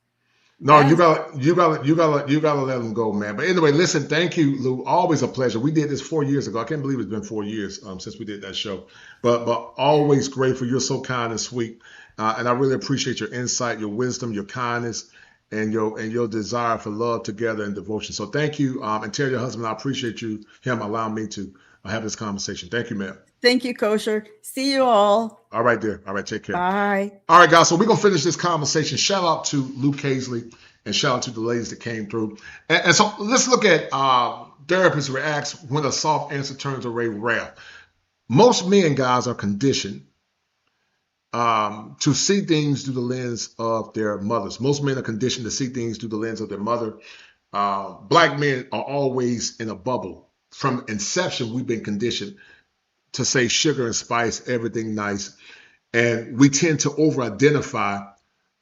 No, you gotta let them go, man. But anyway, listen, thank you, Lou. Always a pleasure. We did this 4 years ago. I can't believe it's been 4 years since we did that show. But always grateful. You're so kind and sweet, and I really appreciate your insight, your wisdom, your kindness, and your desire for love together and devotion. So thank you, and tell your husband I appreciate him allowing me to have this conversation. Thank you, ma'am. Thank you, Kosher. See you all. All right, dear. All right, take care. Bye. All right, guys. So we're gonna finish this conversation. Shout out to Luke Hazley and shout out to the ladies that came through. And so let's look at therapist reacts when a soft answer turns away rare. Most men, guys, are conditioned to see things through the lens of their mothers. Most men are conditioned to see things through the lens of their mother. Black men are always in a bubble. From inception, we've been conditioned to say sugar and spice, everything nice. And we tend to over-identify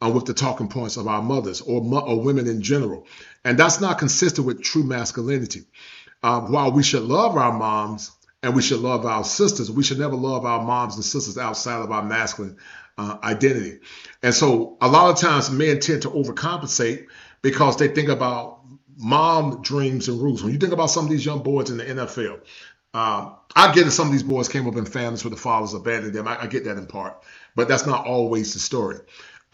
with the talking points of our mothers or women in general. And that's not consistent with true masculinity. While we should love our moms and we should love our sisters, we should never love our moms and sisters outside of our masculine identity. And so a lot of times men tend to overcompensate because they think about mom dreams and rules. When you think about some of these young boys in the NFL, I get that some of these boys came up in families where the fathers abandoned them. I get that in part, but that's not always the story.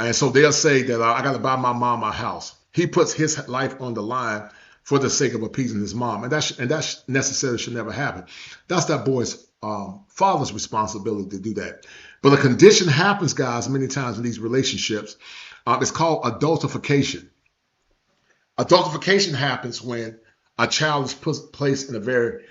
And so they'll say that I got to buy my mom a house. He puts his life on the line for the sake of appeasing his mom, and that necessarily should never happen. That's that boy's father's responsibility to do that. But a condition happens, guys, many times in these relationships. It's called adultification. Adultification happens when a child is placed in a very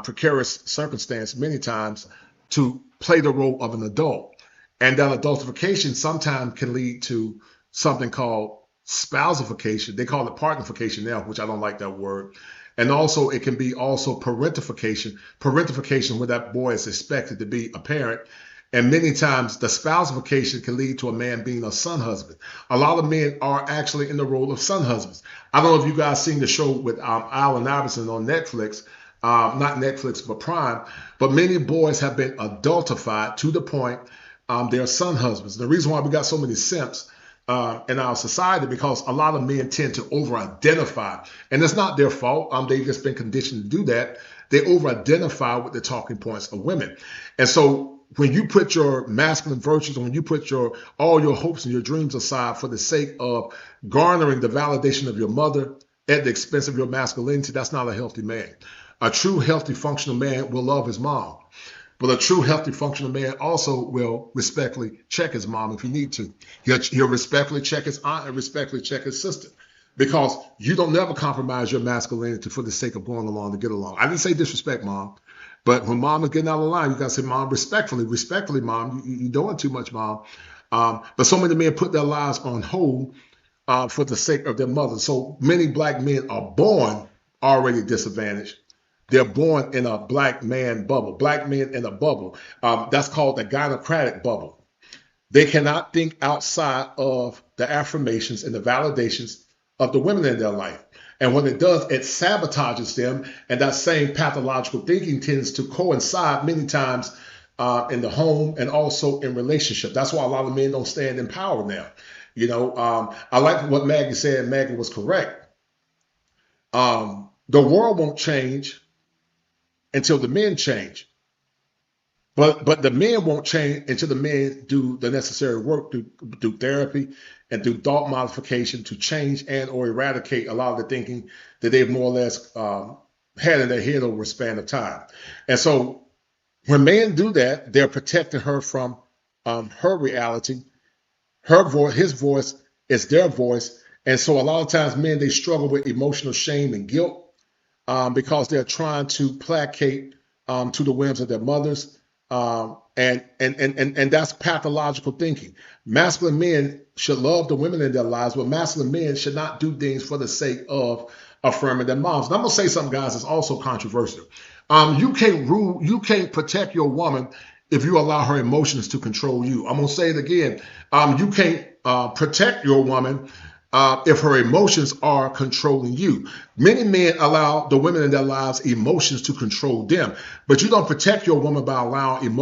precarious circumstance many times to play the role of an adult. And that adultification sometimes can lead to something called spousification. They call it partnerification now, which I don't like that word. And also it can be also parentification. Parentification where that boy is expected to be a parent. And many times the spousification can lead to a man being a son husband. A lot of men are actually in the role of son husbands. I don't know if you guys seen the show with Allen Iverson on Netflix. Not Netflix, but Prime. But many boys have been adultified to the point they're son husbands. The reason why we got so many simps in our society because a lot of men tend to over-identify. And it's not their fault. They've just been conditioned to do that. They over-identify with the talking points of women. And so when you put your masculine virtues, when you put all your hopes and your dreams aside for the sake of garnering the validation of your mother at the expense of your masculinity, that's not a healthy man. A true, healthy, functional man will love his mom. But a true, healthy, functional man also will respectfully check his mom if he need to. He'll respectfully check his aunt and respectfully check his sister. Because you don't never compromise your masculinity for the sake of going along to get along. I didn't say disrespect, mom. But when mom is getting out of line, you got to say, mom, respectfully, mom. You're doing too much, mom. But so many men put their lives on hold for the sake of their mother. So many black men are born already disadvantaged. They're born in a black man bubble, black men in a bubble. That's called the gynocratic bubble. They cannot think outside of the affirmations and the validations of the women in their life. And when it does, it sabotages them. And that same pathological thinking tends to coincide many times in the home and also in relationship. That's why a lot of men don't stand in power now. You know, I like what Maggie said. Maggie was correct. The world won't change until the men change. But the men won't change until the men do the necessary work through therapy and through thought modification to change and or eradicate a lot of the thinking that they've more or less had in their head over a span of time. And so when men do that, they're protecting her from her reality. Her voice, his voice is their voice. And so a lot of times men, they struggle with emotional shame and guilt because they're trying to placate to the whims of their mothers. And that's pathological thinking. Masculine men should love the women in their lives, but masculine men should not do things for the sake of affirming their moms. And I'm gonna say something, guys, that's also controversial. You can't protect your woman if you allow her emotions to control you. I'm gonna say it again. You can't protect your woman if her emotions are controlling you. Many men allow the women in their lives emotions to control them, but you don't protect your woman by allowing an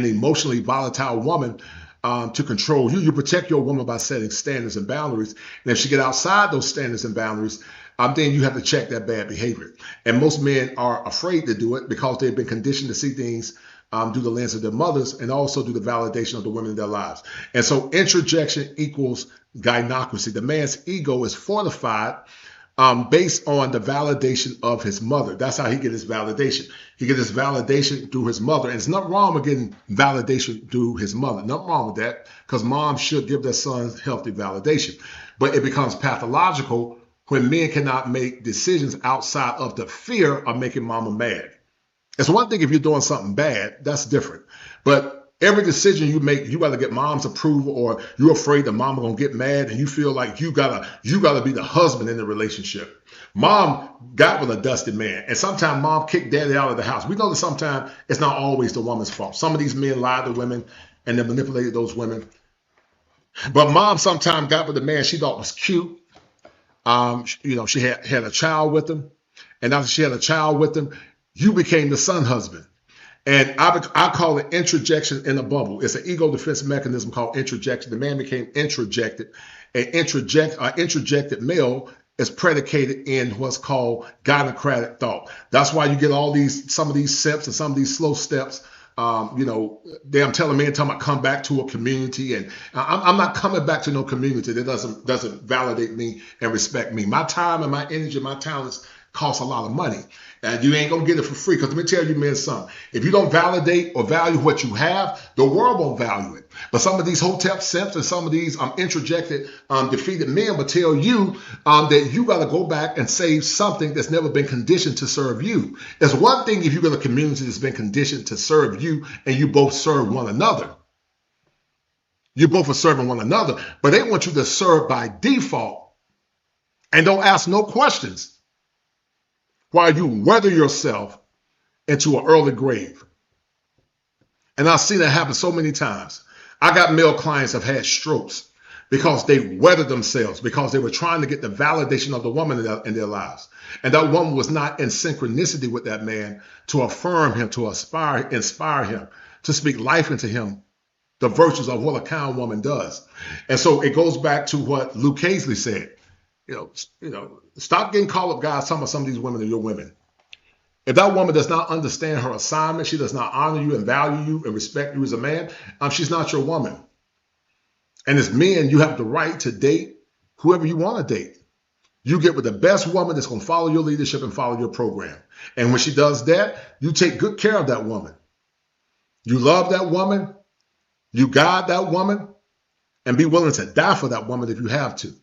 emotionally volatile woman to control you. You protect your woman by setting standards and boundaries. And if she get outside those standards and boundaries, then you have to check that bad behavior. And most men are afraid to do it because they've been conditioned to see things through the lens of their mothers and also through the validation of the women in their lives. And so introjection equals gynocracy. The man's ego is fortified based on the validation of his mother. That's how he gets his validation. He gets his validation through his mother. And it's not wrong with getting validation through his mother. Nothing wrong with that, because moms should give their sons healthy validation. But it becomes pathological when men cannot make decisions outside of the fear of making mama mad. It's one thing if you're doing something bad, that's different. But every decision you make, you got to get mom's approval, or you're afraid that mama gonna get mad, and you feel like you gotta be the husband in the relationship. Mom got with a dusty man, and sometimes mom kicked daddy out of the house. We know that sometimes it's not always the woman's fault. Some of these men lied to women and they manipulated those women. But mom sometimes got with a man she thought was cute. She had a child with him, and after she had a child with him, you became the son husband. And I call it introjection in a bubble. It's an ego defense mechanism called introjection. The man became introjected. An introjected male is predicated in what's called gynocratic thought. That's why you get some of these steps and some of these slow steps. I'm telling men talking about come back to a community, and I'm not coming back to no community that doesn't validate me and respect me. My time and my energy, my talents cost a lot of money. And you ain't gonna get it for free. Because let me tell you, men, something. If you don't validate or value what you have, the world won't value it. But some of these hotep simps and some of these introjected, defeated men will tell you that you got to go back and save something that's never been conditioned to serve you. It's one thing if you got a community that's been conditioned to serve you and you both serve one another. You both are serving one another, but they want you to serve by default and don't ask no questions while you weather yourself into an early grave. And I've seen that happen so many times. I got male clients that have had strokes because they weathered themselves, because they were trying to get the validation of the woman in their lives. And that woman was not in synchronicity with that man to affirm him, to inspire him, to speak life into him, the virtues of what a kind woman does. And so it goes back to what Luke Hazley said. Stop getting caught up, guys, talking about some of these women are your women. If that woman does not understand her assignment, she does not honor you and value you and respect you as a man, she's not your woman. And as men, you have the right to date whoever you want to date. You get with the best woman that's going to follow your leadership and follow your program. And when she does that, you take good care of that woman. You love that woman. You guide that woman, and be willing to die for that woman if you have to.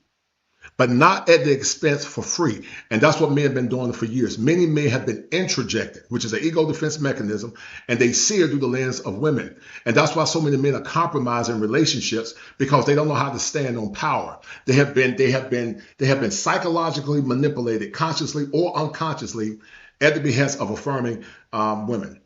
But not at the expense for free. And that's what men have been doing for years. Many men have been introjected, which is an ego defense mechanism, and they see it through the lens of women. And that's why so many men are compromising relationships, because they don't know how to stand on power. They have been psychologically manipulated, consciously or unconsciously, at the behest of affirming women.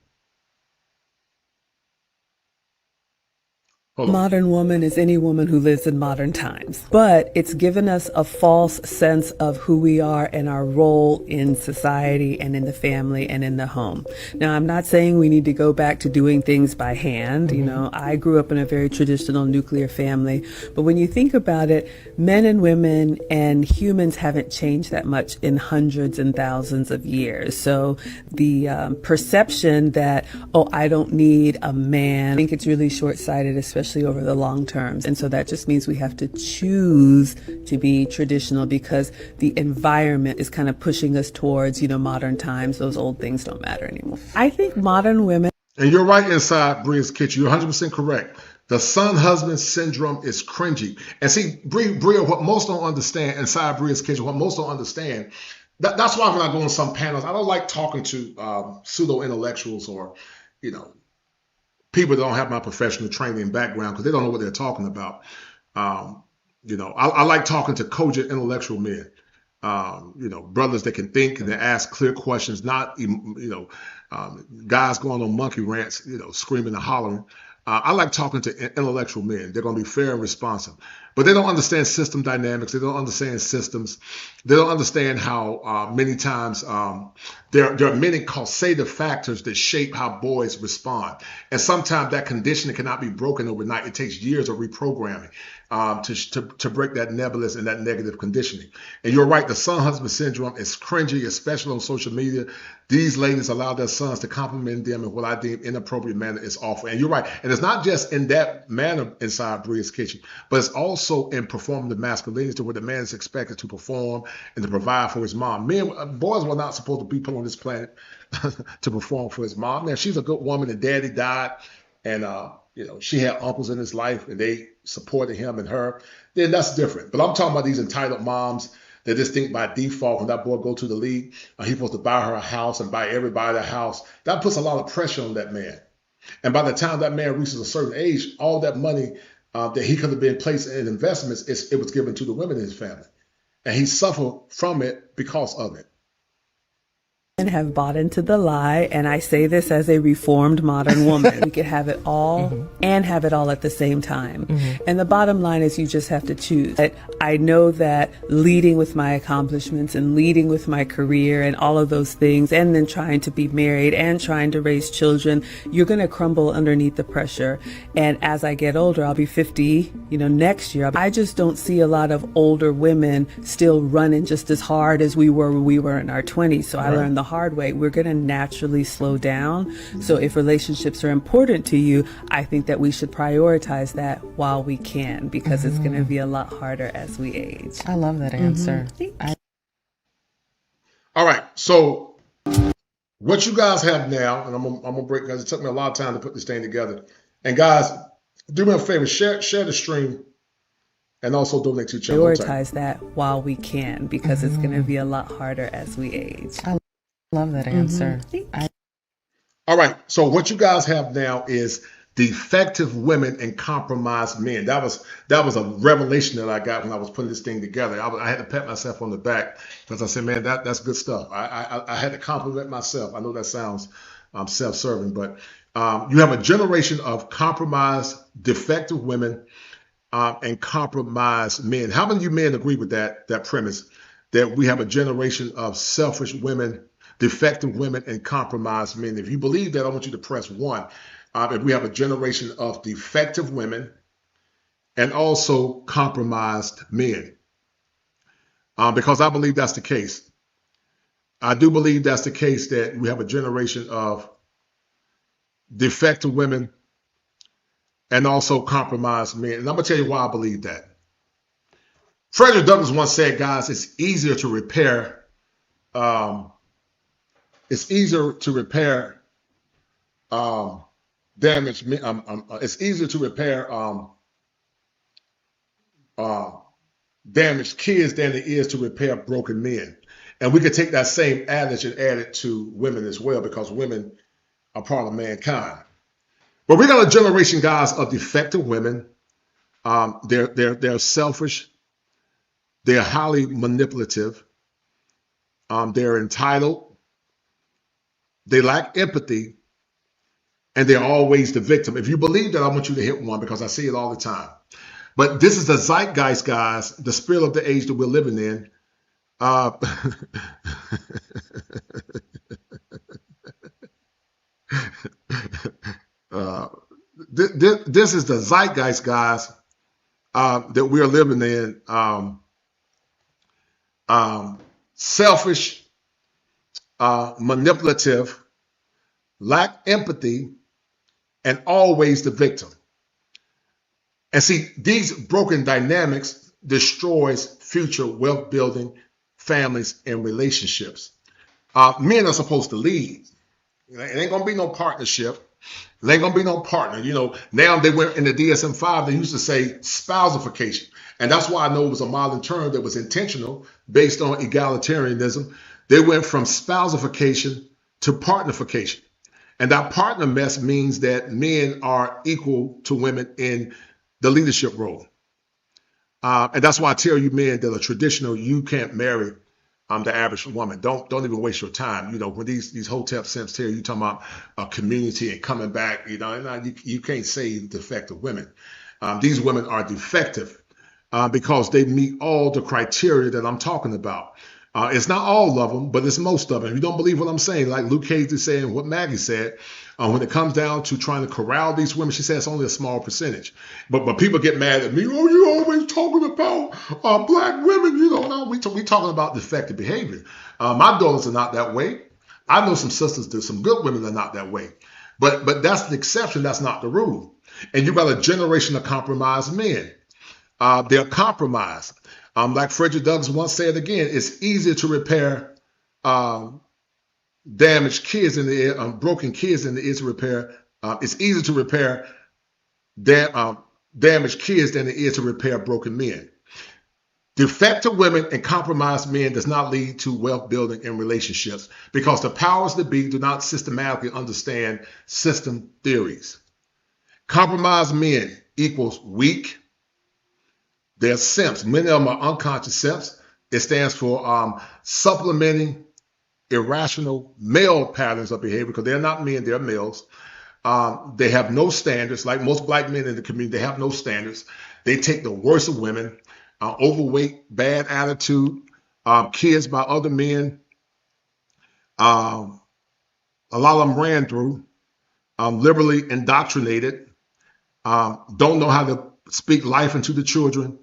Modern woman is any woman who lives in modern times, but it's given us a false sense of who we are and our role in society and in the family and in the home. Now, I'm not saying we need to go back to doing things by hand. You know, I grew up in a very traditional nuclear family, but when you think about it, men and women and humans haven't changed that much in hundreds and thousands of years. So the perception that, oh, I don't need a man, I think it's really short-sighted, especially over the long terms. And so that just means we have to choose to be traditional because the environment is kind of pushing us towards, you know, modern times. Those old things don't matter anymore. I think modern women. And you're right inside Bria's kitchen. You're 100% correct. The son husband syndrome is cringy. And see, Bria, what most don't understand inside Bria's kitchen, what most don't understand, that's why when I go on some panels, I don't like talking to pseudo intellectuals or, you know, people that don't have my professional training and background because they don't know what they're talking about. You know, I like talking to cogent intellectual men, you know, brothers that can think and they ask clear questions, not, you know, guys going on monkey rants, you know, screaming and hollering. I like talking to intellectual men. They're going to be fair and responsive, but they don't understand system dynamics. They don't understand systems. They don't understand how many times there are many causative factors that shape how boys respond. And sometimes that conditioning cannot be broken overnight. It takes years of reprogramming to break that nebulous and that negative conditioning. And you're right, the son husband syndrome is cringy, especially on social media. These ladies allow their sons to compliment them in what I deem inappropriate manner is awful. And you're right. And it's not just in that manner inside Bria's kitchen, but it's also in performing the masculinity where the man is expected to perform and to provide for his mom. Boys were not supposed to be put on this planet to perform for his mom. Now, she's a good woman and daddy died and, you know, she had uncles in his life and they supported him and her. Then that's different. But I'm talking about these entitled moms that just think by default when that boy go to the league, he's supposed to buy her a house and buy everybody a house. That puts a lot of pressure on that man. And by the time that man reaches a certain age, all that money that he could have been placed in investments, it was given to the women in his family. And he suffered from it because of it. And have bought into the lie, and I say this as a reformed modern woman. We can have it all and have it all at the same time. And the bottom line is you just have to choose. I know that leading with my accomplishments and leading with my career and all of those things, and then trying to be married and trying to raise children, you're going to crumble underneath the pressure. And as I get older, I'll be 50, you know, next year. I just don't see a lot of older women still running just as hard as we were when we were in our 20s. So I learned the hard way. We're going to naturally slow down. So if relationships are important to you, I think that we should prioritize that while we can, because it's going to be a lot harder as we age. I love that answer. All right. So what you guys have now, and I'm gonna break because it took me a lot of time to put this thing together. And guys, do me a favor, share the stream and also donate to your channel. Prioritize that while we can, because it's going to be a lot harder as we age. I love that answer. All right. So what you guys have now is defective women and compromised men. That was a revelation that I got when I was putting this thing together. I had to pat myself on the back because I said, man, that's good stuff. I had to compliment myself. I know that sounds self-serving, but you have a generation of compromised, defective women and compromised men. How many of you men agree with that premise, that we have a generation of selfish women, defective women, and compromised men? If you believe that, I want you to press 1. If we have a generation of defective women and also compromised men, because I believe that's the case. I do believe that's the case, that we have a generation of defective women and also compromised men. And I'm going to tell you why I believe that. Frederick Douglass once said, guys, it's easier to repair damage. It's easier to repair damaged kids than it is to repair broken men. And we could take that same adage and add it to women as well, because women are part of mankind. But we got a generation, guys, of defective women. They're selfish. They're highly manipulative. They're entitled. They lack empathy. and they're always the victim. If you believe that, I want you to hit one, because I see it all the time. But this is the zeitgeist, guys, the spirit of the age that we're living in. This is the zeitgeist, guys, that we are living in. Selfish, manipulative, lack empathy, and always the victim. And see, these broken dynamics destroys future wealth building, families, and relationships. Men are supposed to lead. It ain't gonna be no partnership. It ain't gonna be no partner. You know, now they went in the DSM-5, they used to say spousification. And that's why I know it was a modern term that was intentional based on egalitarianism. They went from spousification to partnerification. And that partner mess means that men are equal to women in the leadership role. And that's why I tell you men that are traditional, you can't marry the average woman. Don't even waste your time. You know, when these hotel simps tell you talking about a community and coming back, you know, and you can't say defective women. These women are defective because they meet all the criteria that I'm talking about. It's not all of them, but it's most of them. If you don't believe what I'm saying, like Luke Cage is saying, what Maggie said, when it comes down to trying to corral these women, she says it's only a small percentage. But people get mad at me. Oh, you always talking about black women. You know, no, we talking about defective behavior. My daughters are not that way. I know some sisters, there's some good women that are not that way. But that's the exception. That's not the rule. And you got a generation of compromised men. They're compromised. Like Frederick Douglass once said again, it's easier to repair damaged kids in the air, broken kids than it is to repair. It's easier to repair damaged kids than it is to repair broken men. Defective women and compromised men does not lead to wealth building in relationships because the powers that be do not systematically understand system theories. Compromised men equals weak. They're simps. Many of them are unconscious simps. It stands for supplementing irrational male patterns of behavior because they're not men, they're males. They have no standards. Like most black men in the community, they have no standards. They take the worst of women, overweight, bad attitude, kids by other men. A lot of them ran through, liberally indoctrinated, don't know how to speak life into the children,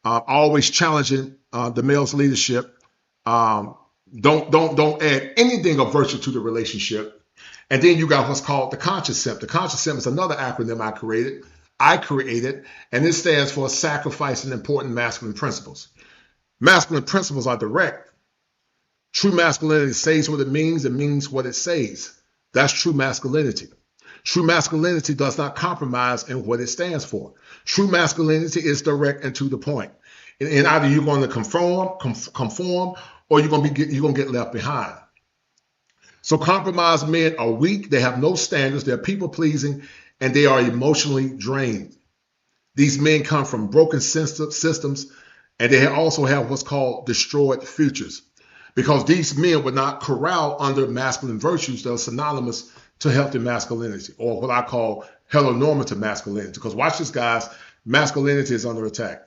always challenging the male's leadership. Don't add anything of virtue to the relationship. And then you got what's called the conscious simp. The conscious simp is another acronym I created, and it stands for sacrificing important masculine principles. Masculine principles are direct. True masculinity says what it means what it says. That's true masculinity. True masculinity does not compromise in what it stands for. True masculinity is direct and to the point. And either you're going to conform, or you're going to get left behind. So compromised men are weak. They have no standards. They're people pleasing, and they are emotionally drained. These men come from broken systems, and they also have what's called destroyed futures, because these men were not corralled under masculine virtues that are synonymous to healthy masculinity, or what I call heteronormative masculinity. Because watch this, guys, masculinity is under attack.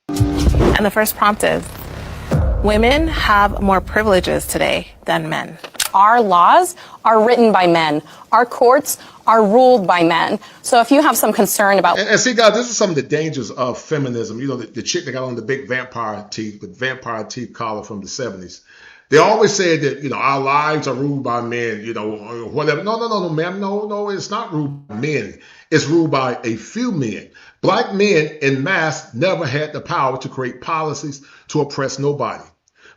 And the first prompt is, women have more privileges today than men. Our laws are written by men. Our courts are ruled by men. So if you have some concern about... And see, guys, this is some of the dangers of feminism. You know, the chick that got on the big vampire teeth, with vampire teeth collar from the 70s. They always said that, you know, our lives are ruled by men, you know, or whatever. No, ma'am. No, it's not ruled by men. It's ruled by a few men. Black men en masse never had the power to create policies to oppress nobody.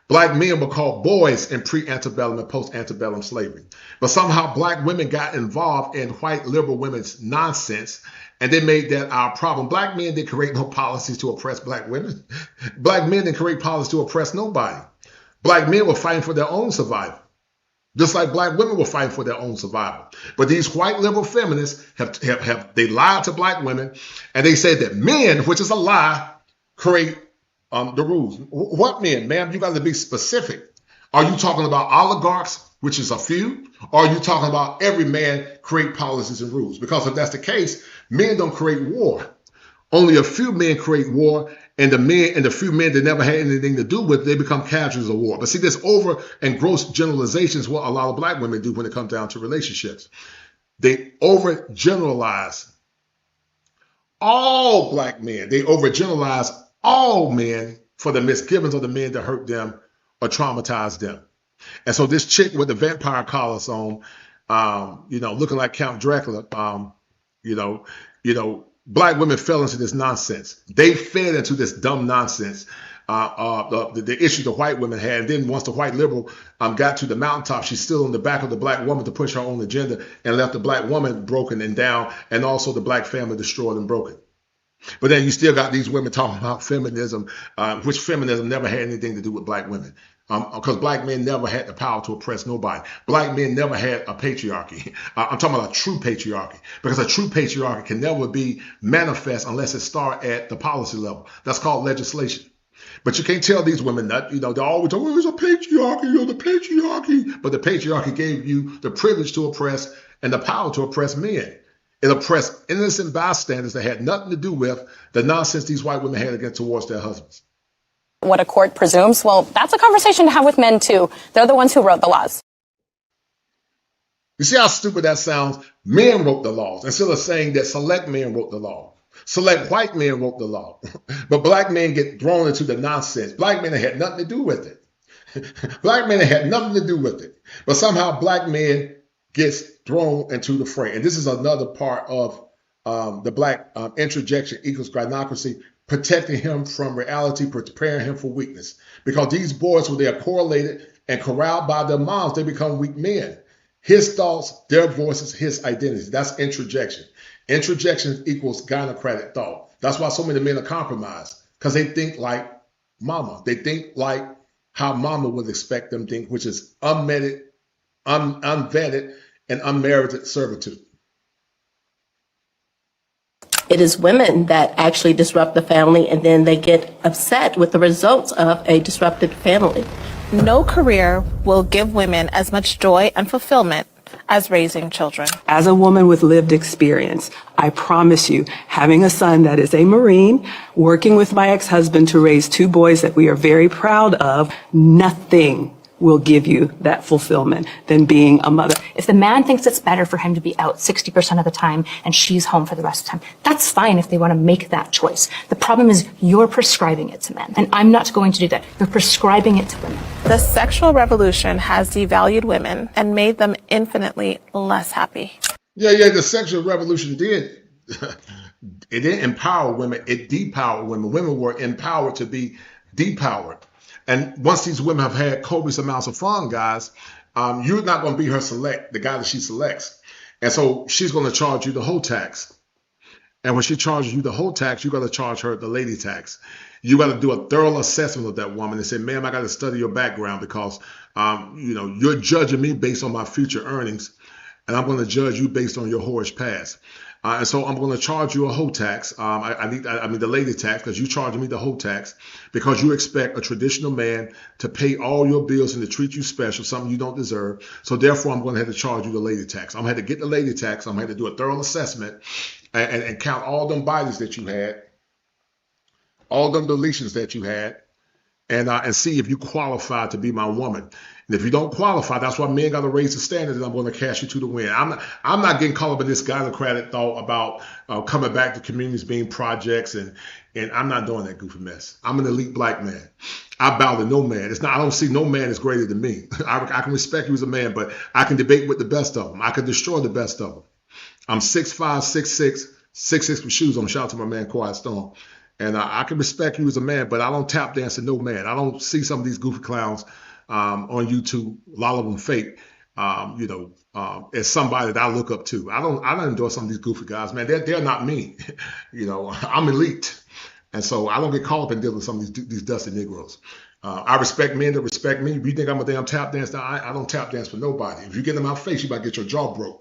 Black men were called boys in pre-antebellum and post-antebellum slavery. But somehow black women got involved in white liberal women's nonsense, and they made that our problem. Black men didn't create no policies to oppress black women. Black men didn't create policies to oppress nobody. Black men were fighting for their own survival, just like black women were fighting for their own survival. But these white liberal feminists they lied to black women, and they said that men, which is a lie, create the rules. What men, ma'am? You got to be specific. Are you talking about oligarchs which is a few, or are you talking about every man create policies and rules? Because if that's the case, men don't create war. Only a few men create war, and the few men that never had anything to do with it, they become casualties of war. But see, this over and gross generalization is what a lot of black women do when it comes down to relationships. They overgeneralize all black men. They overgeneralize all men for the misgivings of the men that hurt them or traumatized them. And so this chick with the vampire collars on, looking like Count Dracula, black women fell into this nonsense. They fed into this dumb nonsense, the issue the white women had. And then once the white liberal got to the mountaintop, she's still on the back of the black woman to push her own agenda and left the black woman broken and down, and also the black family destroyed and broken. But then you still got these women talking about feminism, which feminism never had anything to do with black women. Because black men never had the power to oppress nobody. Black men never had a patriarchy. I'm talking about a true patriarchy, because a true patriarchy can never be manifest unless it starts at the policy level. That's called legislation. But you can't tell these women that, they're always talking, oh, it's a patriarchy, the patriarchy. But the patriarchy gave you the privilege to oppress and the power to oppress men. It oppressed innocent bystanders that had nothing to do with the nonsense these white women had against towards their husbands. What a court presumes, well, that's a conversation to have with men too. They're the ones who wrote the laws. You see how stupid that sounds? Men wrote the laws instead of saying that select men wrote the law. Select white men wrote the law. But black men get thrown into the nonsense. Black men had nothing to do with it. Black men had nothing to do with it. But somehow black men gets thrown into the fray. And this is another part of the black introjection equals gynocracy, protecting him from reality, preparing him for weakness. Because these boys, when they are correlated and corralled by their moms, they become weak men. His thoughts, their voices, his identity. That's introjection. Introjection equals gynocratic thought. That's why so many men are compromised, because they think like mama. They think like how mama would expect them to think, which is unvetted and unmerited servitude. It is women that actually disrupt the family, and then they get upset with the results of a disrupted family. No career will give women as much joy and fulfillment as raising children. As a woman with lived experience, I promise you, having a son that is a Marine, working with my ex-husband to raise two boys that we are very proud of, nothing will give you that fulfillment than being a mother. If the man thinks it's better for him to be out 60% of the time and she's home for the rest of the time, that's fine if they want to make that choice. The problem is you're prescribing it to men, and I'm not going to do that. You're prescribing it to women. The sexual revolution has devalued women and made them infinitely less happy. Yeah, the sexual revolution did. It didn't empower women, it depowered women. Women were empowered to be depowered. And once these women have had copious amounts of fun, guys, you're not going to be her the guy that she selects. And so she's going to charge you the whole tax. And when she charges you the whole tax, you got to charge her the lady tax. You got to do a thorough assessment of that woman and say, ma'am, I got to study your background because, you're judging me based on my future earnings. And I'm going to judge you based on your whorish past. And so I'm going to charge you a whole tax. I mean the lady tax, because you charging me the whole tax because you expect a traditional man to pay all your bills and to treat you special, something you don't deserve. So therefore, I'm going to have to charge you the lady tax. I'm going to have to get the lady tax. I'm going to have to do a thorough assessment and count all them bodies that you had, all them deletions that you had, and see if you qualify to be my woman. And if you don't qualify, that's why men got to raise the standard, and I'm going to cash you to the wind. I'm not getting caught up in this gynocratic thought about coming back to communities being projects, and I'm not doing that goofy mess. I'm an elite black man. I bow to no man. I don't see no man as greater than me. I can respect you as a man, but I can debate with the best of them. I can destroy the best of them. I'm 6'5", 6'6", 6'6" with shoes on. Shout out to my man, Quiet Storm. And I can respect you as a man, but I don't tap dance to no man. I don't see some of these goofy clowns on YouTube, a lot of them fake, as somebody that I look up to. I don't endorse some of these goofy guys, man. They're not me. I'm elite. And so I don't get caught up in dealing with some of these dusty Negroes. I respect men that respect me. If you think I'm a damn tap dancer, I don't tap dance for nobody. If you get in my face, you might get your jaw broke.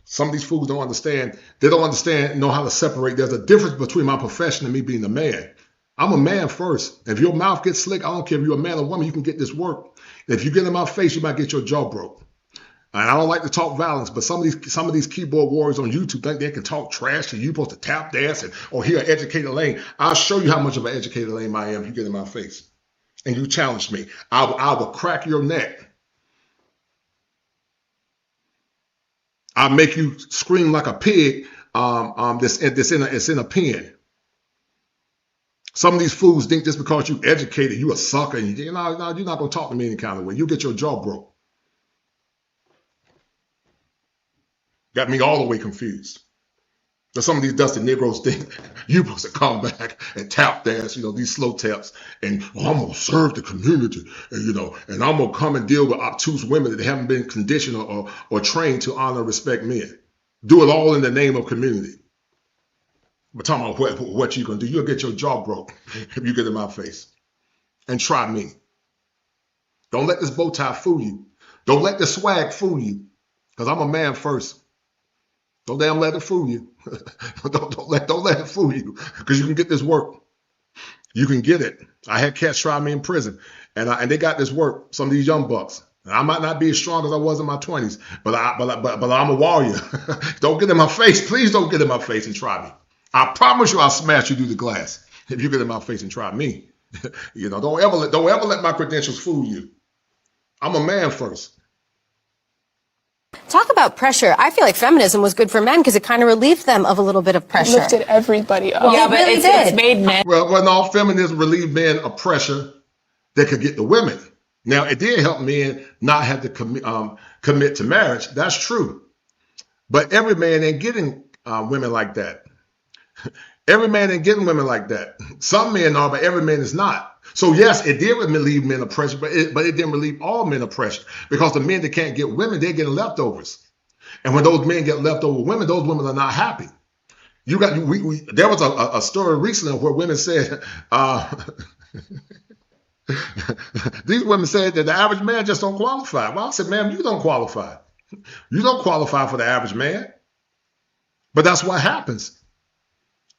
Some of these fools don't understand. They don't understand, know how to separate. There's a difference between my profession and me being a man. I'm a man first. If your mouth gets slick, I don't care if you're a man or woman, you can get this work. If you get in my face, you might get your jaw broke. And I don't like to talk violence, but some of these keyboard warriors on YouTube think they can talk trash to you, supposed to tap dance or hear an educated lane. I'll show you how much of an educated lame I am if you get in my face and you challenge me. I will crack your neck. I'll make you scream like a pig. It's in a pen. Some of these fools think just because you educated, you a sucker, and you're not going to talk to me any kind of way. You get your jaw broke. Got me all the way confused. But some of these dusty Negroes think you're supposed to come back and tap dance, these slow taps, and I'm going to serve the community, and I'm going to come and deal with obtuse women that haven't been conditioned or trained to honor and respect men. Do it all in the name of community. But talking about what you're going to do, you'll get your jaw broke if you get in my face. And try me. Don't let this bow tie fool you. Don't let the swag fool you, because I'm a man first. Don't damn let it fool you. don't let it fool you, because you can get this work. You can get it. I had cats try me in prison, and they got this work. Some of these young bucks. I might not be as strong as I was in my 20s, but I'm a warrior. Don't get in my face. Please don't get in my face and try me. I promise you I'll smash you through the glass if you get in my face and try me. Don't ever let my credentials fool you. I'm a man first. Talk about pressure. I feel like feminism was good for men because it kind of relieved them of a little bit of pressure. It lifted everybody up. Well, yeah, but really it's made men. Well, no, feminism relieved men of pressure that could get the women. Now, it did help men not have to commit to marriage. That's true. But every man ain't getting women like that. Every man ain't getting women like that. Some men are, but every man is not. So yes, it did relieve men of pressure, but it didn't relieve all men of pressure, because the men that can't get women, they're getting leftovers. And when those men get leftover women, those women are not happy. There was a story recently where women said, these women said that the average man just don't qualify. Well, I said, ma'am, you don't qualify. You don't qualify for the average man. But that's what happens.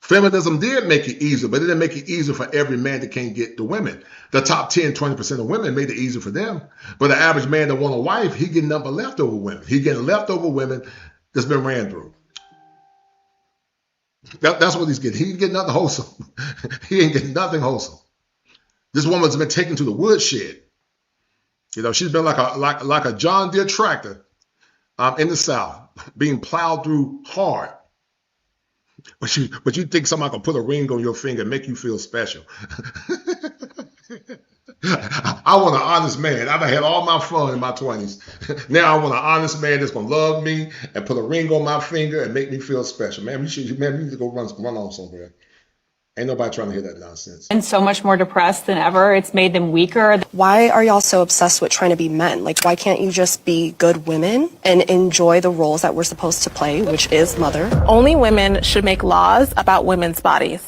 Feminism did make it easier, but it didn't make it easier for every man that can't get the women. The top 10, 20% of women made it easier for them. But the average man that want a wife, he getting nothing but leftover women. He getting leftover women that's been ran through. That's what he's getting. He ain't getting nothing wholesome. He ain't getting nothing wholesome. This woman's been taken to the woodshed. She's been like a John Deere tractor in the South, being plowed through hard. But you think somebody can put a ring on your finger and make you feel special. I want an honest man. I've had all my fun in my 20s. Now I want an honest man that's going to love me and put a ring on my finger and make me feel special. Man, you need to go run on somewhere. Ain't nobody trying to hear that nonsense. And so much more depressed than ever. It's made them weaker. Why are y'all so obsessed with trying to be men? Like, why can't you just be good women and enjoy the roles that we're supposed to play, which is mother? Only women should make laws about women's bodies.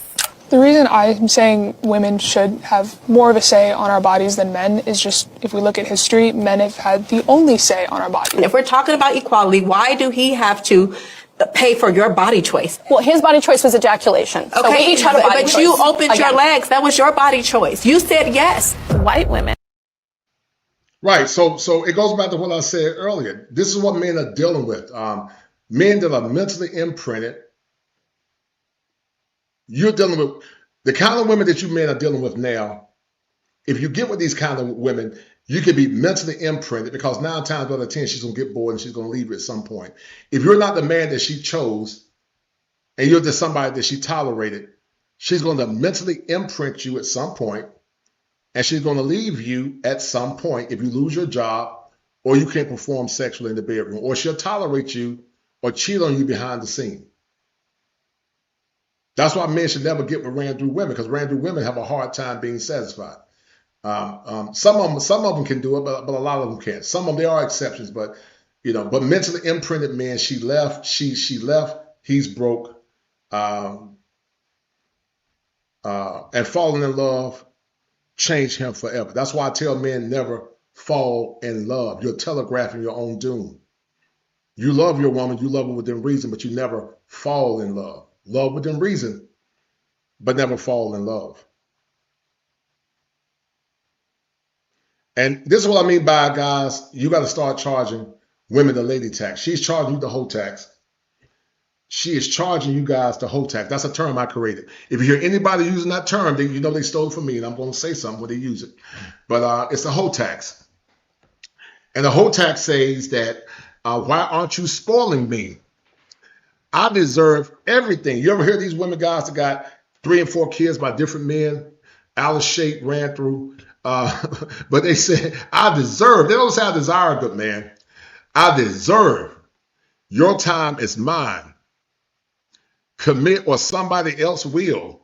The reason I'm saying women should have more of a say on our bodies than men is just, if we look at history, men have had the only say on our bodies. And if we're talking about equality, why do he have to pay for your body choice? Well, his body choice was ejaculation. So we each had a body choice. But you opened your legs. That was your body choice. You said yes. White women. Right. So it goes back to what I said earlier. This is what men are dealing with. Men that are mentally imprinted. You're dealing with the kind of women that you men are dealing with now. If you get with these kind of women, you can be mentally imprinted, because 9 times out of 10, she's going to get bored and she's going to leave you at some point. If you're not the man that she chose and you're just somebody that she tolerated, she's going to mentally imprint you at some point, and she's going to leave you at some point if you lose your job or you can't perform sexually in the bedroom, or she'll tolerate you or cheat on you behind the scene. That's why men should never get with ran through women, because ran through women have a hard time being satisfied. Some of them can do it, but a lot of them can't. Some of them, there are exceptions, but mentally imprinted men, she left, he's broke, and falling in love changed him forever. That's why I tell men never fall in love. You're telegraphing your own doom. You love your woman, you love her within reason, but you never fall in love. Love within reason, but never fall in love. And this is what I mean by, guys, you got to start charging women the lady tax. She's charging you the whole tax. She is charging you guys the whole tax. That's a term I created. If you hear anybody using that term, you know they stole it from me, and I'm going to say something when they use it. But it's the whole tax. And the whole tax says that, why aren't you spoiling me? I deserve everything. You ever hear these women, guys, that got 3 and 4 kids by different men? Alice Shape ran through. But they said, I deserve. They don't say I desire, good man. I deserve. Your time is mine. Commit or somebody else will.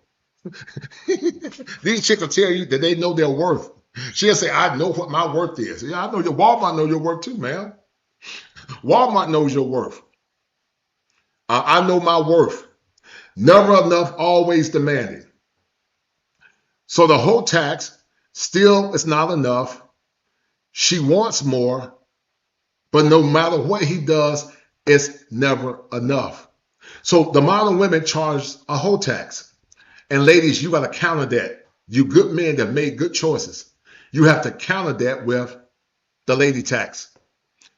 These chicks will tell you that they know their worth. She'll say, I know what my worth is. Yeah, I know your Walmart knows your worth too, man. Walmart knows your worth. I know my worth. Never enough, always demanding. So the whole tax still is not enough. She wants more, but no matter what he does, it's never enough. So the modern women charge a whole tax. And ladies, you got to counter that. You good men that made good choices. You have to counter that with the lady tax.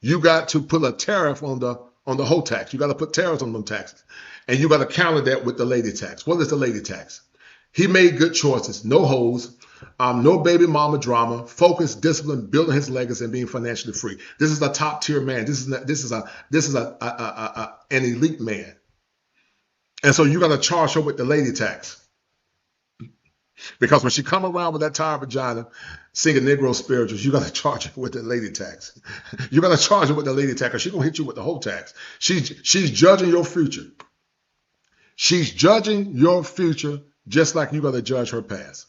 You got to put a tariff on the whole tax. You got to put tariffs on them taxes. And you got to counter that with the lady tax. What is the lady tax? He made good choices, no hoes, no baby mama drama, focus, discipline, building his legacy, and being financially free. This is a top tier man. This is an elite man. And so you got to charge her with the lady tax. Because when she come around with that tired vagina, singing Negro spirituals, you got to charge her with the lady tax. You got to charge her with the lady tax, because she's going to hit you with the whole tax. She's judging your future. She's judging your future just like you got to judge her past.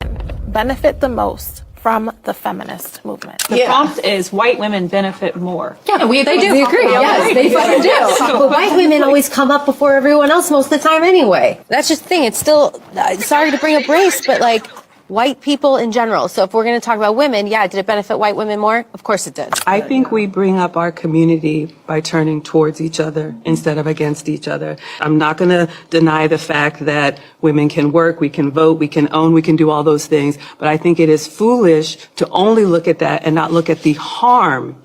Benefit the most from the feminist movement. The prompt is white women benefit more. Yeah, they do. We agree. Yes, they fucking do. But white women always come up before everyone else most of the time anyway. That's just the thing. It's still, sorry to bring up race, but like white people in general. So if we're going to talk about women, yeah, did it benefit white women more? Of course it did. I think we bring up our community by turning towards each other instead of against each other. I'm not going to deny the fact that women can work, we can vote, we can own, we can do all those things. But I think it is foolish to only look at that and not look at the harm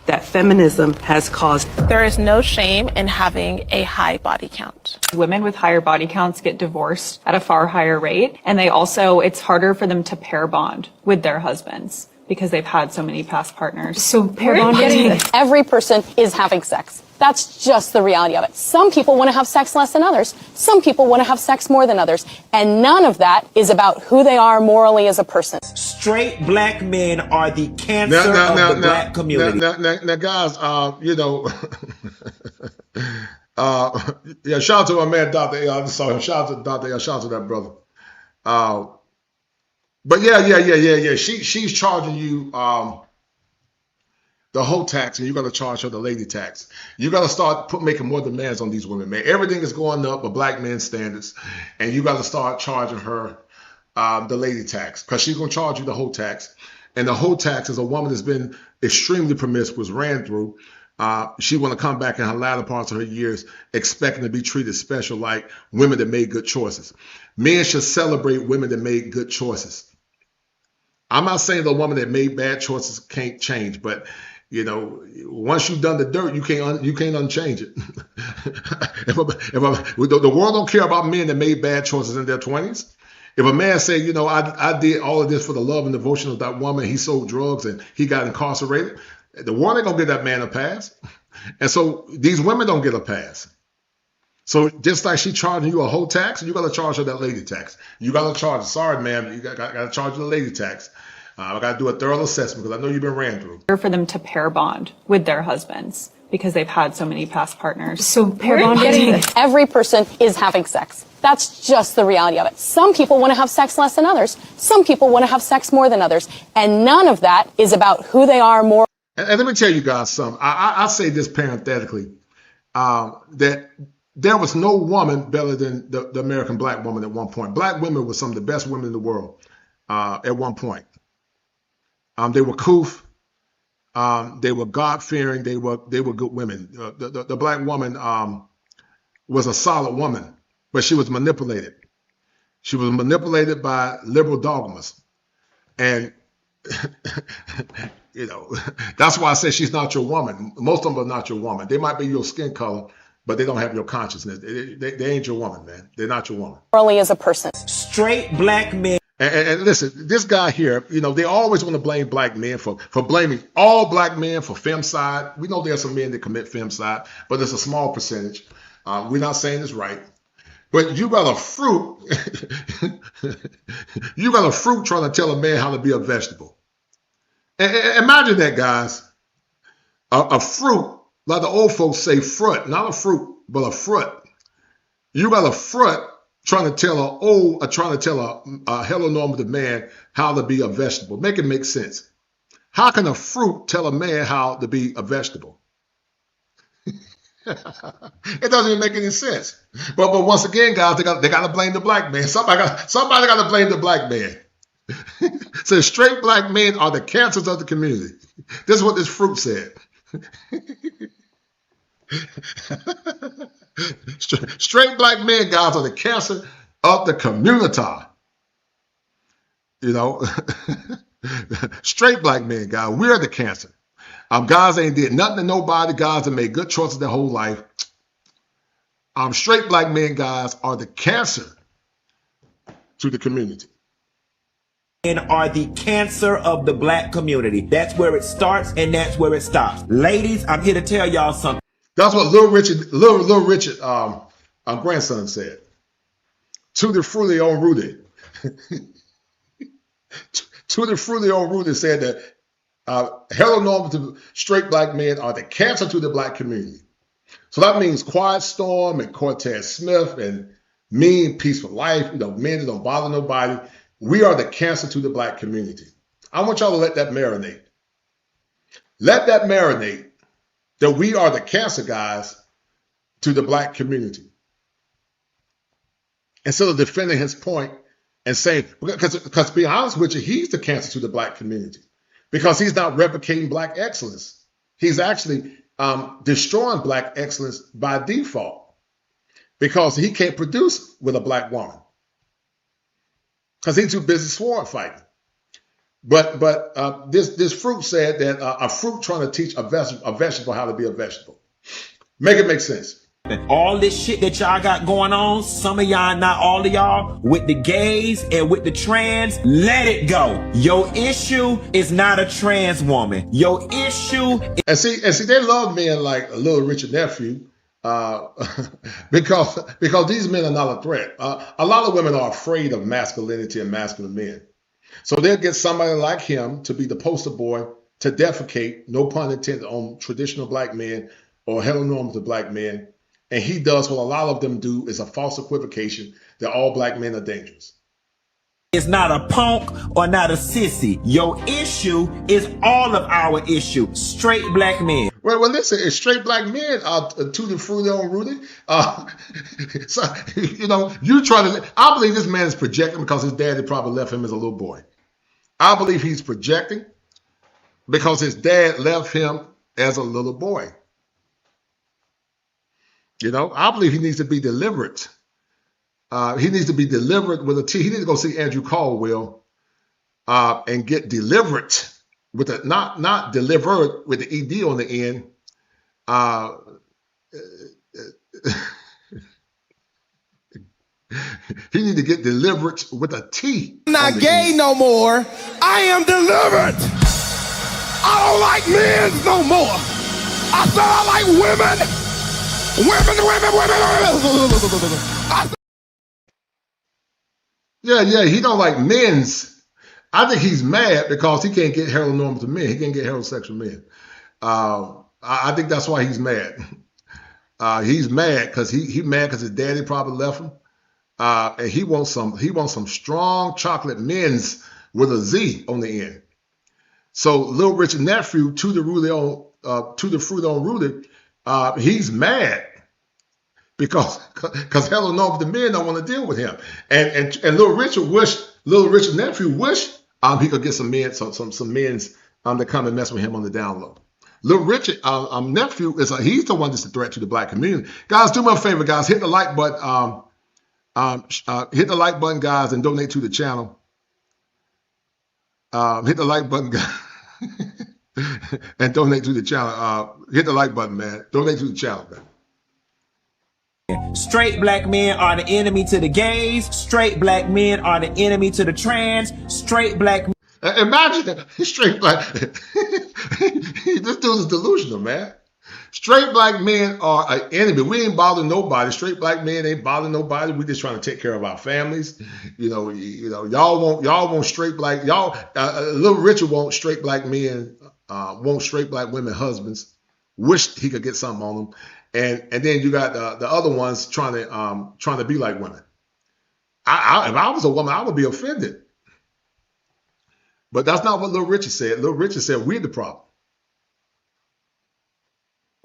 that feminism has caused. There is no shame in having a high body count. Women with higher body counts get divorced at a far higher rate. And it's harder for them to pair bond with their husbands because they've had so many past partners. So pair bonding. Every person is having sex. That's just the reality of it. Some people want to have sex less than others. Some people want to have sex more than others. And none of that is about who they are morally as a person. Straight black men are the cancer of the black community. Now, guys, yeah, shout out to my man, Dr. A. I just saw him. Shout out to Dr. A. Shout out to that brother. But yeah. She's charging you the whole tax, and you're going to charge her the lady tax. You got to start making more demands on these women, man. Everything is going up with black men standards, and you got to start charging her the lady tax, because she's going to charge you the whole tax. And the whole tax is a woman that's been extremely promiscuous, ran through. She want to come back in her latter parts of her years expecting to be treated special, like women that made good choices. Men should celebrate women that made good choices. I'm not saying the woman that made bad choices can't change, but you know, once you've done the dirt, you can't unchange it. The world don't care about men that made bad choices in their 20s. If a man say, you know, I did all of this for the love and devotion of that woman, he sold drugs and he got incarcerated, the world ain't gonna give that man a pass. And so these women don't get a pass. So just like she charging you a whole tax, you got to charge her that lady tax. You got to charge, sorry, ma'am, you got to charge her the lady tax. I got to do a thorough assessment because I know you've been ran through. For them to pair bond with their husbands because they've had so many past partners. So pair bonding. Every person is having sex. That's just the reality of it. Some people want to have sex less than others. Some people want to have sex more than others. And none of that is about who they are more. And let me tell you guys something. I say this parenthetically, that there was no woman better than the American black woman at one point. Black women were some of the best women in the world at one point. They were couth. They were God-fearing. They were good women. The black woman was a solid woman, but she was manipulated. She was manipulated by liberal dogmas. And You know, that's why I say she's not your woman. Most of them are not your woman. They might be your skin color, but they don't have your consciousness. They ain't your woman, man. They're not your woman. Morally as a person. Straight black men. And listen, this guy here, you know, they always want to blame black men for blaming all black men for femicide. We know there are some men that commit femicide, but it's a small percentage. We're not saying it's right. But you got a fruit, you got a fruit trying to tell a man how to be a vegetable. And imagine that, guys. A fruit, like the old folks say, fruit, not a fruit, but a fruit. You got a fruit trying to tell a heteronormative man how to be a vegetable. Make it make sense. How can a fruit tell a man how to be a vegetable? It doesn't even make any sense. But once again, guys, they got to blame the black man. Somebody got to blame the black man. So straight black men are the cancers of the community. This is what this fruit said. Straight black men, guys, are the cancer of the community. You know, straight black men, guys, we're the cancer. Guys ain't did nothing to nobody. Guys have made good choices their whole life. Straight black men, guys, are the cancer to the community. Men are the cancer of the black community. That's where it starts and that's where it stops. Ladies, I'm here to tell y'all something. That's what Little Richard grandson said. To the fruity unrooted. To the fruity unrooted said that heteronormative straight black men are the cancer to the black community. So that means Quiet Storm and Cortez Smith and Mean Peaceful Life, you know, men that don't bother nobody. We are the cancer to the black community. I want y'all to let that marinate. Let that marinate, that we are the cancer, guys, to the black community. Instead of defending his point and saying, because to be honest with you, he's the cancer to the black community because he's not replicating black excellence. He's actually destroying black excellence by default because he can't produce with a black woman because he's too busy sword fighting. But this fruit said that a fruit trying to teach a vegetable how to be a vegetable. Make it make sense. All this shit that y'all got going on, some of y'all, not all of y'all, with the gays and with the trans, let it go. Your issue is not a trans woman. Your issue is... And see, they love men like Little Richard Nephew because these men are not a threat. A lot of women are afraid of masculinity and masculine men. So they'll get somebody like him to be the poster boy to defecate, no pun intended, on traditional black men or heteronormative black men. And he does what a lot of them do, is a false equivocation that all black men are dangerous. It's not a punk or not a sissy. Your issue is all of our issue. Straight black men. Well, listen, it's straight black men are to the fruity unrooted. So, you know, you try to... I believe this man is projecting because his daddy probably left him as a little boy. I believe he's projecting because his dad left him as a little boy. You know, I believe he needs to be delivered. He needs to be delivered with a T. He needs to go see Andrew Caldwell and get delivered with a not delivered with the ED on the end. He needs to get delivered with a T. I'm not gay no more. I am delivered. I don't like men no more. I said I like women. Women. Yeah, he don't like men's. I think he's mad because he can't get heteronormative men. He can't get heterosexual men. I think that's why he's mad. He's mad because he mad because his daddy probably left him. And he wants some strong chocolate men's with a Z on the end. So Little Richard Nephew, to the fruit unrooted, he's mad because heteronormative men don't want to deal with him. And Little Richard Nephew wish he could get some men, some men's to come and mess with him on the down low. Little Richard Nephew he's the one that's a threat to the black community. Guys, do me a favor, guys, hit the like button. Hit the like button, guys, and donate to the channel. Hit the like button, guys. and donate to the channel. Hit the like button, man. Donate to the channel, man. Straight black men are the enemy to the gays. Straight black men are the enemy to the trans. Straight black men. Imagine that. Straight black. This dude is delusional, man. Straight black men are an enemy. We ain't bothering nobody. Straight black men ain't bothering nobody. We just trying to take care of our families. Y'all want straight black. Little Richard want straight black men. Want straight black women husbands. Wish he could get something on them. And then you got the other ones trying to be like women. If I was a woman, I would be offended. But that's not what Little Richard said. Little Richard said we're the problem.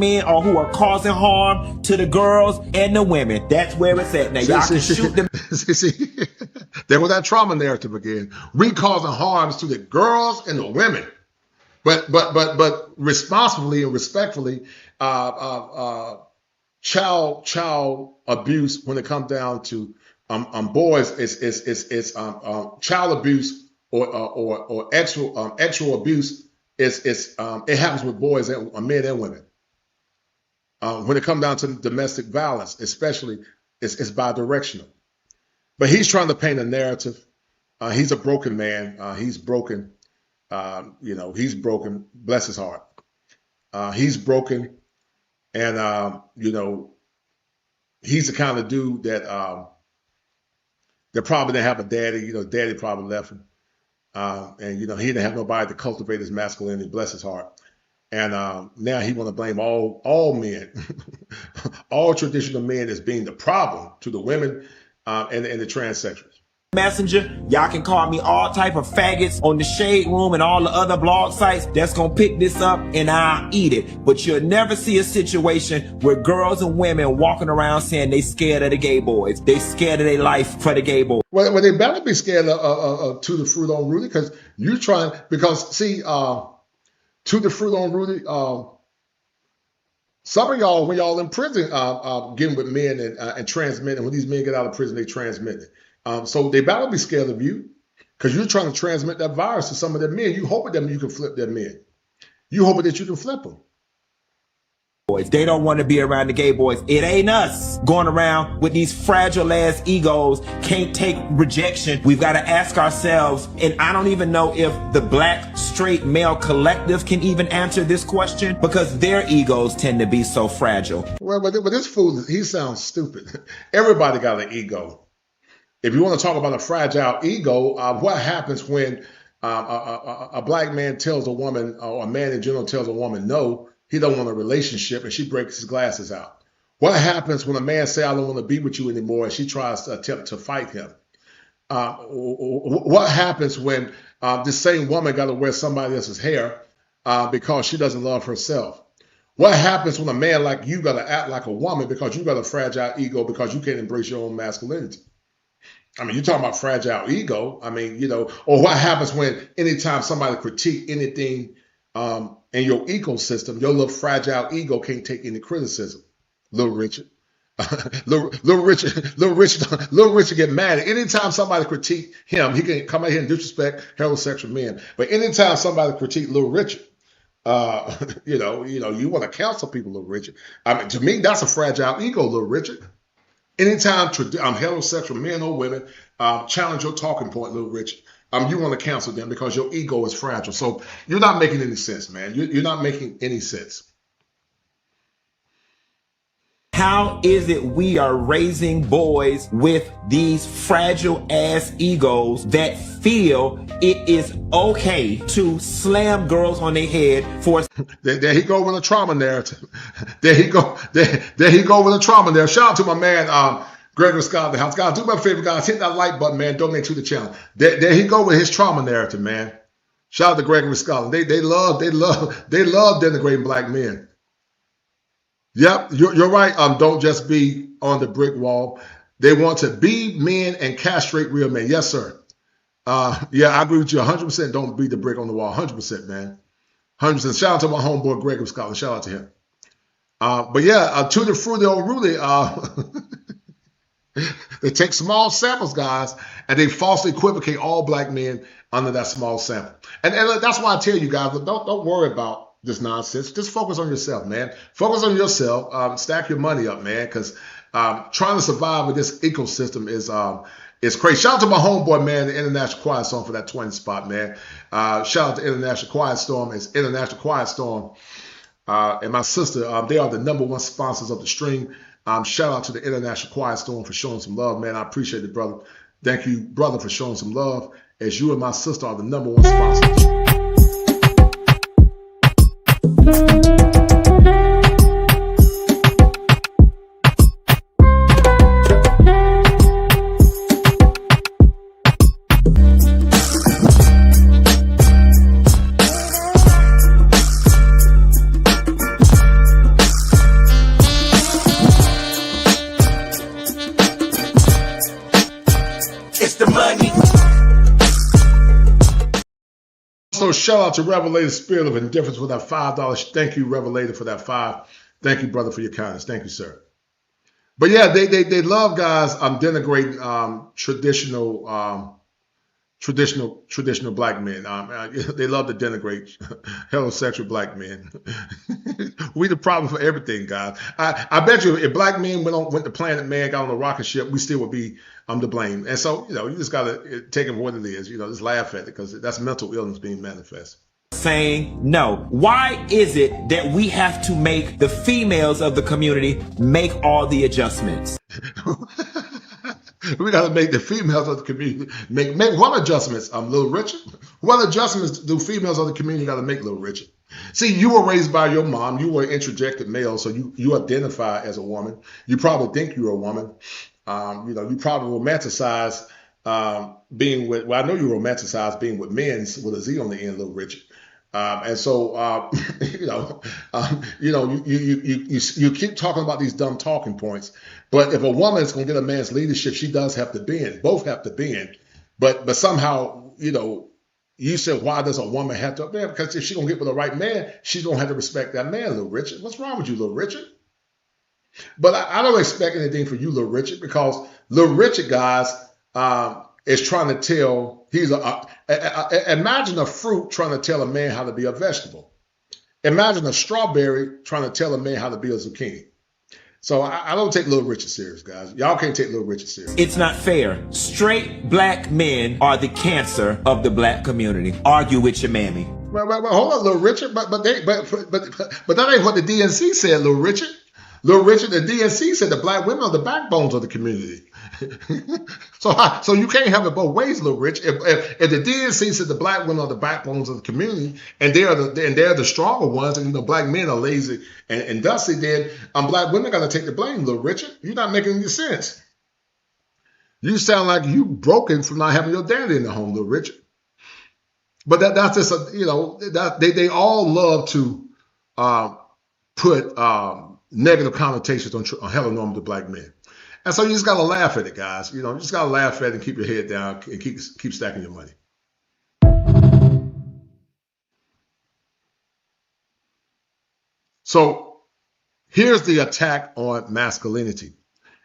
Men or who are causing harm to the girls and the women. That's where it's at. Now y'all can shoot them. There was that trauma narrative again. We causing harms to the girls and the women. But responsibly and respectfully, child abuse when it comes down to boys is child abuse or actual abuse it happens with boys and men and women. When it comes down to domestic violence, especially, it's bidirectional. But he's trying to paint a narrative. He's a broken man. He's broken. He's broken. Bless his heart. He's broken. And, he's the kind of dude that probably didn't have a daddy. Daddy probably left him. And he didn't have nobody to cultivate his masculinity. Bless his heart. And now he want to blame all men, all traditional men as being the problem to the women and the transsexuals. Messenger, y'all can call me all type of faggots on the Shade Room and all the other blog sites that's gonna pick this up and I'll eat it. But you'll never see a situation where girls and women walking around saying they scared of the gay boys. They scared of their life for the gay boys. Well, they better be scared of To the Fruit on Rudy because To the Fruit on Rudy, some of y'all, when y'all in prison, getting with men and transmitting, when these men get out of prison, they transmit it. So they better be scared of you because you're trying to transmit that virus to some of them men. You hoping that you can flip them men. You hoping that you can flip them. Boys, they don't want to be around the gay boys. It ain't us going around with these fragile ass egos, can't take rejection. We've got to ask ourselves, and I don't even know if the black straight male collective can even answer this question because their egos tend to be so fragile. Well, but this fool, he sounds stupid. Everybody got an ego. If you want to talk about a fragile ego, what happens when a black man tells a woman, or a man in general tells a woman no, he don't want a relationship, and she breaks his glasses out? What happens when a man says, I don't want to be with you anymore, and she tries to attempt to fight him? What happens when this same woman got to wear somebody else's hair because she doesn't love herself? What happens when a man like you got to act like a woman because you got a fragile ego because you can't embrace your own masculinity? I mean, you're talking about fragile ego. I mean, or what happens when anytime somebody critique anything in your ecosystem, your little fragile ego can't take any criticism. Little Richard. Little Richard get mad. Anytime somebody critique him, he can come out here and disrespect heterosexual men. But anytime somebody critique Little Richard, you want to counsel people, Little Richard. I mean, to me, that's a fragile ego, Little Richard. Anytime heterosexual men or women challenge your talking point, Little Richard, you want to cancel them because your ego is fragile. So you're not making any sense, man. You're not making any sense. How is it we are raising boys with these fragile ass egos that feel it is okay to slam girls on their head for? There he go with a trauma narrative. There he go with a trauma narrative. Shout out to my man, Gregory Scott in the house. Guys, do me a favor, guys. Hit that like button, man. Donate to the channel. There he go with his trauma narrative, man. Shout out to Gregory Scott. They love denigrating black men. Yep, you're right. Don't just be on the brick wall. They want to be men and castrate real men. Yes, sir. Yeah, I agree with you 100%. Don't be the brick on the wall. 100%, man. 100%. Shout out to my homeboy, Gregory Scott. Shout out to him. But yeah, To the Fruity on Rudy. They take small samples, guys, and they falsely equivocate all black men under that small sample. And that's why I tell you guys, don't worry about this nonsense. Just focus on yourself, man. Focus on yourself. Stack your money up, man, because trying to survive with this ecosystem is crazy. Shout out to my homeboy, man, the International Quiet Storm, for that 20 spot, man. Shout out to International Quiet Storm. It's International Quiet Storm and my sister. They are the #1 sponsors of the stream. Shout out to the International Quiet Storm for showing some love, man. I appreciate it, brother. Thank you, brother, for showing some love, as you and my sister are the #1 sponsors. So shout out to Revelator Spirit of Indifference for that $5. Thank you, Revelator, for that 5. Thank you, brother, for your kindness. Thank you, sir. But yeah, they love, guys, denigrating traditional black men. They love to denigrate heterosexual black men. We the problem for everything, guys. I bet you if black men went to Planet Man, got on a rocket ship, we still would be to blame. And so, you just got to take it for what it is. Just laugh at it, because that's mental illness being manifest. Saying no. Why is it that we have to make the females of the community make all the adjustments? We got to make the females of the community make what adjustments? Little Richard? What adjustments do females of the community got to make, Little Richard? See, you were raised by your mom. You were an interjected male, so you identify as a woman. You probably think you're a woman. You probably romanticize being with. Well, I know you romanticize being with men with a Z on the end, Little Richard. And so, you keep talking about these dumb talking points. But if a woman is going to get a man's leadership, she does have to bend. Both have to bend. But somehow, you said, why does a woman have to bend? Because if she's going to get with the right man, she's going to have to respect that man, Little Richard. What's wrong with you, Little Richard? But I don't expect anything from you, Little Richard, because Little Richard, guys, is trying to tell, imagine a fruit trying to tell a man how to be a vegetable. Imagine a strawberry trying to tell a man how to be a zucchini. So I don't take Little Richard serious, guys. Y'all can't take Little Richard serious. It's not fair. Straight black men are the cancer of the black community. Argue with your mammy. Well, hold on, Little Richard, but that ain't what the DNC said, Little Richard. Little Richard, the DNC said the black women are the backbones of the community. So you can't have it both ways, Little Rich. If the DNC said the black women are the backbones of the community, and they're the stronger ones, and black men are lazy and dusty, then black women got to take the blame, Little Richard. You're not making any sense. You sound like you broken from not having your daddy in the home, Little Richard. But that's just they all love to put negative connotations on heteronormative black men. And so you just got to laugh at it, guys. You just got to laugh at it and keep your head down and keep stacking your money. So here's the attack on masculinity.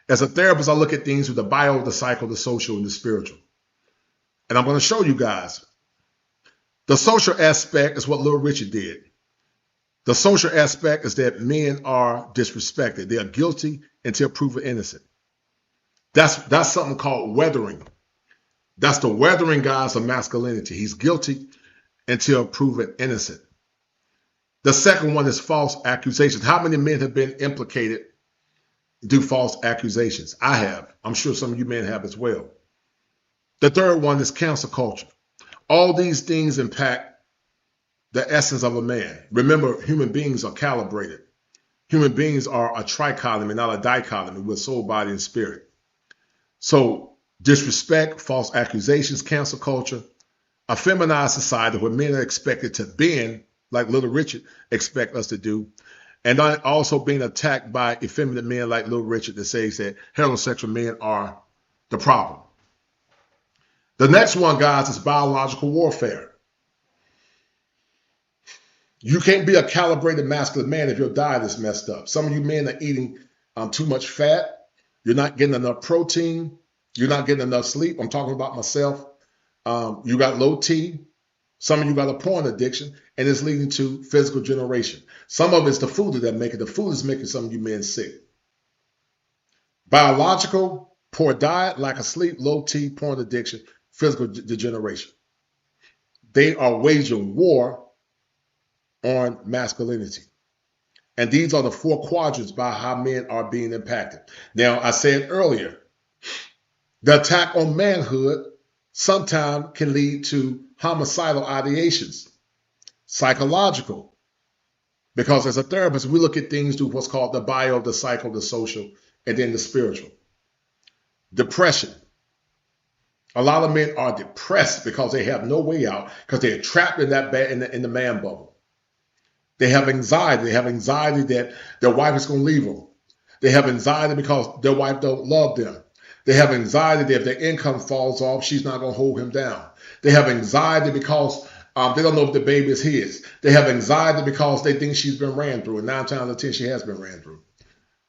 As a therapist, I look at things with the bio, the psycho, the social, and the spiritual. And I'm going to show you guys. The social aspect is what Little Richard did. The social aspect is that men are disrespected. They are guilty until proven innocent. That's something called weathering. That's the weathering, guys, of masculinity. He's guilty until proven innocent. The second one is false accusations. How many men have been implicated due false accusations? I have. I'm sure some of you men have as well. The third one is cancel culture. All these things impact the essence of a man. Remember, human beings are calibrated. Human beings are a trichotomy, not a dichotomy, with soul, body, and spirit. So disrespect, false accusations, cancel culture, a feminized society where men are expected to bend, like Little Richard expect us to do, and also being attacked by effeminate men like Little Richard that says that heterosexual men are the problem. The next one, guys, is biological warfare. You can't be a calibrated masculine man if your diet is messed up. Some of you men are eating too much fat. You're not getting enough protein. You're not getting enough sleep. I'm talking about myself. You got low T. Some of you got a porn addiction, and it's leading to physical generation. Some of it's the food that make it. The food is making some of you men sick. Biological, poor diet, lack of sleep, low T, porn addiction, physical degeneration. They are waging war on masculinity. And these are the 4 quadrants by how men are being impacted. Now, I said earlier, the attack on manhood sometimes can lead to homicidal ideations, psychological, because as a therapist, we look at things through what's called the bio, the psycho, the social, and then the spiritual. Depression. A lot of men are depressed because they have no way out, because they're trapped in that in the man bubble. They have anxiety. They have anxiety that their wife is going to leave them. They have anxiety because their wife don't love them. They have anxiety that if their income falls off, she's not going to hold him down. They have anxiety because they don't know if the baby is his. They have anxiety because they think she's been ran through, and 9 times out of 10 she has been ran through.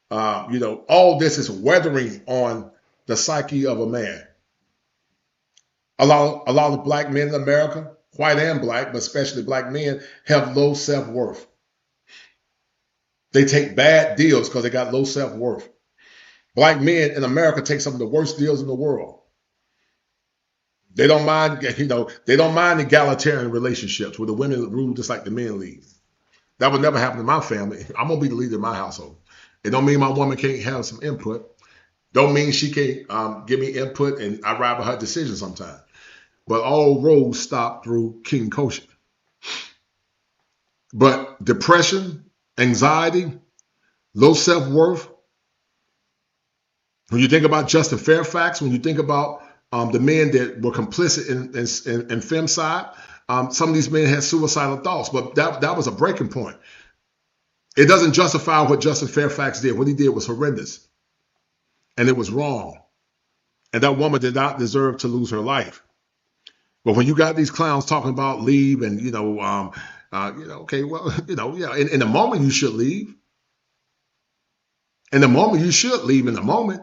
All this is weathering on the psyche of a man. A lot of black men in America, white and black, but especially black men, have low self-worth. They take bad deals because they got low self-worth. Black men in America take some of the worst deals in the world. They don't mind, they don't mind egalitarian relationships where the women rule just like the men lead. That would never happen in my family. I'm gonna be the leader in my household. It don't mean my woman can't have some input. Don't mean she can't give me input and I ride with her decisions sometimes. But all roads stop through King Kosher. But depression, anxiety, low self-worth. When you think about Justin Fairfax, when you think about the men that were complicit in femicide, some of these men had suicidal thoughts, but that was a breaking point. It doesn't justify what Justin Fairfax did. What he did was horrendous, and it was wrong. And that woman did not deserve to lose her life. But when you got these clowns talking about leave and, okay, well, yeah, in the moment you should leave. In the moment you should leave in the moment.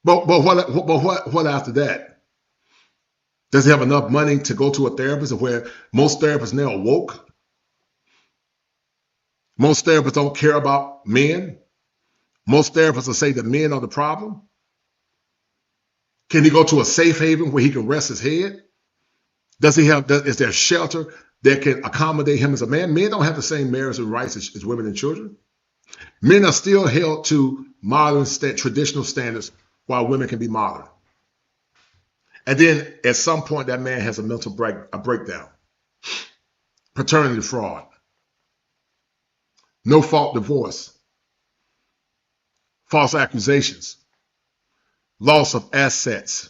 But what after that? Does he have enough money to go to a therapist, where most therapists now are woke? Most therapists don't care about men. Most therapists will say that men are the problem. Can he go to a safe haven where he can rest his head? Is there shelter that can accommodate him as a man? Men don't have the same merits and rights as women and children. Men are still held to modern traditional standards while women can be modern. And then at some point that man has a mental breakdown. Paternity fraud. No fault divorce. False accusations. Loss of assets,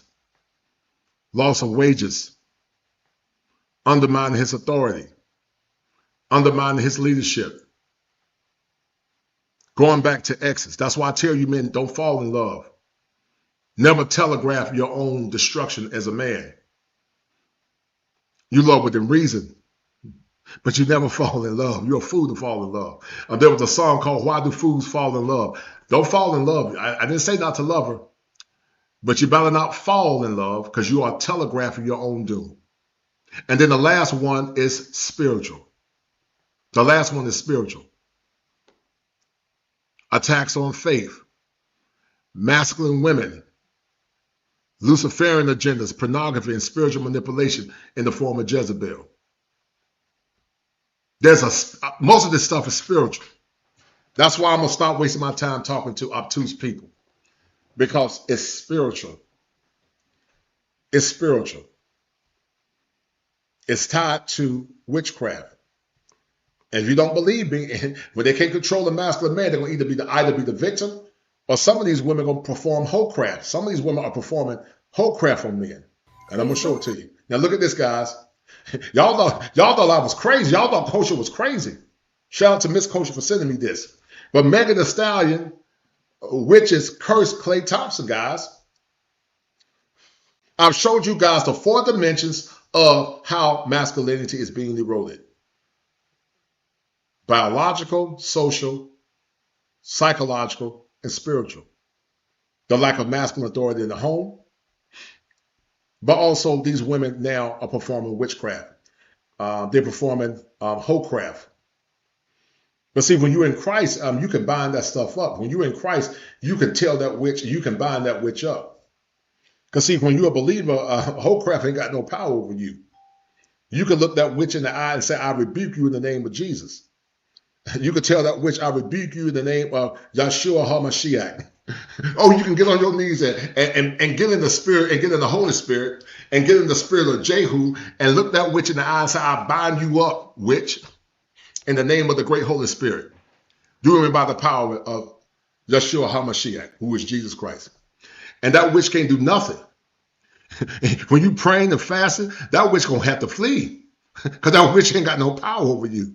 loss of wages, undermining his authority, undermining his leadership, going back to exes. That's why I tell you men, don't fall in love. Never telegraph your own destruction as a man. You love within reason, but you never fall in love. You're a fool to fall in love. There was a song called Why Do Fools Fall in Love? Don't fall in love. I didn't say not to love her. But you better not fall in love, because you are telegraphing your own doom. And then the last one is spiritual. The last one is spiritual. Attacks on faith, masculine women, Luciferian agendas, pornography, and spiritual manipulation in the form of Jezebel. Most of this stuff is spiritual. That's why I'm going to stop wasting my time talking to obtuse people. Because it's spiritual. It's spiritual. It's tied to witchcraft. And if you don't believe me, when they can't control the masculine man, they're going to either be the victim, or some of these women are going to perform wholecraft. Some of these women are performing wholecraft on men. And I'm going to show it to you. Now look at this, guys. Y'all thought I was crazy. Y'all thought Kosher was crazy. Shout out to Miss Kosher for sending me this. But Megan Thee Stallion, witches cursed Klay Thompson, guys. I've showed you guys the 4 dimensions of how masculinity is being eroded. Biological, social, psychological, and spiritual. the lack of masculine authority in the home, but also these women now are performing witchcraft. They're performing wholecraft. But see, when you're in Christ, you can bind that stuff up. When you're in Christ, you can tell that witch, you can bind that witch up. Because see, when you're a believer, wholecraft ain't got no power over you. You can look that witch in the eye and say, I rebuke you in the name of Jesus. You can tell that witch, I rebuke you in the name of Yeshua HaMashiach. Oh, you can get on your knees and get in the spirit and get in the Holy Spirit and get in the spirit of Jehu and look that witch in the eye and say, I bind you up, witch, in the name of the great Holy Spirit. Do it by the power of Yeshua HaMashiach, who is Jesus Christ. And that witch can't do nothing. When you praying and fasting, that witch gonna have to flee because that witch ain't got no power over you.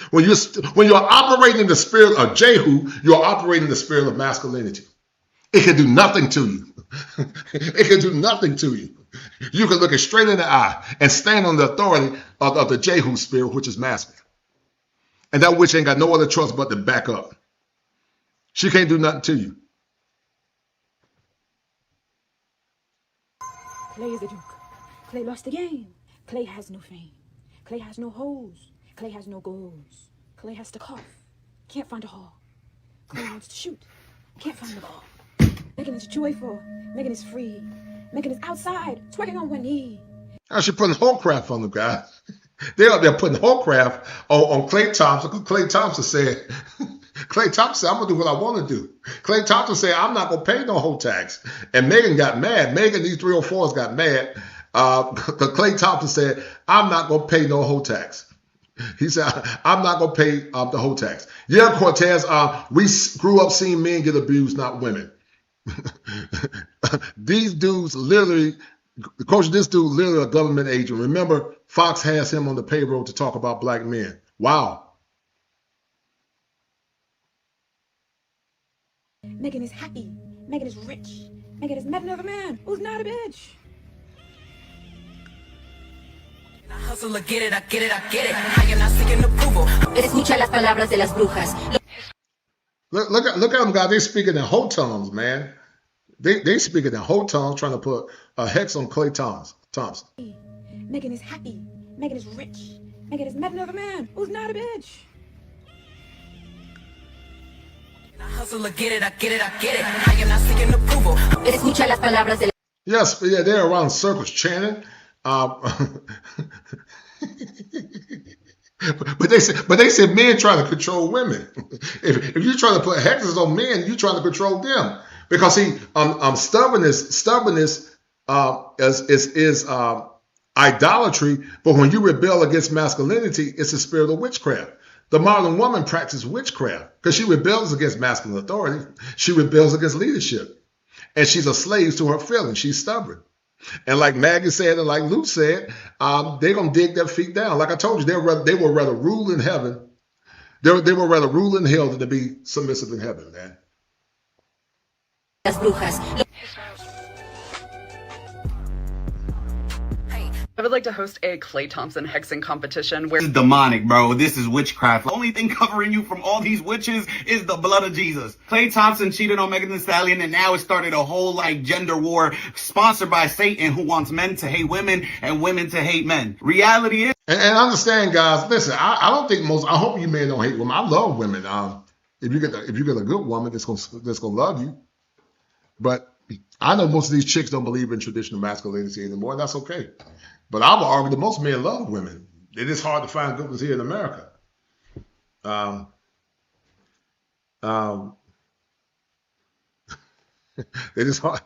When you're operating in the spirit of Jehu, you're operating in the spirit of masculinity. It can do nothing to you. It can do nothing to you. You can look it straight in the eye and stand on the authority of the Jehu spirit, which is masculine. And that witch ain't got no other choice but to back up. She can't do nothing to you. Clay is the Duke. Clay lost the game. Clay has no fame. Clay has no hoes. Clay has no goals. Clay has to cough. Can't find a hall. Clay wants to shoot. Can't find the ball. Megan is joyful. Megan is free. Megan is outside, twerking on one knee. I should put wholecraft on them guys. They're up there putting wholecraft on Clay Thompson. Clay Thompson said, I'm going to do what I want to do. Clay Thompson said, I'm not going to pay no whole tax. And Megan got mad. Megan, these 304s got mad. Clay Thompson said, I'm not going to pay no whole tax. He said, I'm not going to pay the whole tax. Yeah, Cortez, we grew up seeing men get abused, not women. These dudes literally, Coach, this dude literally a government agent. Remember, Fox has him on the payroll to talk about black men. Wow. Megan is happy. Megan is rich. Megan has met another man who's not a bitch. I hustle, I get it, I get it, I get it. I am not seeking approval. Escucha las palabras de las brujas. Look at them guys. They speaking in whole tongues, man. They speaking in whole tongues, trying to put a hex on Clay Thompson. Megan is happy. Megan is rich. Megan has met another man who's not a bitch. I hustle, I get it, I get it, I get it. I am not seeking approval. Escucha las palabras de Yes, yeah, they're around circles chanting. But they said men try to control women. If you try to put hexes on men, you trying to control them. Because see, stubbornness is idolatry. But when you rebel against masculinity, it's a spirit of witchcraft. The modern woman practices witchcraft because she rebels against masculine authority. She rebels against leadership, and she's a slave to her feelings. She's stubborn. And like Maggie said, and like Luke said, they're gonna dig their feet down. Like I told you, they will rather rule in heaven. They will rather rule in hell than to be submissive in heaven, man. las brujas. I would like to host a Clay Thompson hexing competition where— This is demonic, bro. This is witchcraft. The only thing covering you from all these witches is the blood of Jesus. Clay Thompson cheated on Megan Thee Stallion, and now it started a whole gender war sponsored by Satan, who wants men to hate women and women to hate men. Reality is, and understand, guys. Listen, I don't think I hope you men don't hate women. I love women. If you get a good woman that's gonna love you, but I know most of these chicks don't believe in traditional masculinity anymore, and that's okay. But I would argue that most men love women. It is hard to find good ones here in America. It is hard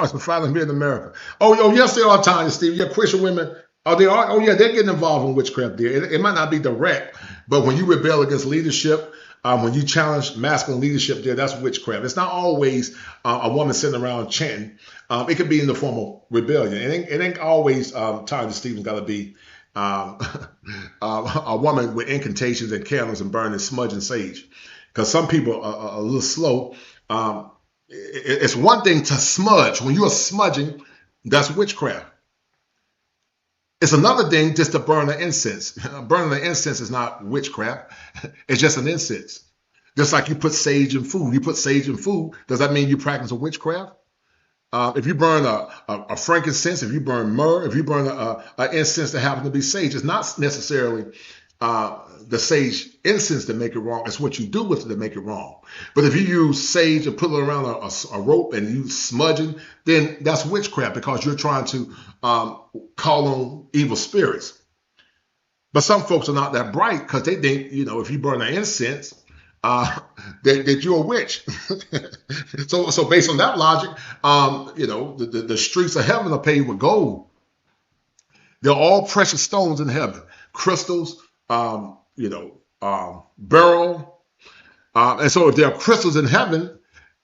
to find them here in America. Oh, yes, they are, Tanya, Steve. Yeah, Christian women. Oh, they are. Oh, yeah, they're getting involved in witchcraft there. It might not be direct, but when you rebel against leadership, when you challenge masculine leadership there, that's witchcraft. It's not always a woman sitting around chanting. It could be in the form of rebellion. It ain't always Tyler Stevens got to be a woman with incantations and candles and burning smudge and sage. Because some people are a little slow. It's one thing to smudge. When you are smudging, that's witchcraft. It's another thing just to burn the incense. Burning the incense is not witchcraft. It's just an incense. Just like you put sage in food. You put sage in food, does that mean you practice a witchcraft? If you burn a frankincense, if you burn myrrh, if you burn an incense that happens to be sage, it's not necessarily the sage incense that make it wrong. It's what you do with it that make it wrong. But if you use sage and put it around a rope and you smudging, then that's witchcraft because you're trying to call on evil spirits. But some folks are not that bright because they think, if you burn an incense, that you're a witch. so based on that logic, the streets of heaven are paved with gold. They're all precious stones in heaven, crystals, beryl. And so if there are crystals in heaven,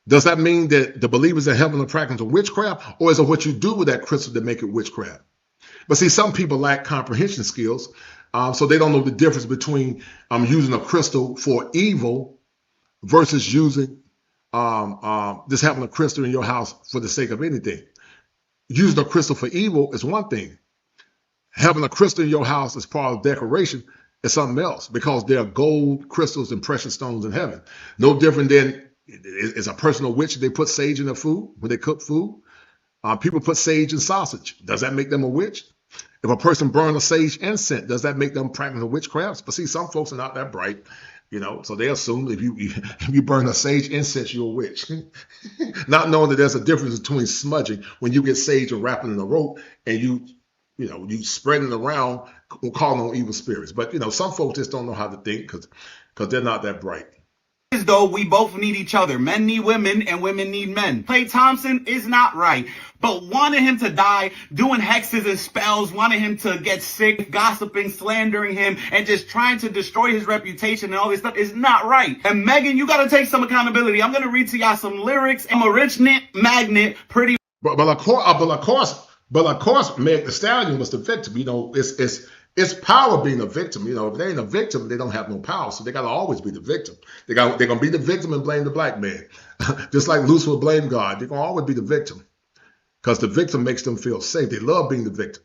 does that mean that the believers in heaven are practicing witchcraft, or is it what you do with that crystal that make it witchcraft? But see, some people lack comprehension skills, so they don't know the difference between using a crystal for evil versus using just having a crystal in your house for the sake of anything. Using a crystal for evil is one thing. Having a crystal in your house as part of decoration is something else, because there are gold, crystals, and precious stones in heaven. No different than is a person a witch if they put sage in their food when they cook food. People put sage in sausage. Does that make them a witch? If a person burns a sage incense, does that make them practicing witchcraft? But see, some folks are not that bright, so they assume if you burn a sage incense, you're a witch. Not knowing that there's a difference between smudging when you get sage and wrap it in a rope and you spread it around, calling on evil spirits. But, some folks just don't know how to think because they're not that bright. Though we both need each other. Men need women and women need men. Clay Thompson is not right. But wanting him to die, doing hexes and spells, wanting him to get sick, gossiping, slandering him, and just trying to destroy his reputation and all this stuff is not right. And Megan, you got to take some accountability. I'm going to read to y'all some lyrics. I'm a rich magnet, pretty. But of course, Meg Thee Stallion was the victim. It's power being a victim. If they ain't a victim, they don't have no power. So they got to always be the victim. They're going to be the victim and blame the black man. Just like Lucifer blamed God. They're going to always be the victim because the victim makes them feel safe. They love being the victim.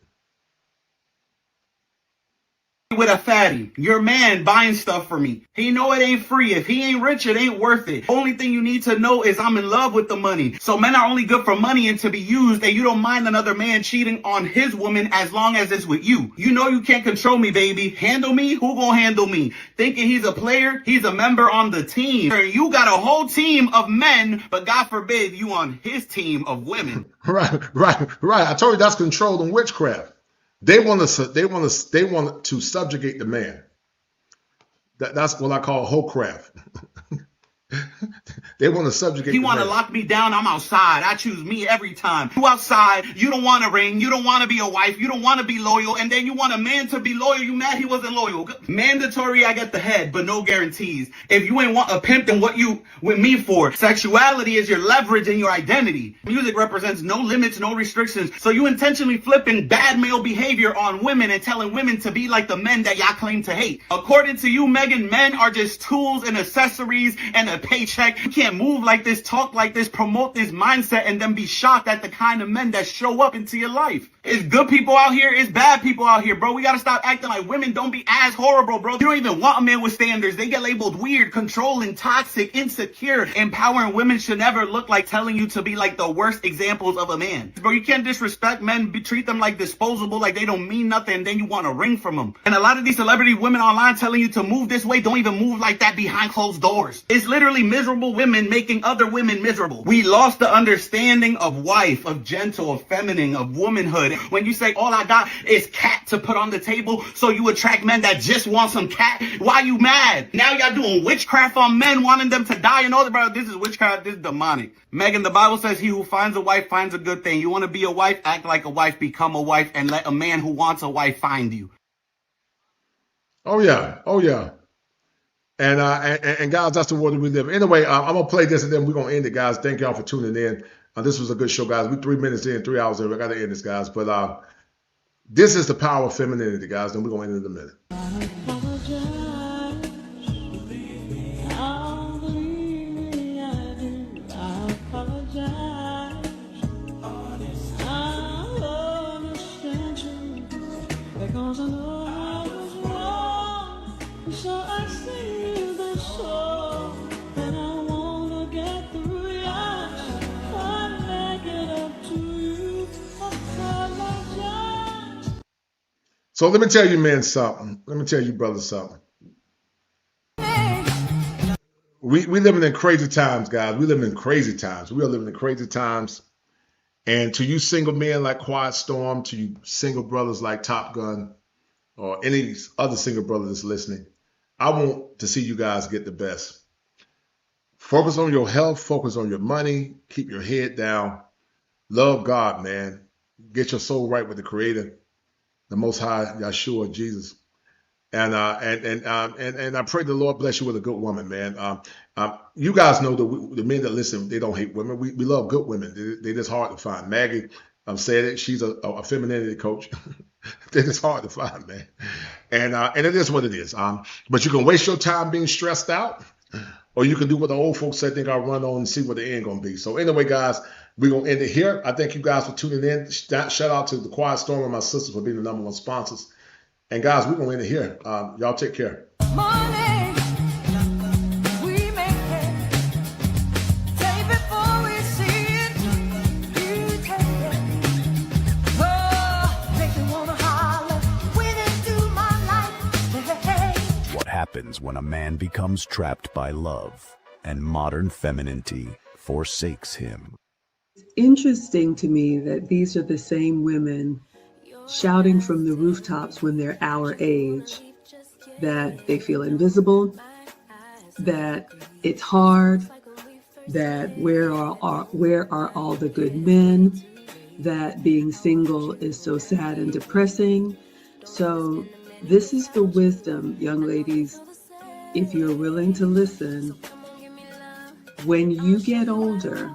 With a fatty, your man buying stuff for me. He know it ain't free. If he ain't rich, it ain't worth it. Only thing you need to know is I'm in love with the money. So men are only good for money and to be used, and you don't mind another man cheating on his woman as long as it's with you. You know you can't control me, baby. Handle me? Who gonna handle me? Thinking he's a player? He's a member on the team. You got a whole team of men, but God forbid you on his team of women. Right. I told you that's control and witchcraft. They want to subjugate the man. That's what I call wholecraft. They want to subjugate. He want to lock me down. I'm outside. I choose me every time. You outside. You don't want a ring. You don't want to be a wife. You don't want to be loyal. And then you want a man to be loyal. You mad he wasn't loyal. Mandatory. I get the head, but no guarantees. If you ain't want a pimp, then what you with me for? Sexuality is your leverage and your identity. Music represents no limits, no restrictions. So you intentionally flipping bad male behavior on women and telling women to be like the men that y'all claim to hate. According to you, Megan, men are just tools and accessories and a paycheck. You can't move like this, talk like this, promote this mindset, and then be shocked at the kind of men that show up into your life. It's good people out here, it's bad people out here, bro. We gotta stop acting like women. Don't be as horrible, bro. You don't even want a man with standards. They get labeled weird, controlling, toxic, insecure. Empowering women should never look like telling you to be like the worst examples of a man. Bro, you can't disrespect men, treat them like disposable, like they don't mean nothing, and then you want a ring from them. And a lot of these celebrity women online telling you to move this way don't even move like that behind closed doors. It's literally miserable women making other women miserable. We lost the understanding of wife, of gentle, of feminine, of womanhood. When you say all I got is cat to put on the table, so you attract men that just want some cat, why you mad? Now y'all doing witchcraft on men, wanting them to die and all that, bro. This is witchcraft, this is demonic. Megan, the Bible says he who finds a wife finds a good thing. You want to be a wife, act like a wife, become a wife, and let a man who wants a wife find you. Oh yeah. And guys, that's the world that we live in. Anyway, I'm gonna play this and then we're gonna end it, guys. Thank y'all for tuning in. This was a good show, guys. We're 3 minutes in, 3 hours in. We gotta end this, guys. But this is the power of femininity, guys. Then we're gonna end it in a minute. Because I know I was wrong, so I see the soul. So let me tell you men something. Let me tell you brothers something. We living in crazy times, guys. We living in crazy times. We are living in crazy times. And to you single men like Quiet Storm, to you single brothers like Top Gun, or any other single brother that's listening, I want to see you guys get the best. Focus on your health, focus on your money, keep your head down. Love God, man. Get your soul right with the Creator, the Most High, Yeshua, Jesus. And I pray the Lord bless you with a good woman, man. You guys know the men that listen, they don't hate women. We love good women. They're just hard to find. Maggie said it. She's a femininity coach. They're just hard to find, man. And it is what it is. But you can waste your time being stressed out, or you can do what the old folks said, think I'll run on and see what the end gonna be. So anyway, guys, we're gonna end it here. I thank you guys for tuning in. Shout out to the Quiet Storm and my sisters for being the #1 sponsors. And guys, we're gonna end it here. Y'all take care. What happens when a man becomes trapped by love and modern femininity forsakes him? It's interesting to me that these are the same women shouting from the rooftops when they're our age that they feel invisible, that it's hard, that where are all the good men, that being single is so sad and depressing. So this is the wisdom, young ladies, if you're willing to listen. When you get older,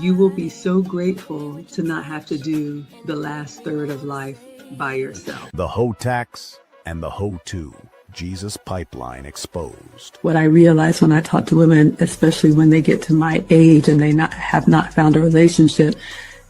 you will be so grateful to not have to do the last third of life by yourself. The Hoe Tax and the Hoe 2, Jesus Pipeline exposed. What I realize when I talk to women, especially when they get to my age and they have not found a relationship,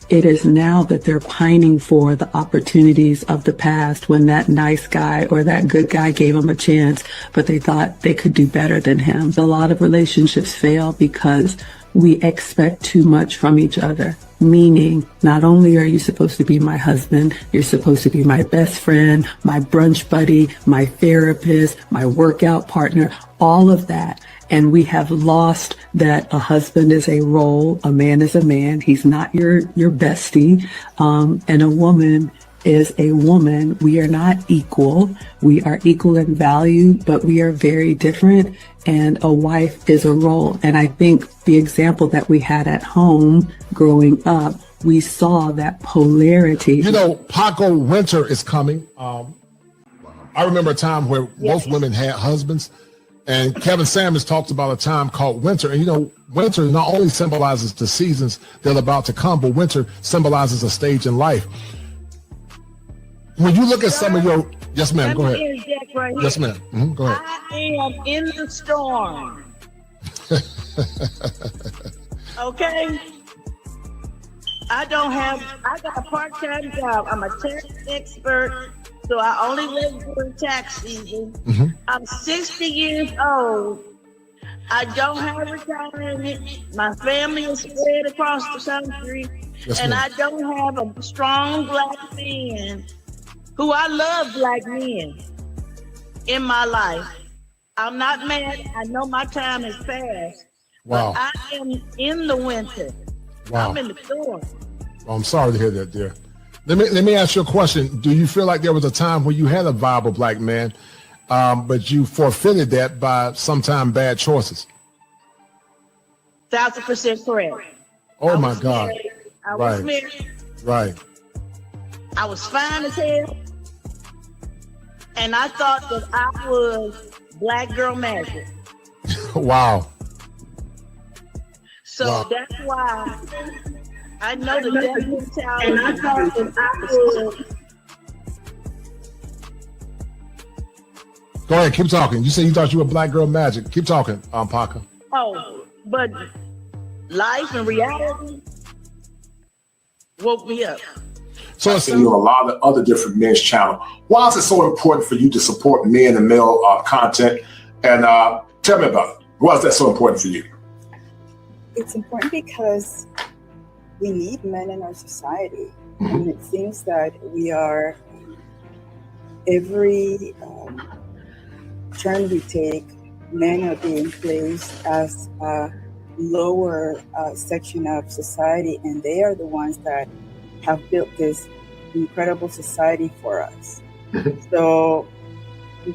it is now that they're pining for the opportunities of the past when that nice guy or that good guy gave them a chance, but they thought they could do better than him. A lot of relationships fail because we expect too much from each other. Meaning, not only are you supposed to be my husband, you're supposed to be my best friend, my brunch buddy, my therapist, my workout partner, all of that. And we have lost that a husband is a role, a man is a man, he's not your bestie, and a woman is a woman. We are not equal. We are equal in value, but we are very different. And a wife is a role. And I think the example that we had at home growing up, we saw that polarity. You know, Paco, winter is coming. I remember a time where most women had husbands, and Kevin Samuels talks about a time called winter. And you know, winter not only symbolizes the seasons that are about to come, but winter symbolizes a stage in life. When you look at some of your, yes ma'am, go ahead. Yes ma'am, go ahead. I am in the storm. Okay? I got a part-time job. I'm a tax expert, so I only live during tax season. I'm 60 years old. I don't have retirement. My family is spread across the country. Yes, and I don't have a strong black man who I love black men in my life. I'm not mad. I know my time is past. Wow. But I am in the winter. Wow. I'm in the storm. Well, I'm sorry to hear that, dear. Let me ask you a question. Do you feel like there was a time where you had a viable black man, but you forfeited that by sometimes bad choices? 1,000% correct. Oh my God. Married. I was married. Right. I was fine as hell. And I thought that I was black girl magic. Wow. So wow. That's why I know the death mentality. And I thought that I was. Go ahead, keep talking. You said you thought you were black girl magic. Keep talking, Parker. Oh, but life and reality woke me up. So I see you on a lot of other different men's channels. Why is it so important for you to support men and male content? And tell me about it. Why is that so important for you? It's important because we need men in our society. And it seems that we are every turn we take, men are being placed as a lower section of society, and they are the ones that have built this incredible society for us. So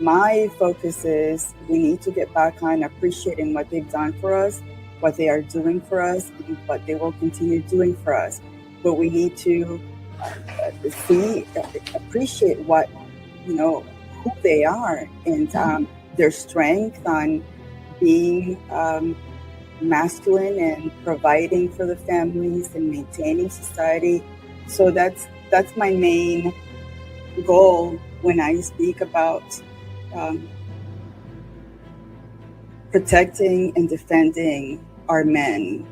my focus is we need to get back on appreciating what they've done for us, what they are doing for us, and what they will continue doing for us. But we need to appreciate what, who they are, and their strength on being masculine and providing for the families and maintaining society. So that's my main goal when I speak about protecting and defending our men